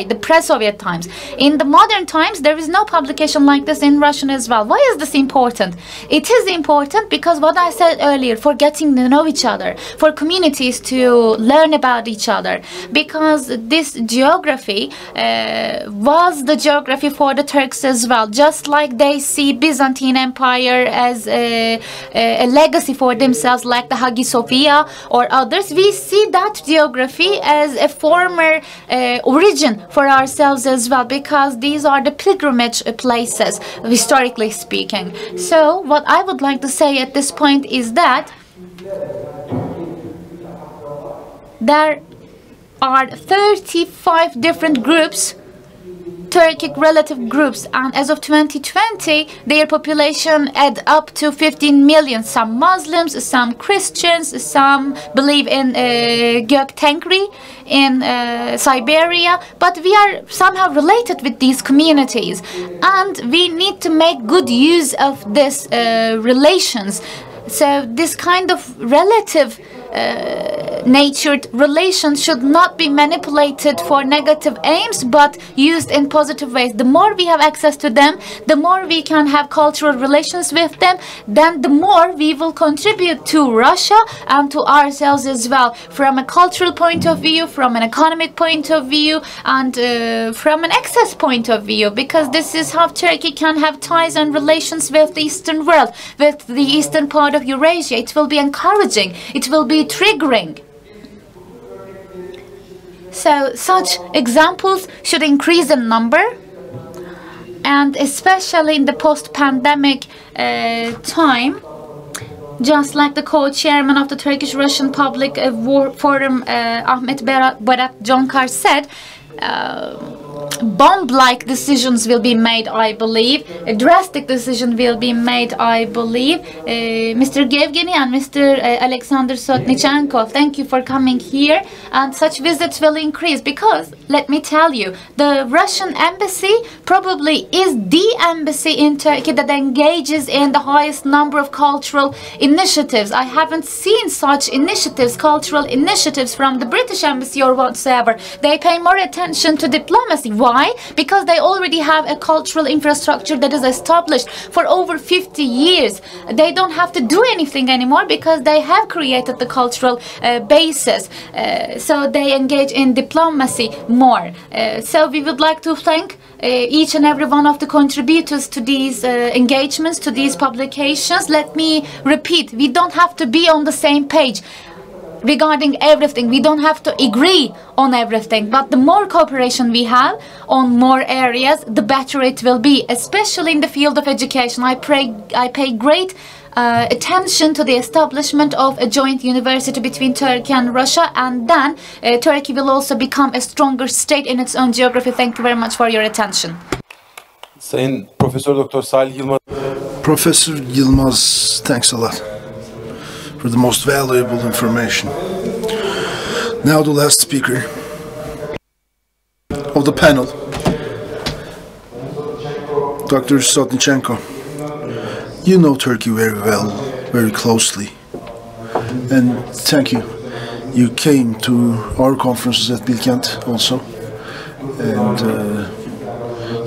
the pre-Soviet times. In the modern times, there is no publication like this in Russian as well. Why is this important? It is important because what I said earlier, for getting to know each other, for communities to learn about each other. Because this geography was the geography for the Turks as well, just like they see Byzantine Empire as a legacy for themselves, like the Hagia Sophia or others. We see that geography as a former origin for ourselves as well, because these are the pilgrimage places, historically speaking. So what I would like to say at this point is that there are 35 different groups Turkic relative groups, and as of 2020, their population add up to 15 million. Some Muslims, some Christians, some believe in Göktengri in Siberia, but we are somehow related with these communities, and we need to make good use of this relations. So this kind of relative natured relations should not be manipulated for negative aims, but used in positive ways. The more we have access to them, the more we can have cultural relations with them, then the more we will contribute to Russia and to ourselves as well, from a cultural point of view, from an economic point of view, and from an access point of view, because this is how Turkey can have ties and relations with the Eastern world, with the eastern part of Eurasia. It will be encouraging, it will be triggering. So such examples should increase in number, and especially in the post-pandemic time, just like the co-chairman of the Turkish-Russian Public Forum, Ahmet Barat Jonkar, said, bomb-like decisions will be made, I believe. A drastic decision will be made, I believe. Mr. Gevgeny and Mr. Alexander Sotnichenko, thank you for coming here. And such visits will increase because, let me tell you, the Russian embassy probably is the embassy in Turkey that engages in the highest number of cultural initiatives. I haven't seen such initiatives, cultural initiatives, from the British embassy or whatsoever. They pay more attention to diplomacy. Why? Because they already have a cultural infrastructure that is established for over 50 years. They don't have to do anything anymore because they have created the cultural basis. So they engage in diplomacy more. So we would like to thank each and every one of the contributors to these engagements, to these publications. Let me repeat, we don't have to be on the same page regarding everything. We don't have to agree on everything, but the more cooperation we have on more areas, the better it will be, especially in the field of education. I pay great attention to the establishment of a joint university between Turkey and Russia, and then Turkey will also become a stronger state in its own geography. Thank you very much for your attention. Sayın Profesör Doktor Salih Yılmaz. Professor Yılmaz, thanks a lot for the most valuable information. Now the last speaker of the panel, Dr. Sotnichenko. You know Turkey very well, very closely, and thank you. You came to our conferences at Bilkent also, and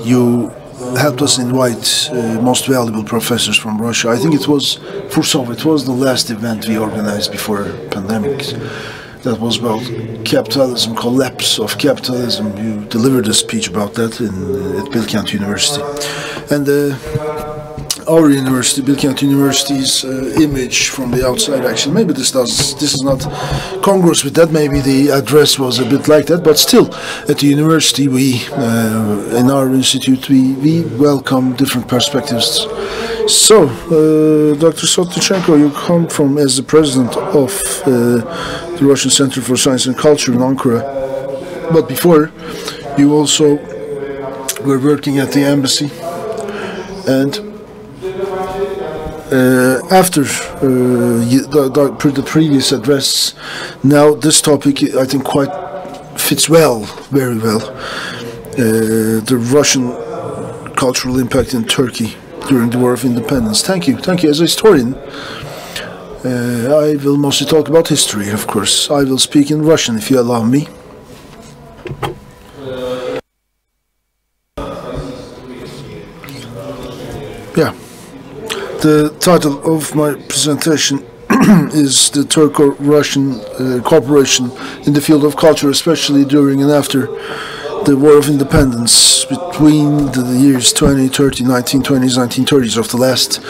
you helped us invite most valuable professors from Russia. I think it was Fursov. It was the last event we organized before pandemic. That was about capitalism, collapse of capitalism. You delivered a speech about that at Bilkent University, and our university, Bilkent University's image from the outside. Actually, maybe this is not congruous with that. Maybe the address was a bit like that, but still, at the university, we in our institute we welcome different perspectives. So, Dr. Sotnichenko, you come from as the president of the Russian Center for Science and Culture in Ankara, but before, you also were working at the embassy, and after the previous address, now this topic I think quite fits well, very well, the Russian cultural impact in Turkey during the War of Independence. Thank you. Thank you. As a historian, I will mostly talk about history, of course. I will speak in Russian, if you allow me. Yeah. The title of my presentation is the Turco-Russian cooperation in the field of culture, especially during and after the War of Independence between the years 2030, 1920s, 1930s of the last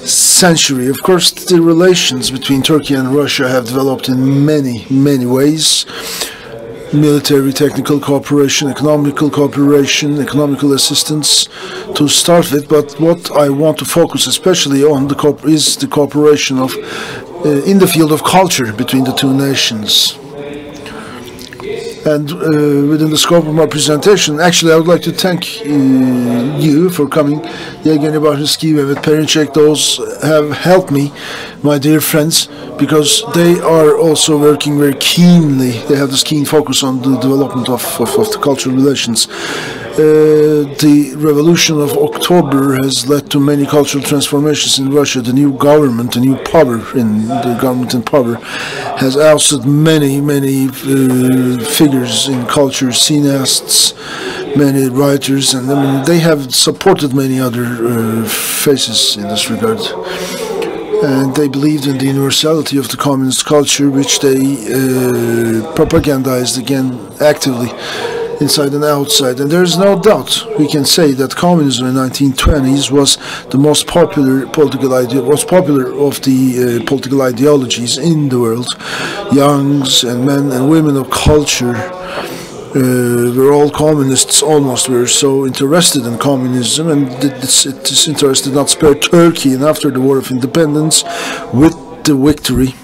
century. Of course, the relations between Turkey and Russia have developed in many, many ways. Military, technical cooperation, economical cooperation, economical assistance to start with, but what I want to focus especially on is the cooperation in the field of culture between the two nations. And within the scope of my presentation, actually, I would like to thank you for coming. Yevgeny Bahrisky, Mehmet Perinçek, those have helped me, my dear friends, because they are also working very keenly. They have this keen focus on the development of the cultural relations. The revolution of October has led to many cultural transformations in Russia. The new government, the new power in the government in power, has ousted many figures in culture, cineasts, many writers, and I mean, they have supported many other faces in this regard. And they believed in the universality of the communist culture, which they propagandized again actively, inside and outside. And there is no doubt we can say that communism in the 1920s was the most popular political idea, most popular of the political ideologies in the world. Youngs and men and women of culture were all communists, almost were so interested in communism, and this interest did not spare Turkey. And after the War of Independence, with the victory,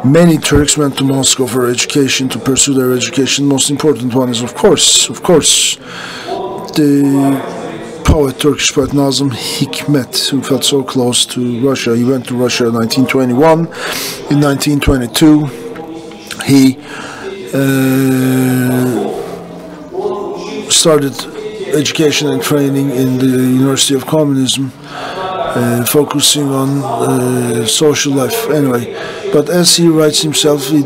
many Turks went to Moscow for education, to pursue their education. Most important one is, of course, the poet, Turkish poet Nazım Hikmet, who felt so close to Russia. He went to Russia in 1921. In 1922, he started education and training in the University of Communism, focusing on social life anyway. But as he writes himself, he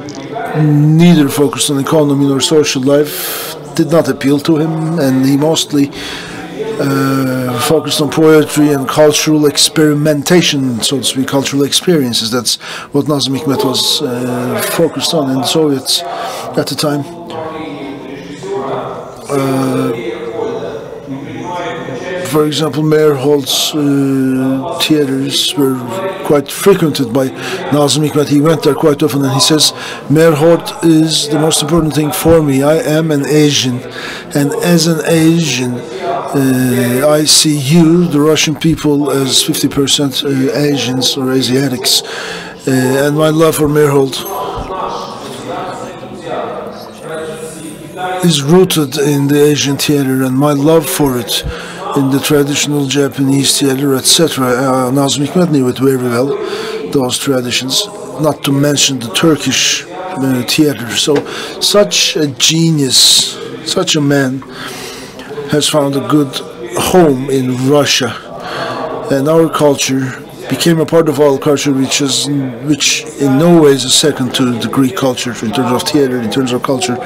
neither focused on economy nor social life, did not appeal to him, and he mostly focused on poetry and cultural experimentation, so to speak, cultural experiences. That's what Nazım Hikmet was focused on in the Soviets at the time. For example, Meyerhold's theaters were quite frequented by Nazım Hikmet. He went there quite often, and he says, Meyerhold is the most important thing for me. I am an Asian, and as an Asian, I see you, the Russian people, as 50% Asians or Asiatics, and my love for Meyerhold is rooted in the Asian theater, and my love for it in the traditional Japanese theater, etc. Nazım Hikmet knew it very well, those traditions, not to mention the Turkish theater. So such a genius, such a man has found a good home in Russia, and our culture became a part of our culture, which in no way is a second to the Greek culture in terms of theater, in terms of culture.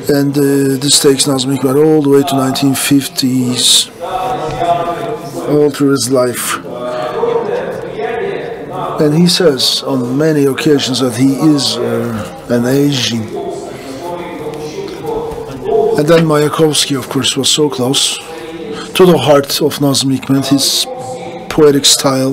And this takes Nazım Hikmet all the way to 1950s, all through his life. And he says on many occasions that he is an Asian. And then Mayakovsky, of course, was so close to the heart of Nazım Hikmet, his poetic style,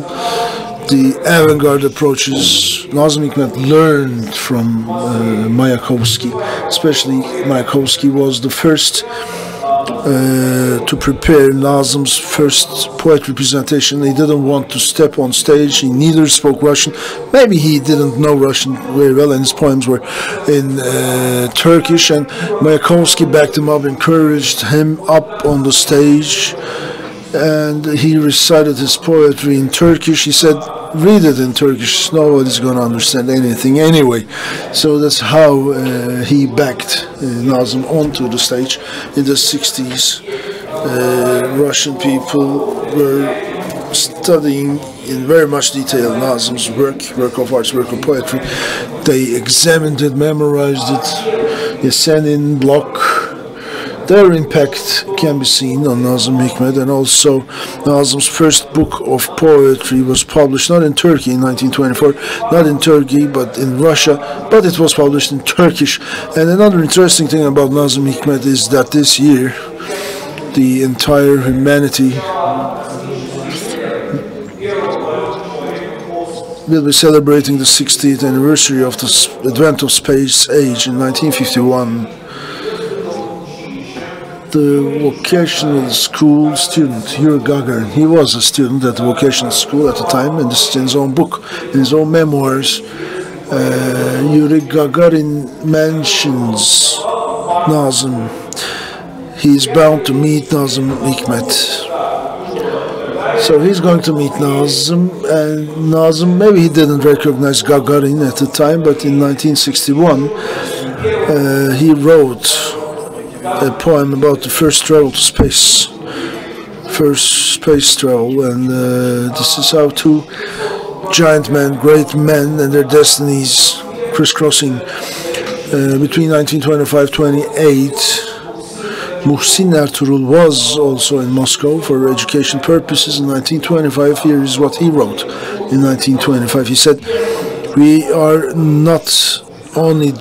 the avant-garde approaches. Nazım Hikmet learned from Mayakovsky. Especially Mayakovsky was the first to prepare Nazım's first poetry presentation. He didn't want to step on stage. He neither spoke Russian. Maybe he didn't know Russian very well, and his poems were in Turkish. And Mayakovsky backed him up, encouraged him up on the stage, and he recited his poetry in Turkish. He said, read it in Turkish, nobody's going to understand anything anyway. So that's how he backed Nazım onto the stage. In the 60s, Russian people were studying in very much detail Nazım's work of arts, work of poetry. They examined it, memorized it, Yesenin, Bloch. Their impact can be seen on Nazım Hikmet, and also Nazım's first book of poetry was published not in Turkey in 1924, not in Turkey but in Russia, but it was published in Turkish. And another interesting thing about Nazım Hikmet is that this year the entire humanity will be celebrating the 60th anniversary of the advent of space age in 1951. The vocational school student, Yuri Gagarin, he was a student at the vocational school at the time, and this is in his own book, in his own memoirs. Yuri Gagarin mentions Nazım. He's bound to meet Nazım Hikmet. So he's going to meet Nazım, and Nazım, maybe he didn't recognize Gagarin at the time, but in 1961 he wrote a poem about the first travel to space, first space travel, and this is how two giant men, great men, and their destinies crisscrossing between 1925-28. Muhsin Ertuğrul was also in Moscow for education purposes in 1925. Here is what he wrote in 1925. He said, "We are not only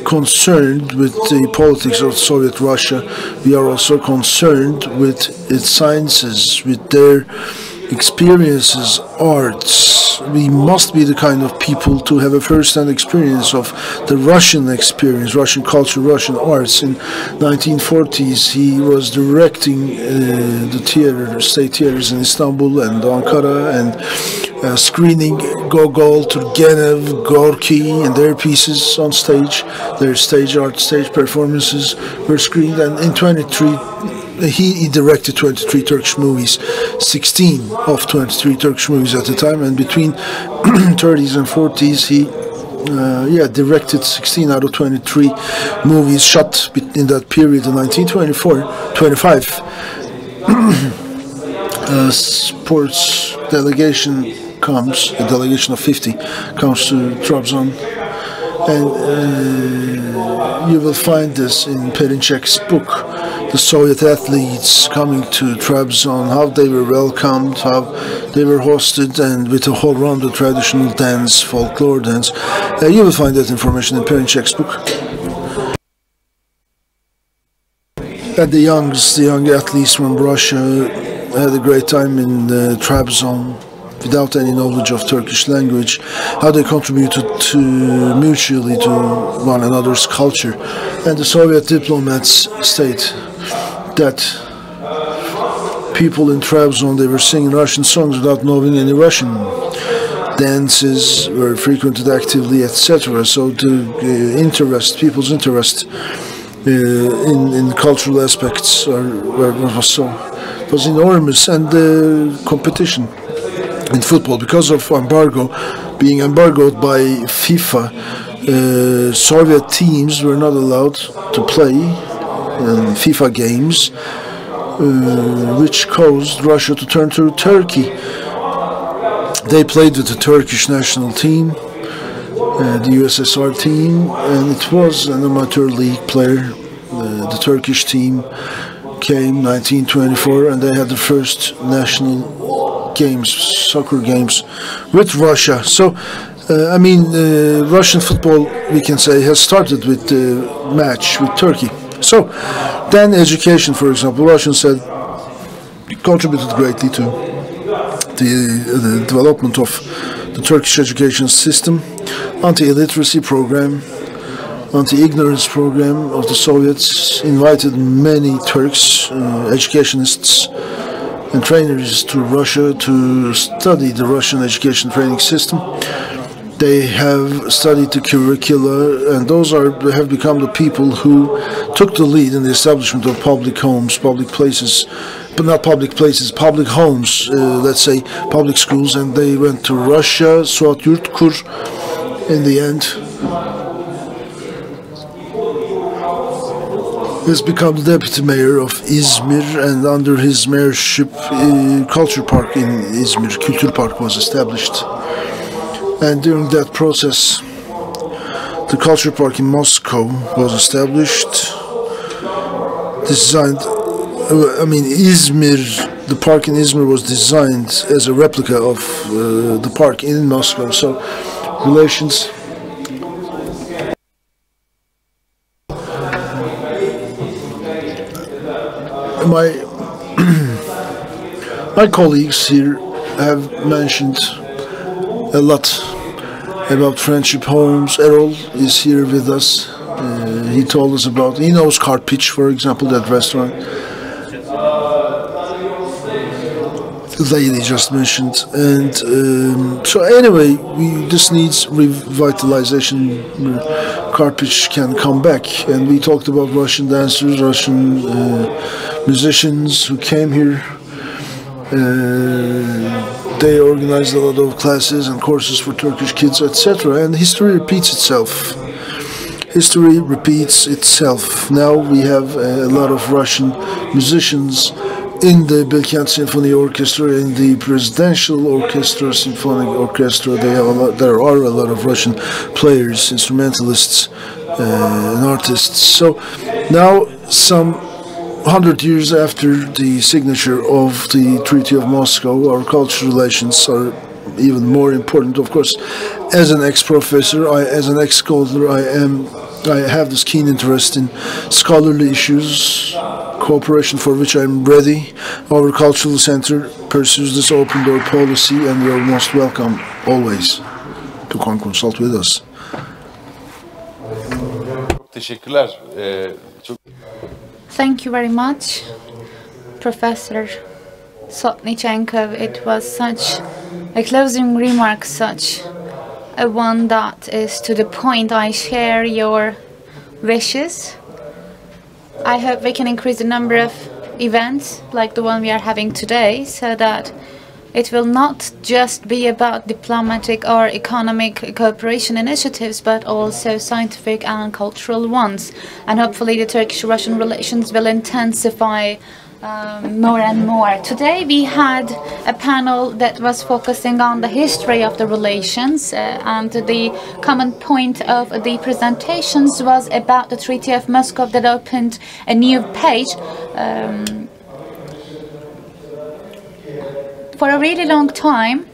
concerned with the politics of Soviet Russia, we are also concerned with its sciences, with their experiences, arts. We must be the kind of people to have a first-hand experience of the Russian experience, Russian culture, Russian arts." In 1940s, he was directing the theater, state theaters in Istanbul and Ankara, and screening Gogol, Turgenev, Gorky, and their pieces on stage. Their stage art, stage performances were screened, and in 23. He directed 23 Turkish movies, 16 of 23 Turkish movies at the time, and between 30s and 40s he directed 16 out of 23 movies shot in that period. In 1924-25, sports delegation comes, a delegation of 50 comes to Trabzon, and you will find this in Perinçek's book, the Soviet athletes coming to Trabzon, how they were welcomed, how they were hosted, and with a whole round of traditional dance, folklore dance. You will find that information in Perinçek's book. And the young athletes from Russia had a great time in Trabzon, without any knowledge of Turkish language, how they contributed mutually to one another's culture. And the Soviet diplomats state that people in Trabzon, they were singing Russian songs without knowing any Russian. Dances were frequented actively, etc. So the people's interest in cultural aspects was enormous, and the competition in football, because of being embargoed by FIFA, Soviet teams were not allowed to play in FIFA games, which caused Russia to turn to Turkey. They played with the Turkish national team, the USSR team, and it was an amateur league player. The Turkish team came 1924, and they had the first national games, soccer games, with Russia. So, Russian football, we can say, has started with the match with Turkey. So, then education, for example, Russians said, contributed greatly to the development of the Turkish education system, anti-illiteracy program, anti-ignorance program of the Soviets invited many Turks, educationists, and trainers to Russia to study the Russian education training system. They have studied the curricula, and those have become the people who took the lead in the establishment of public homes, public places, but not public places, public homes, let's say public schools, and they went to Russia. Suat Yurtkur, in the end, has become the deputy mayor of Izmir, and under his mayorship, Culture Park in Izmir, Kültür Park, was established. And during that process, the Culture Park in Moscow was established, designed. Izmir, the park in Izmir was designed as a replica of the park in Moscow. So relations. My colleagues here have mentioned a lot about friendship homes. Erol is here with us. He told us about, he knows Karpich, for example, that restaurant. lady just mentioned. And so anyway, this needs revitalization. Karpich can come back. And we talked about Russian dancers, Russian musicians who came here. They organized a lot of classes and courses for Turkish kids, etc. And history repeats itself. History repeats itself. Now we have a lot of Russian musicians in the Bilkent Symphony Orchestra, in the Presidential Orchestra, Symphonic Orchestra. There are a lot of Russian players, instrumentalists, and artists. So now, some 100 years after the signature of the Treaty of Moscow, our cultural relations are even more important. Of course, as an ex-professor, as an ex-scholar, I have this keen interest in scholarly issues, cooperation for which I'm ready. Our cultural center pursues this open door policy, and you're most welcome always to come consult with us. Teşekkürler. Thank you very much, Professor Sotnichenkov. It was such a closing remark, such a one that is to the point. I share your wishes. I hope we can increase the number of events like the one we are having today, so that it will not just be about diplomatic or economic cooperation initiatives, but also scientific and cultural ones. And hopefully the Turkish-Russian relations will intensify more and more. Today we had a panel that was focusing on the history of the relations, and the common point of the presentations was about the Treaty of Moscow that opened a new page. For a really long time,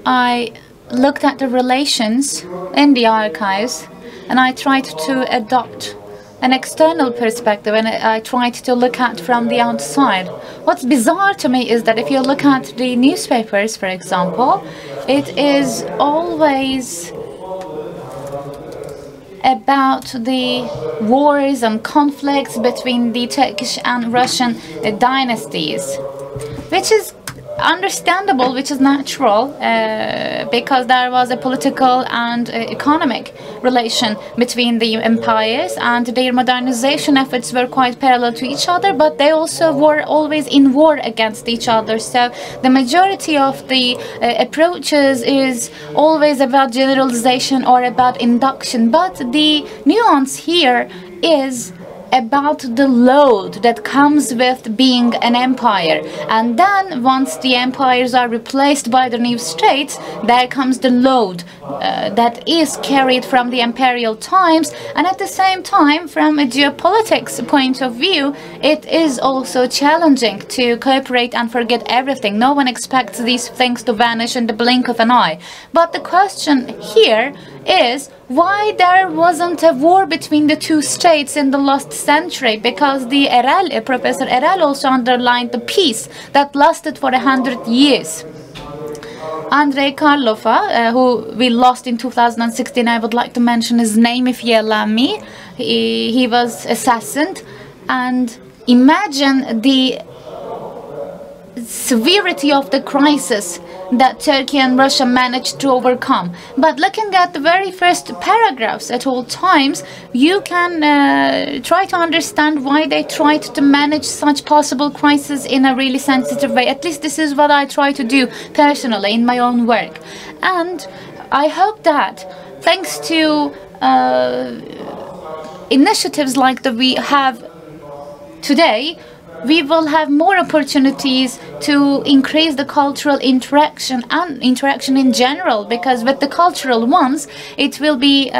I looked at the relations in the archives, and I tried to adopt an external perspective, and I tried to look at from the outside. What's bizarre to me is that if you look at the newspapers, for example, it is always about the wars and conflicts between the Turkish and Russian dynasties, which is understandable, which is natural, because there was a political and economic relation between the empires, and their modernization efforts were quite parallel to each other, but they also were always in war against each other. So the majority of the approaches is always about generalization or about induction, but the nuance here is about the load that comes with being an empire. And then once the empires are replaced by the new states, there comes the load that is carried from the imperial times. And at the same time, from a geopolitics point of view, it is also challenging to cooperate and forget everything. No one expects these things to vanish in the blink of an eye. But the question here is why there wasn't a war between the two states in the last century, because the Professor Erel also underlined the peace that lasted for 100 years. Andrei Karlova, who we lost in 2016, I would like to mention his name if you allow me. He was assassinated, and imagine the severity of the crisis that Turkey and Russia managed to overcome. But looking at the very first paragraphs at all times, you can try to understand why they tried to manage such possible crises in a really sensitive way. At least this is what I try to do personally in my own work. And I hope that thanks to initiatives like that we have today, we will have more opportunities to increase the cultural interaction and interaction in general, because with the cultural ones, it will be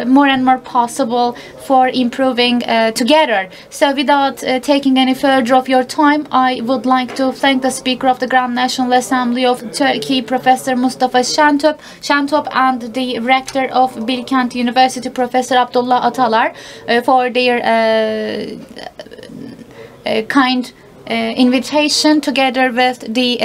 more and more possible for improving together. So without taking any further of your time, I would like to thank the Speaker of the Grand National Assembly of Turkey, Professor Mustafa Şentop, and the Rector of Bilkent University, Professor Abdullah Atalar, for their kind invitation together with the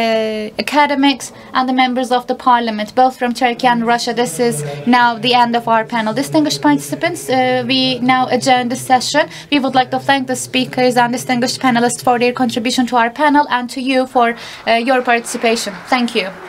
academics and the members of the parliament, both from Turkey and Russia. This is now the end of our panel. Distinguished participants, we now adjourn this session. We would like to thank the speakers and distinguished panelists for their contribution to our panel and to you for your participation. Thank you.